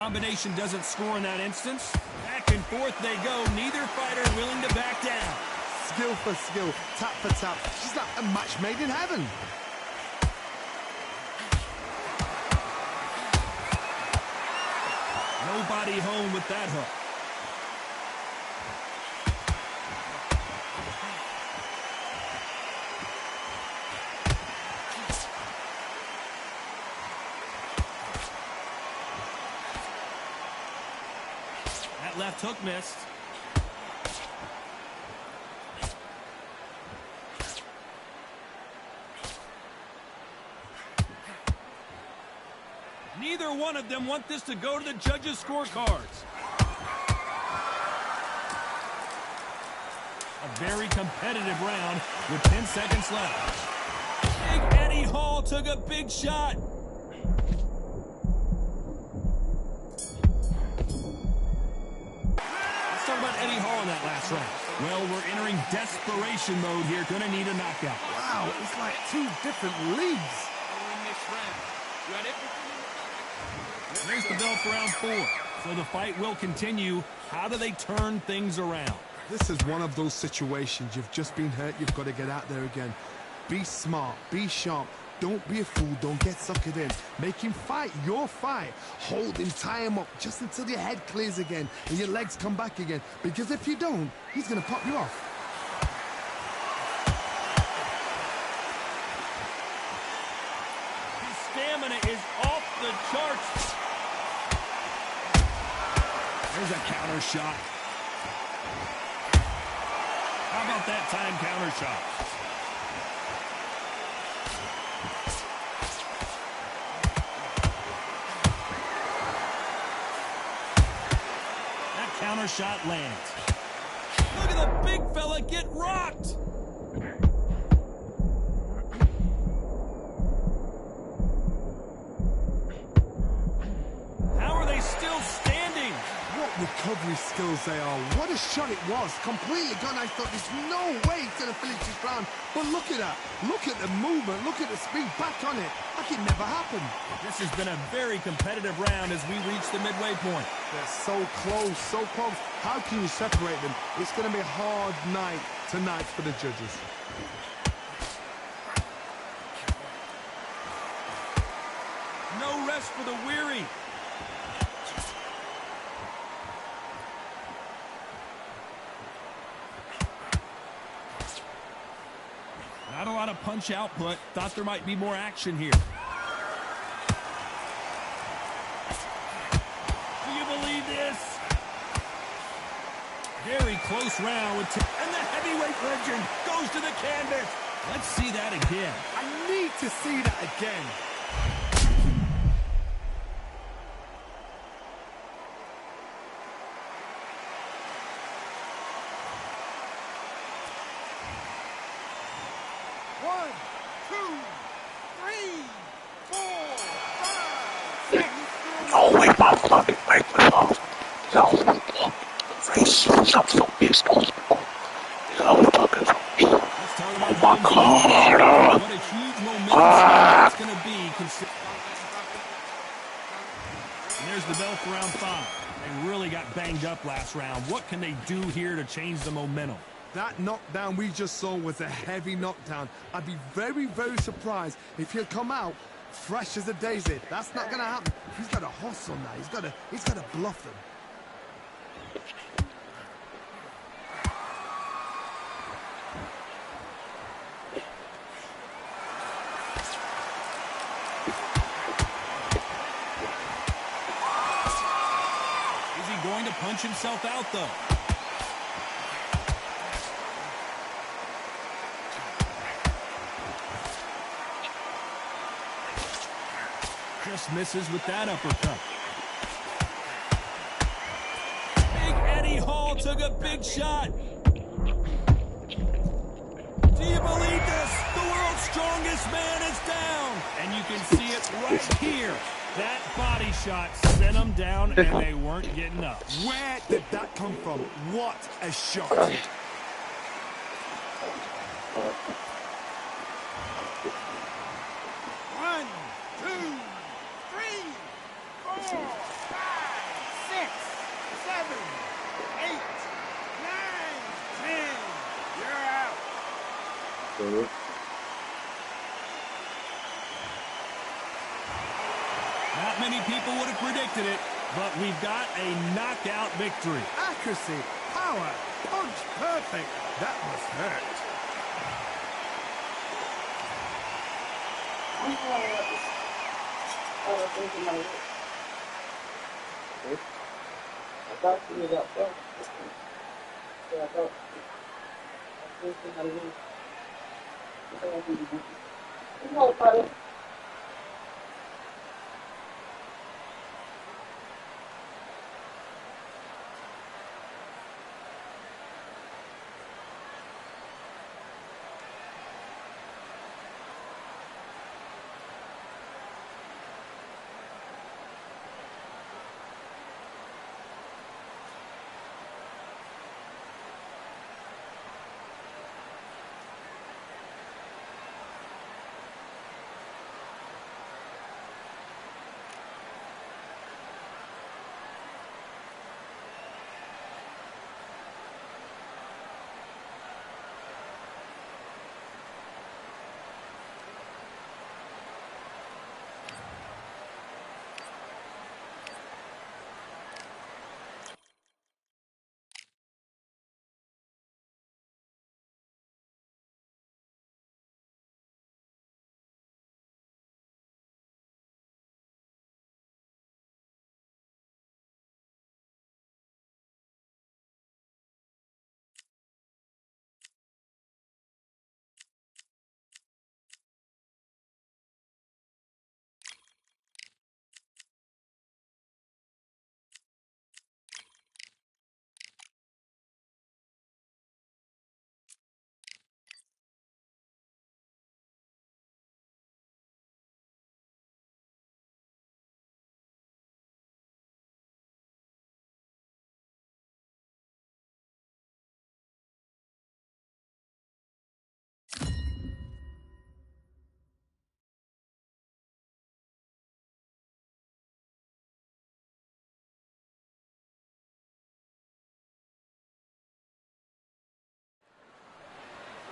Combination doesn't score in that instance. Back and forth they go. Neither fighter willing to back down. Skill for skill, tap for tap. She's like a match made in heaven. Nobody home with that hook. That left hook missed. Neither one of them want this to go to the judges' scorecards. A very competitive round with 10 seconds left. Big Eddie Hall took a big shot. Let's talk about Eddie Hall in that last round. Well, we're entering desperation mode here. Gonna need a knockout. Wow, it's like two different leagues. In this round, you had everything in the bag. There's the bell for round 4. So the fight will continue. How do they turn things around? This is one of those situations. You've just been hurt. You've got to get out there again. Be smart. Be sharp. Don't be a fool. Don't get suckered in. Make him fight your fight. Hold him, tie him up just until your head clears again and your legs come back again. Because if you don't, he's going to pop you off. His stamina is off the charts. There's a counter shot. How about that time counter shot? That counter shot lands. Look at the big fella get rocked. How are they still standing? What recovery skills they are. What a shot it was. Completely gone. I thought there's no way he's going to finish this round. But look at that. Look at the movement. Look at the speed back on it. Like it never happened. This has been a very competitive round as we reach the midway point. They're so close, so close. How can you separate them? It's going to be a hard night tonight for the judges. No rest for the weary. Not a lot of punch output. Thought there might be more action here. Do you believe this? Very close round with and the heavyweight legend goes to the canvas. Let's see that again. I need to see that again. One, two, three, 4, 5, 6. Oh, wait, my fucking microphone. No, face I'm so pissed off. No fucking me. Oh my God. What a huge momentum it's going to be. And there's the bell for round 5. They really got banged up last round. What can they do here to change the momentum? That knockdown we just saw was a heavy knockdown. I'd be very, very surprised if he'll come out fresh as a daisy. That's not going to happen. He's got a hustle now. He's got to bluff them. Is he going to punch himself out, though? Just misses with that uppercut. Big Eddie Hall took a big shot. Do you believe this? The world's strongest man is down. And you can see it right here. That body shot sent them down, and they weren't getting up. Where did that come from? What a shot. One, two, 3, 4, 5, 6, 7, 8, 9, 10. You're out. Not many people would have predicted it, but we've got a knockout victory. Accuracy, power, punch perfect. That must hurt.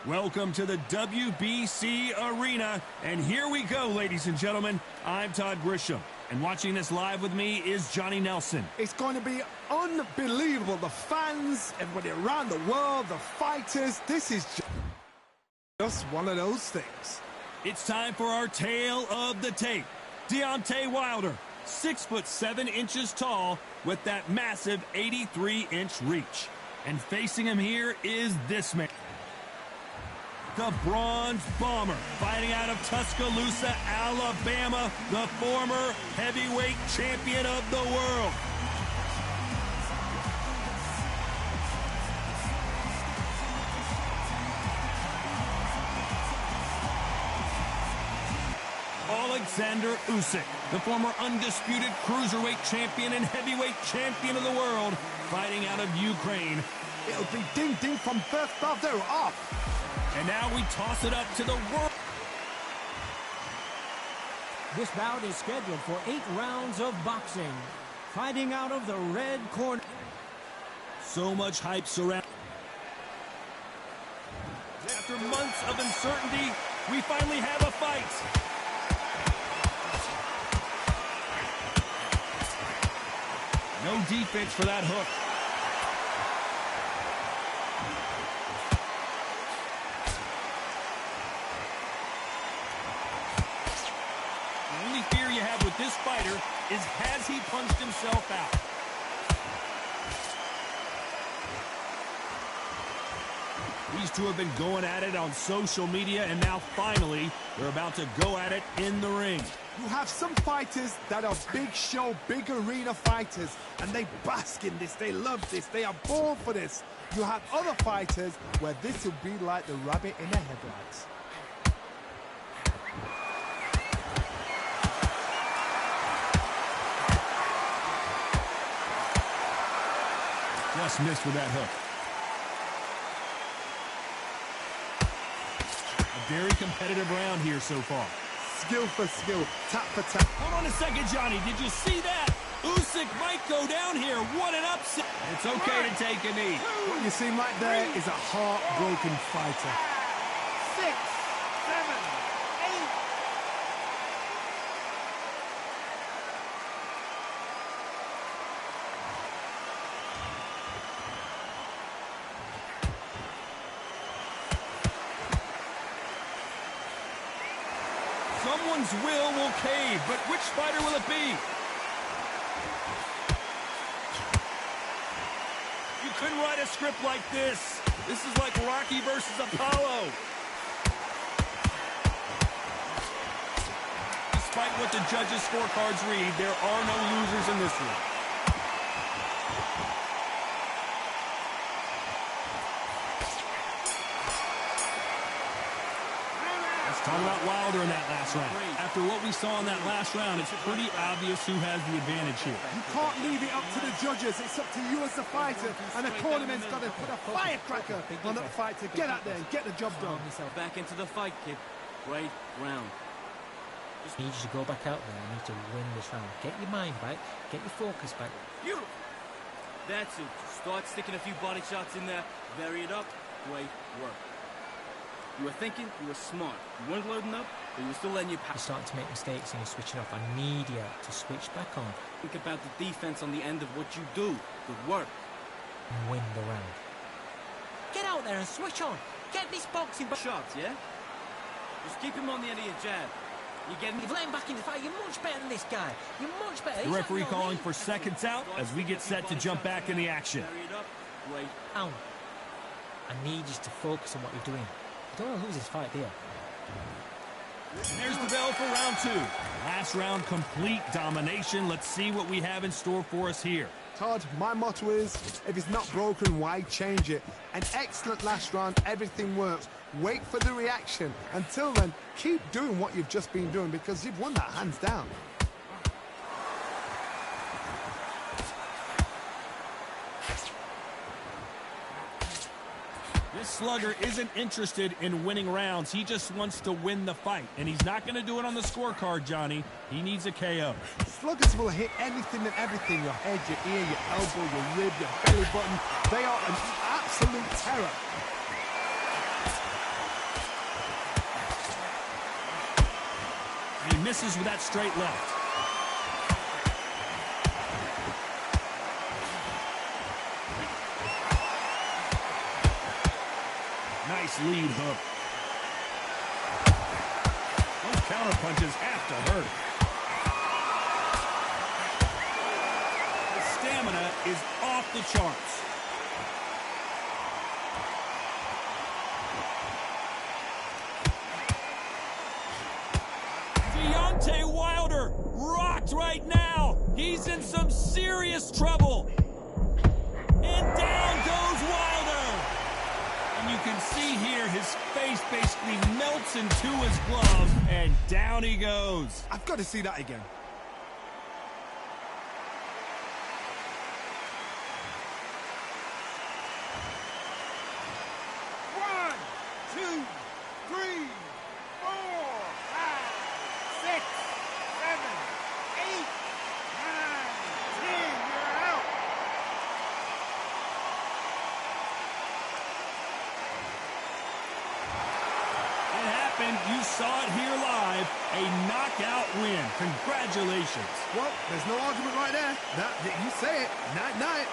Welcome to the WBC Arena, and here we go, ladies and gentlemen. I'm Todd Grisham, and watching this live with me is Johnny Nelson. It's going to be unbelievable. The fans, everybody around the world, the fighters. This is just one of those things. It's time for our tale of the tape. Deontay Wilder, 6'7" tall, with that massive 83-inch reach. And facing him here is this man, the Bronze Bomber, fighting out of Tuscaloosa, Alabama, the former heavyweight champion of the world. Alexander Usyk, the former undisputed cruiserweight champion and heavyweight champion of the world, fighting out of Ukraine. It'll be ding-ding from first off. They're off. And now we toss it up to the world. This bout is scheduled for 8 rounds of boxing. Fighting out of the red corner. So much hype surround. After months of uncertainty, we finally have a fight. No defense for that hook. The only fear you have with this fighter is, has he punched himself out? These two have been going at it on social media, and now finally they're about to go at it in the ring. You have some fighters that are big show, big arena fighters, and they bask in this, they love this, they are born for this. You have other fighters where this will be like the rabbit in the headlights. Just missed with that hook. A very competitive round here so far. Skill for skill, tap for tap. Hold on a second, Johnny. Did you see that? Usyk might go down here. What an upset. It's okay to take a knee. What you see right there is a heartbroken fighter. 6, 7, 8. Someone's will cave, but which fighter will it be? You couldn't write a script like this. This is like Rocky versus Apollo. Despite what the judges' scorecards read, there are no losers in this one. Talk about Wilder in that last round. After what we saw in that last round, it's pretty obvious who has the advantage here. You can't leave it up to the judges. It's up to you as the fighter, and the cornerman's got to put a firecracker on that fighter. Get out there and get the job done. Back into the fight, kid. Great round. Just need you to go back out there. I need to win this round. Get your mind back. Get your focus back. Beautiful. That's it. Start sticking a few body shots in there. Vary it up. Great work. You were thinking, you were smart. You weren't loading up, but you were still letting your You're starting to make mistakes and you're switching off. I need you to switch back on. think about the defense on the end of what you do. Good work. And win the round. Get out there and switch on. Get this boxing back. Shots, yeah? Just keep him on the end of your jab. You've let him back in the fight. You're much better than this guy. You're much better. The referee calling for seconds out as we get set to jump back in the action. Vary it up. Great. Ow. I need you to focus on what you're doing. You don't want to lose this fight, do you? And there's the bell for round two. Last round, complete domination. Let's see what we have in store for us here. Todd, my motto is, if it's not broken, why change it? An excellent last round, everything works. Wait for the reaction. Until then, keep doing what you've just been doing because you've won that hands down. This slugger isn't interested in winning rounds. He just wants to win the fight. And he's not going to do it on the scorecard, Johnny. He needs a KO. Sluggers will hit anything and everything. Your head, your ear, your elbow, your rib, your belly button. They are an absolute terror. misses with that straight left. Nice lead hook. Those counter punches have to hurt. The stamina is off the charts. Deontay Wilder rocked right now. He's in some serious trouble. And down goes Wilder. And you can see here his face basically melts into his glove, and down he goes. I've got to see that again. One, two, three, 4, 5, 6, 7, 8, 9, 10. You're out. It happened. You saw it here live. A knockout win. Congratulations. Well, there's no argument right there. You say it. Night-night.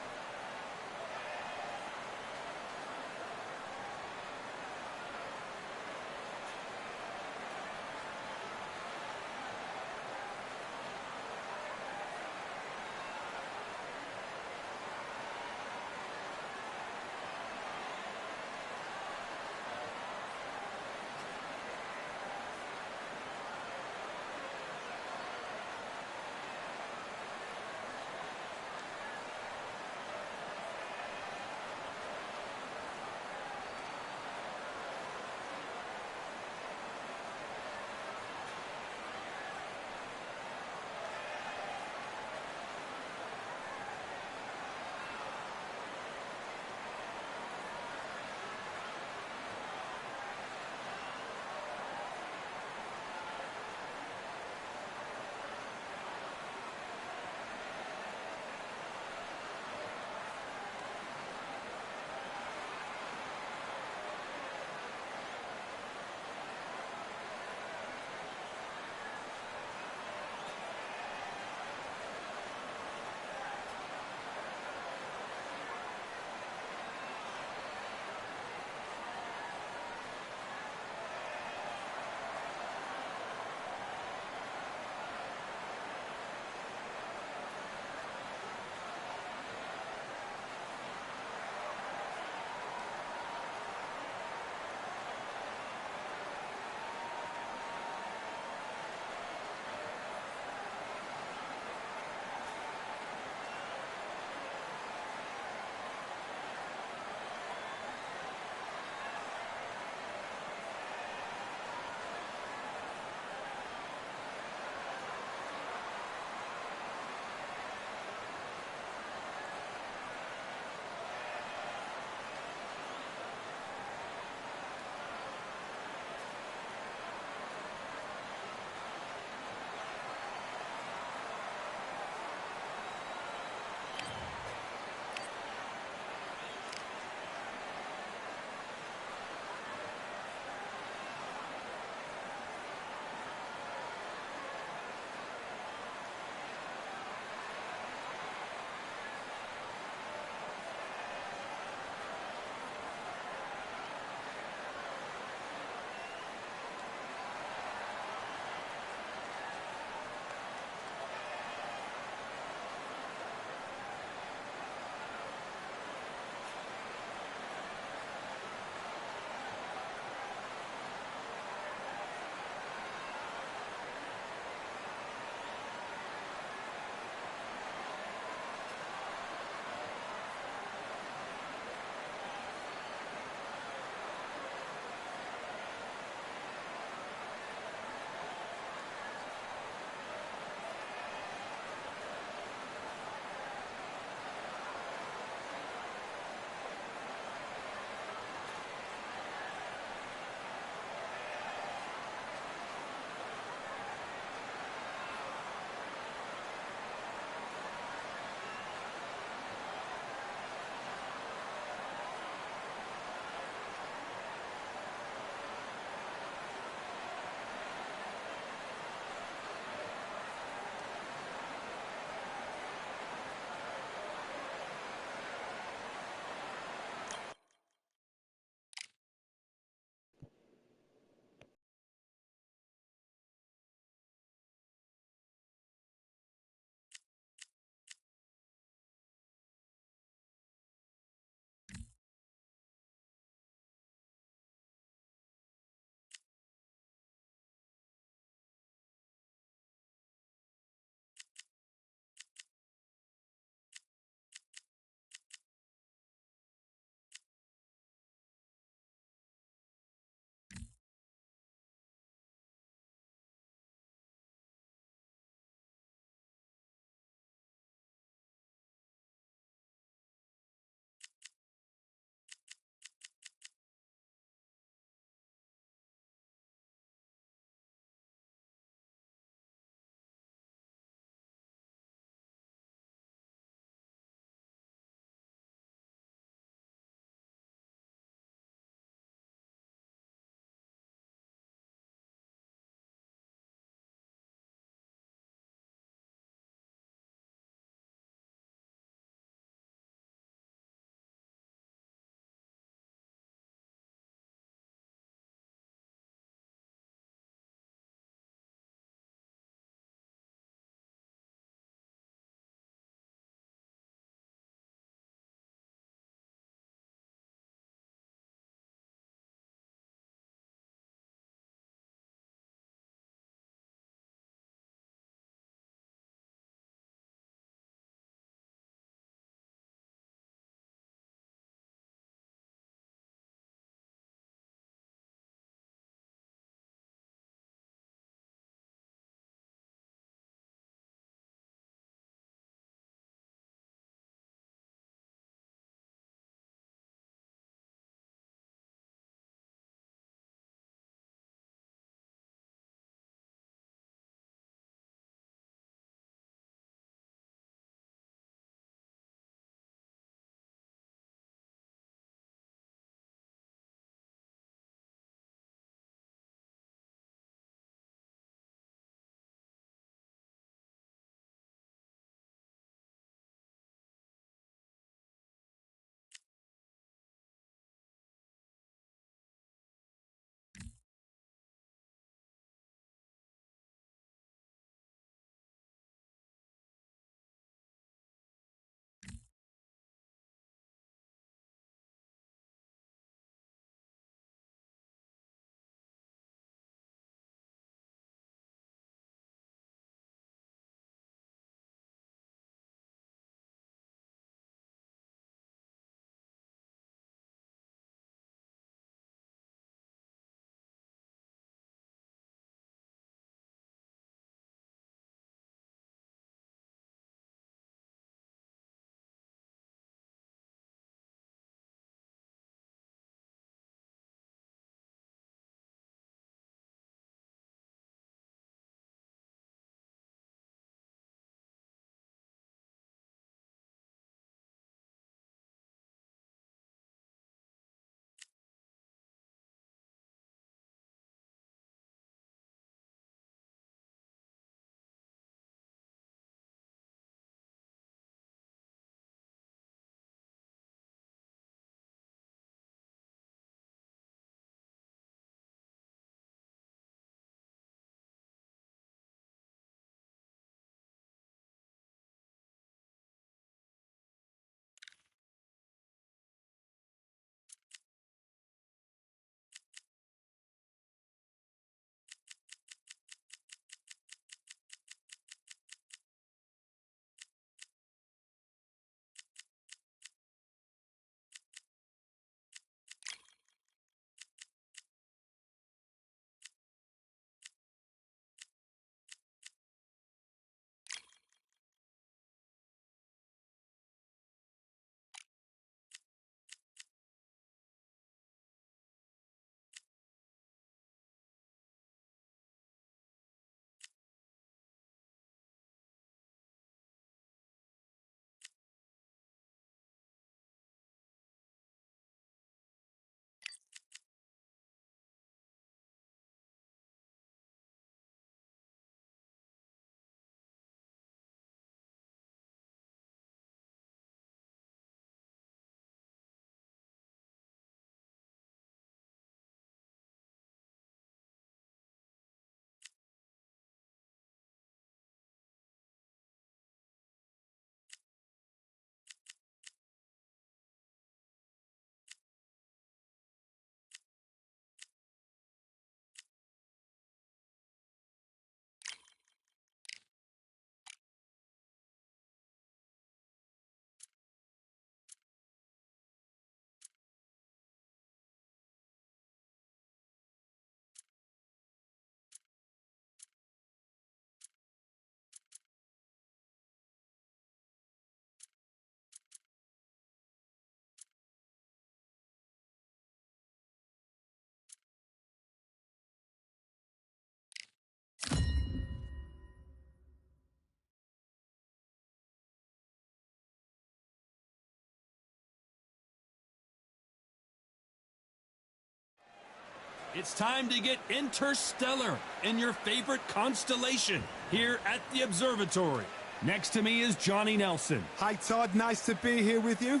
It's time to get interstellar in your favorite constellation here at the observatory. Next to me is Johnny Nelson. Hi, Todd. Nice to be here with you.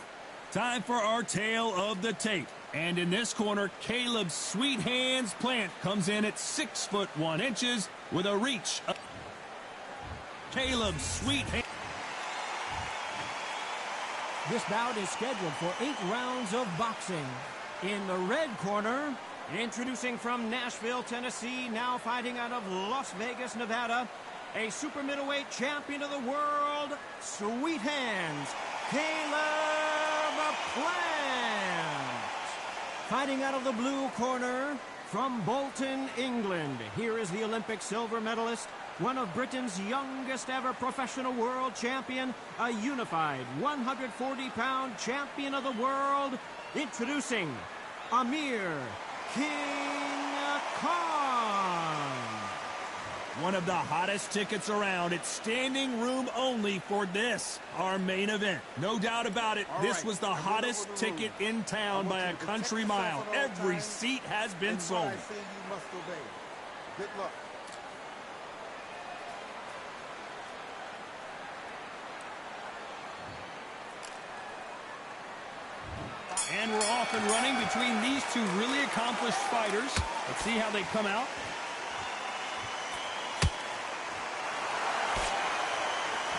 Time for our tale of the tape. And in this corner, Caleb Sweet Hands Plant comes in at 6'1" with a reach of Caleb Sweet Hands. This bout is scheduled for 8 rounds of boxing. In the red corner, introducing from Nashville, Tennessee, now fighting out of Las Vegas, Nevada, a super middleweight champion of the world, Sweet Hands, Caleb Plant. Fighting out of the blue corner, from Bolton, England, here is the Olympic silver medalist, one of Britain's youngest ever professional world champion, a unified 140-pound champion of the world, introducing Amir King Khan. One of the hottest tickets around. It's standing room only for this, our main event. No doubt about it, this was the hottest ticket in town by a country mile. Every seat has been sold. I say you must obey. Good luck. And we're off and running between these two really accomplished fighters. Let's see how they come out.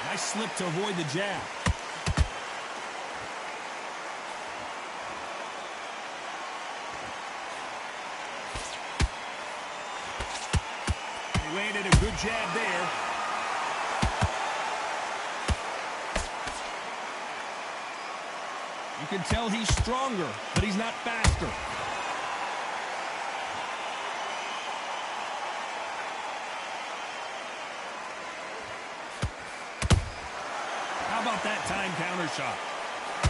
Nice slip to avoid the jab. He landed a good jab there. You can tell he's stronger, but he's not faster. How about that time counter shot?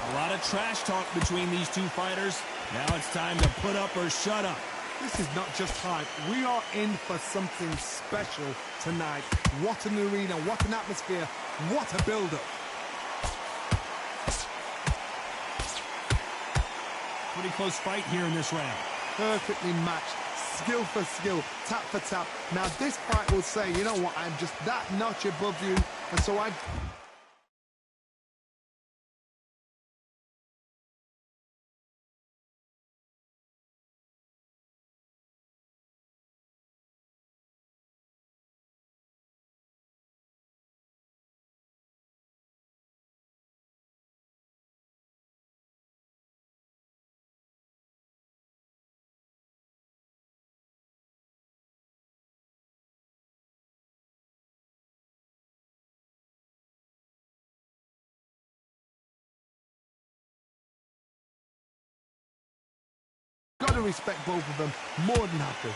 A lot of trash talk between these two fighters. Now it's time to put up or shut up. This is not just hype. We are in for something special tonight. What an arena, what an atmosphere, what a build-up. Pretty close fight here in this round. Perfectly matched, skill for skill, tap for tap. Now this fight will say, you know what, I'm just that notch above you, and so I... Got to respect both of them, more than happy.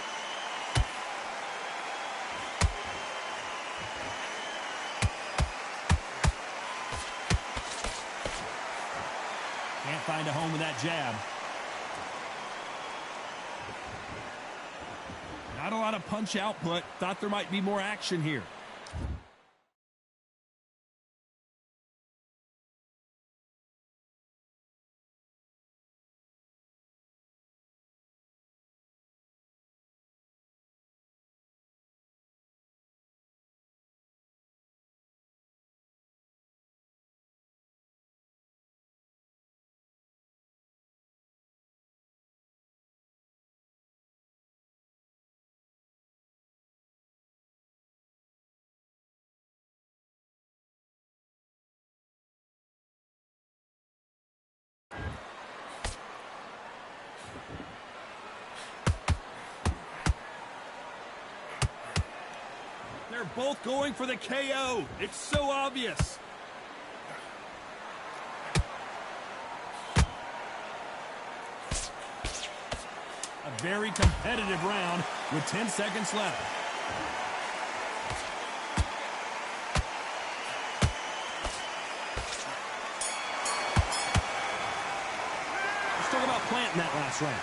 Can't find a home with that jab. Not a lot of punch output. Thought there might be more action here. They're both going for the KO. It's so obvious. A very competitive round with 10 seconds left. Let's talk about Plant in that last round.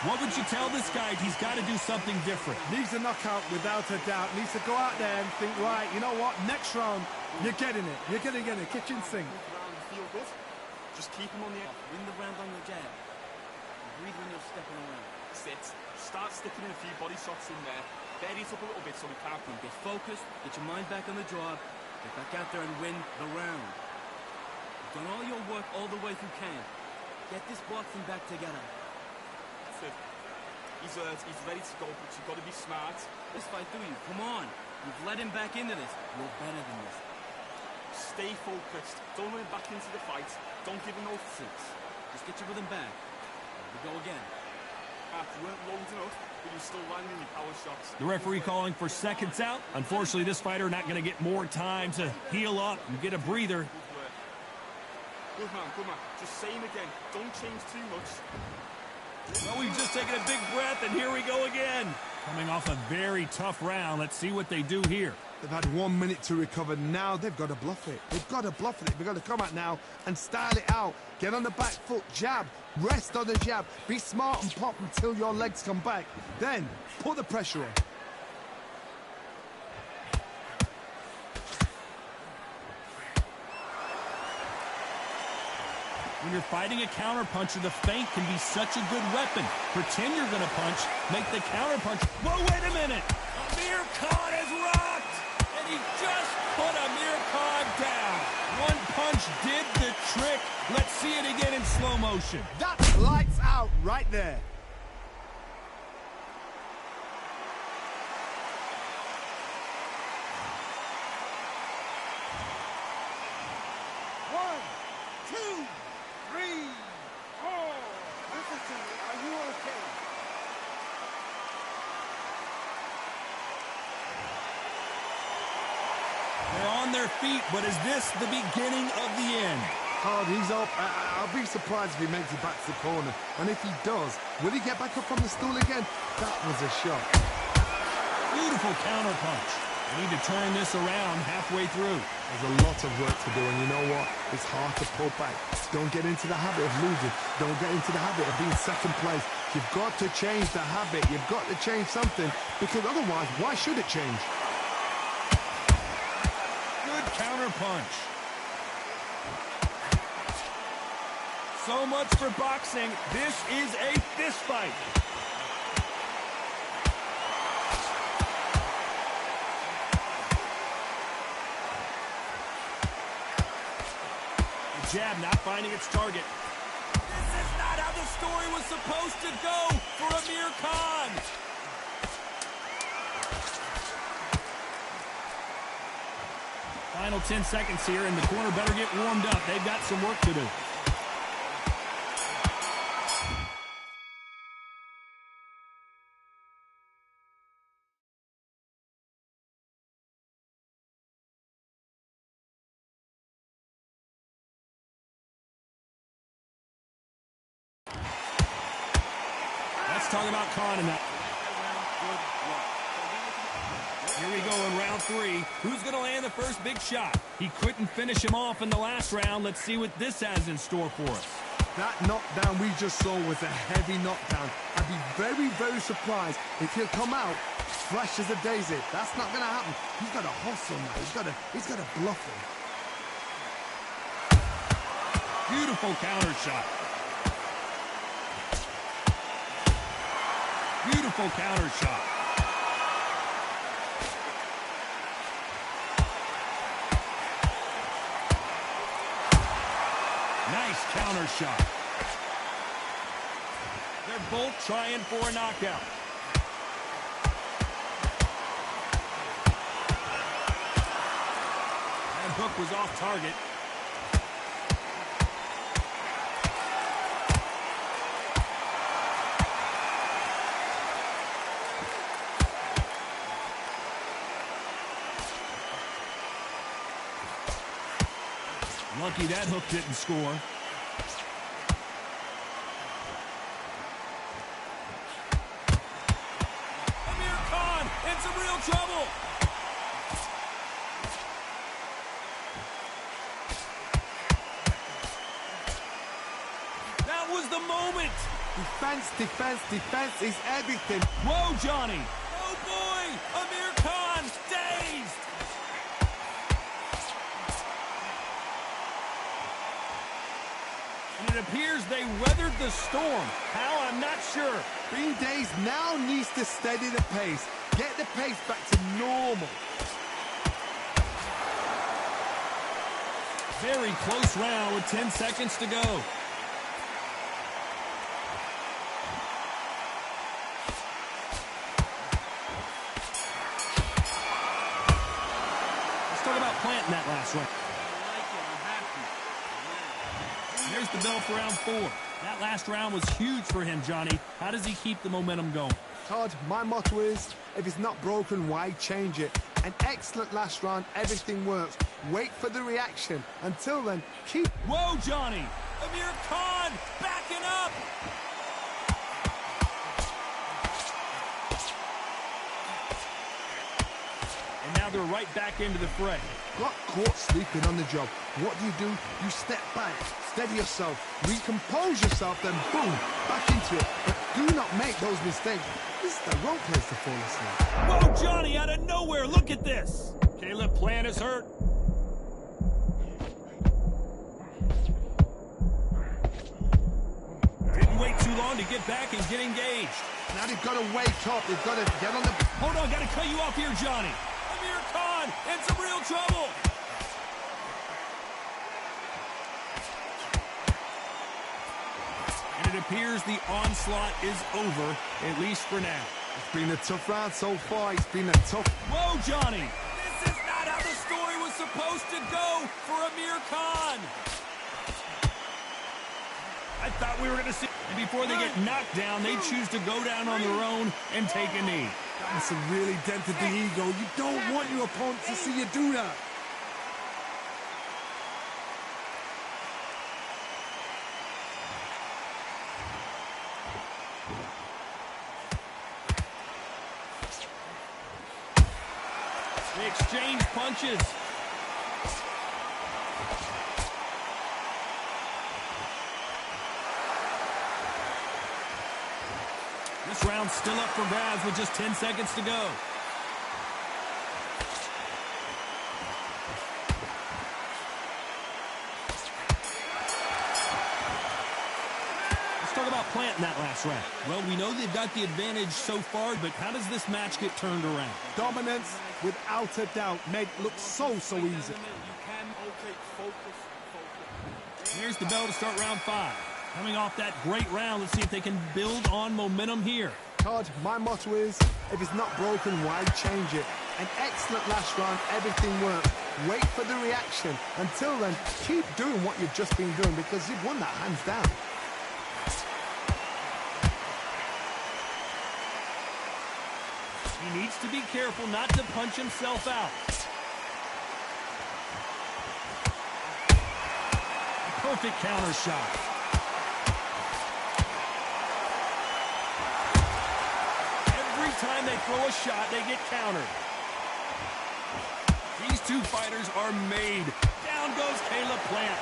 What would you tell this guy? He's got to do something different. Needs a knockout without a doubt. Needs to go out there and think, right, you know what, next round, you're getting it. You're going to get it. Kitchen sink. Feel good. Just keep him on the edge. Win the round on the jab. Breathe when you're stepping around. sits. Start sticking in a few body shots in there. Bury it up a little bit so we can't come. Get focused, get your mind back on the job, get back out there and win the round. You've done all your work all the way through camp. Get this boxing back together. That's it. He's ready to go, but you've got to be smart. Let's fight through you. Come on. You've led him back into this. You're better than this. Stay focused. Don't let him back into the fight. Don't give him no Six. Just get your rhythm back. Here we go again. You weren't loaded enough, but you're still landing your power shots. The referee calling for seconds out. Unfortunately, this fighter not going to get more time to heal up and get a breather. Good work. Good man, good man. Just same again. Don't change too much. Well, we've just taken a big breath, and here we go again. Coming off a very tough round. Let's see what they do here. They've had 1 minute to recover. Now they've got to bluff it. They've got to bluff it. They've got to come out now and style it out. Get on the back foot, jab. Rest on the jab. Be smart and pop until your legs come back. Then put the pressure on. When you're fighting a counterpuncher, the feint can be such a good weapon. Pretend you're going to punch, make the counterpunch. Whoa, wait a minute! Amir Khan is rocked! And he just put Amir Khan down. One punch did the trick. Let's see it again in slow motion. That's lights out right there. One, two, three, four. Listen to me. Are you okay? They're on their feet, but is this the beginning of the end? Hard, he's up. I'll be surprised if he makes it back to the corner. And if he does, will he get back up from the stool again? That was a shot. Beautiful counterpunch. They need to turn this around halfway through. There's a lot of work to do, and you know what? It's hard to pull back. Don't get into the habit of losing. Don't get into the habit of being second place. You've got to change the habit. You've got to change something, because otherwise, why should it change? Good counterpunch. So much for boxing. This is a fist fight. The jab not finding its target. This is not how the story was supposed to go for Amir Khan. Final 10 seconds here, and the corner better get warmed up. They've got some work to do. Let's talk about Khan in that. Here we go in round three. Who's going to land the first big shot? He couldn't finish him off in the last round. Let's see what this has in store for us. That knockdown we just saw was a heavy knockdown. I'd be very, very surprised if he'll come out fresh as a daisy. That's not going to happen. He's got to hustle now. He's got to bluff him. Beautiful counter shot. Beautiful counter shot. Nice counter shot. They're both trying for a knockout. That hook was off target. Lucky that hook didn't score. Amir Khan in some real trouble. That was the moment. Defense, defense, defense is everything. Whoa, Johnny. Oh, boy. Amir Khan dazed. And it appears they weathered the storm. How, I'm not sure. Bean Days now needs to steady the pace. Get the pace back to normal. Very close round with 10 seconds to go. Let's talk about planting that last round. There's the bell for round 4. That last round was huge for him, Johnny. How does he keep the momentum going? Todd, my motto is, if it's not broken, why change it? An excellent last round, everything works. Wait for the reaction. Until then, keep... Whoa, Johnny! Amir Khan backing up! And now they're right back into the fray. Got caught sleeping on the job. What do? You step back, steady yourself, recompose yourself, then boom, back into it. But do not make those mistakes. This is the wrong place to fall asleep. Whoa, Johnny, out of nowhere, look at this! Caleb Plant is hurt. Didn't wait too long to get back and get engaged. Now they've got to wake up, they've got to get on the... Hold on, gotta cut you off here, Johnny. Amir Khan in some real trouble. And it appears the onslaught is over, at least for now. It's been a tough round so far, it's been a tough... Whoa, Johnny! This is not how the story was supposed to go for Amir Khan! I thought we were going to see... And before they get knocked down, they choose to go down on their own and take a knee. That's a really dented the ego. You don't want your opponent to see you do that. They exchange punches. This round's still up for grabs with just 10 seconds to go. Let's talk about planting that last round. Well, we know they've got the advantage so far, but how does this match get turned around? Dominance, without a doubt, made it look so easy. Here's the bell to start round 5. Coming off that great round, let's see if they can build on momentum here. Todd, my motto is, if it's not broken, why change it? An excellent last round, everything worked. Wait for the reaction. Until then, keep doing what you've just been doing because you've won that hands down. He needs to be careful not to punch himself out. Perfect counter shot. Every time they throw a shot, they get countered. These two fighters are made. Down goes Caleb Plant.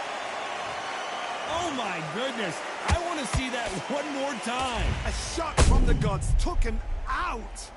Oh my goodness. I want to see that one more time. A shot from the gods took him out.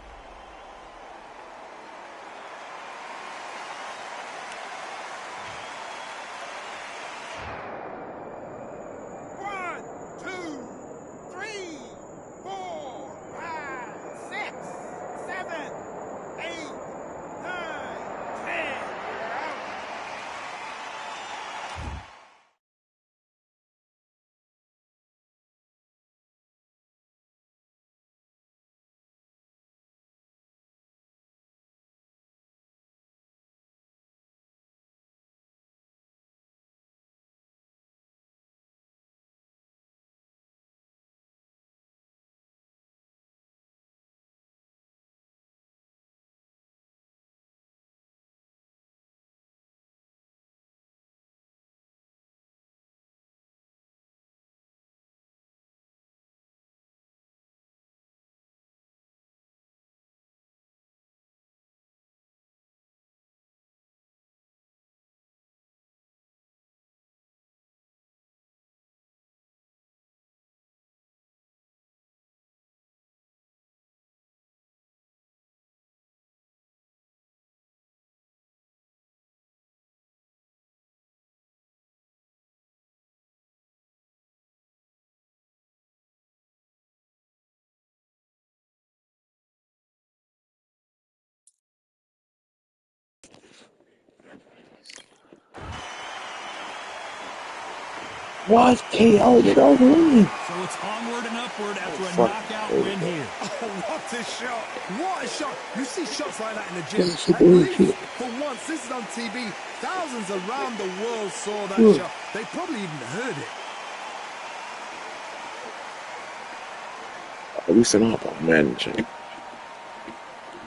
What? KO, get over win. So it's onward and upward after a fuck. knockout win here. Oh, what a shot! What a shot! You see shots like that in the gym. That's a At bullshit. least, for once, this is on TV. Thousands around the world saw that Look. shot. They probably even heard it. We sent off our manager.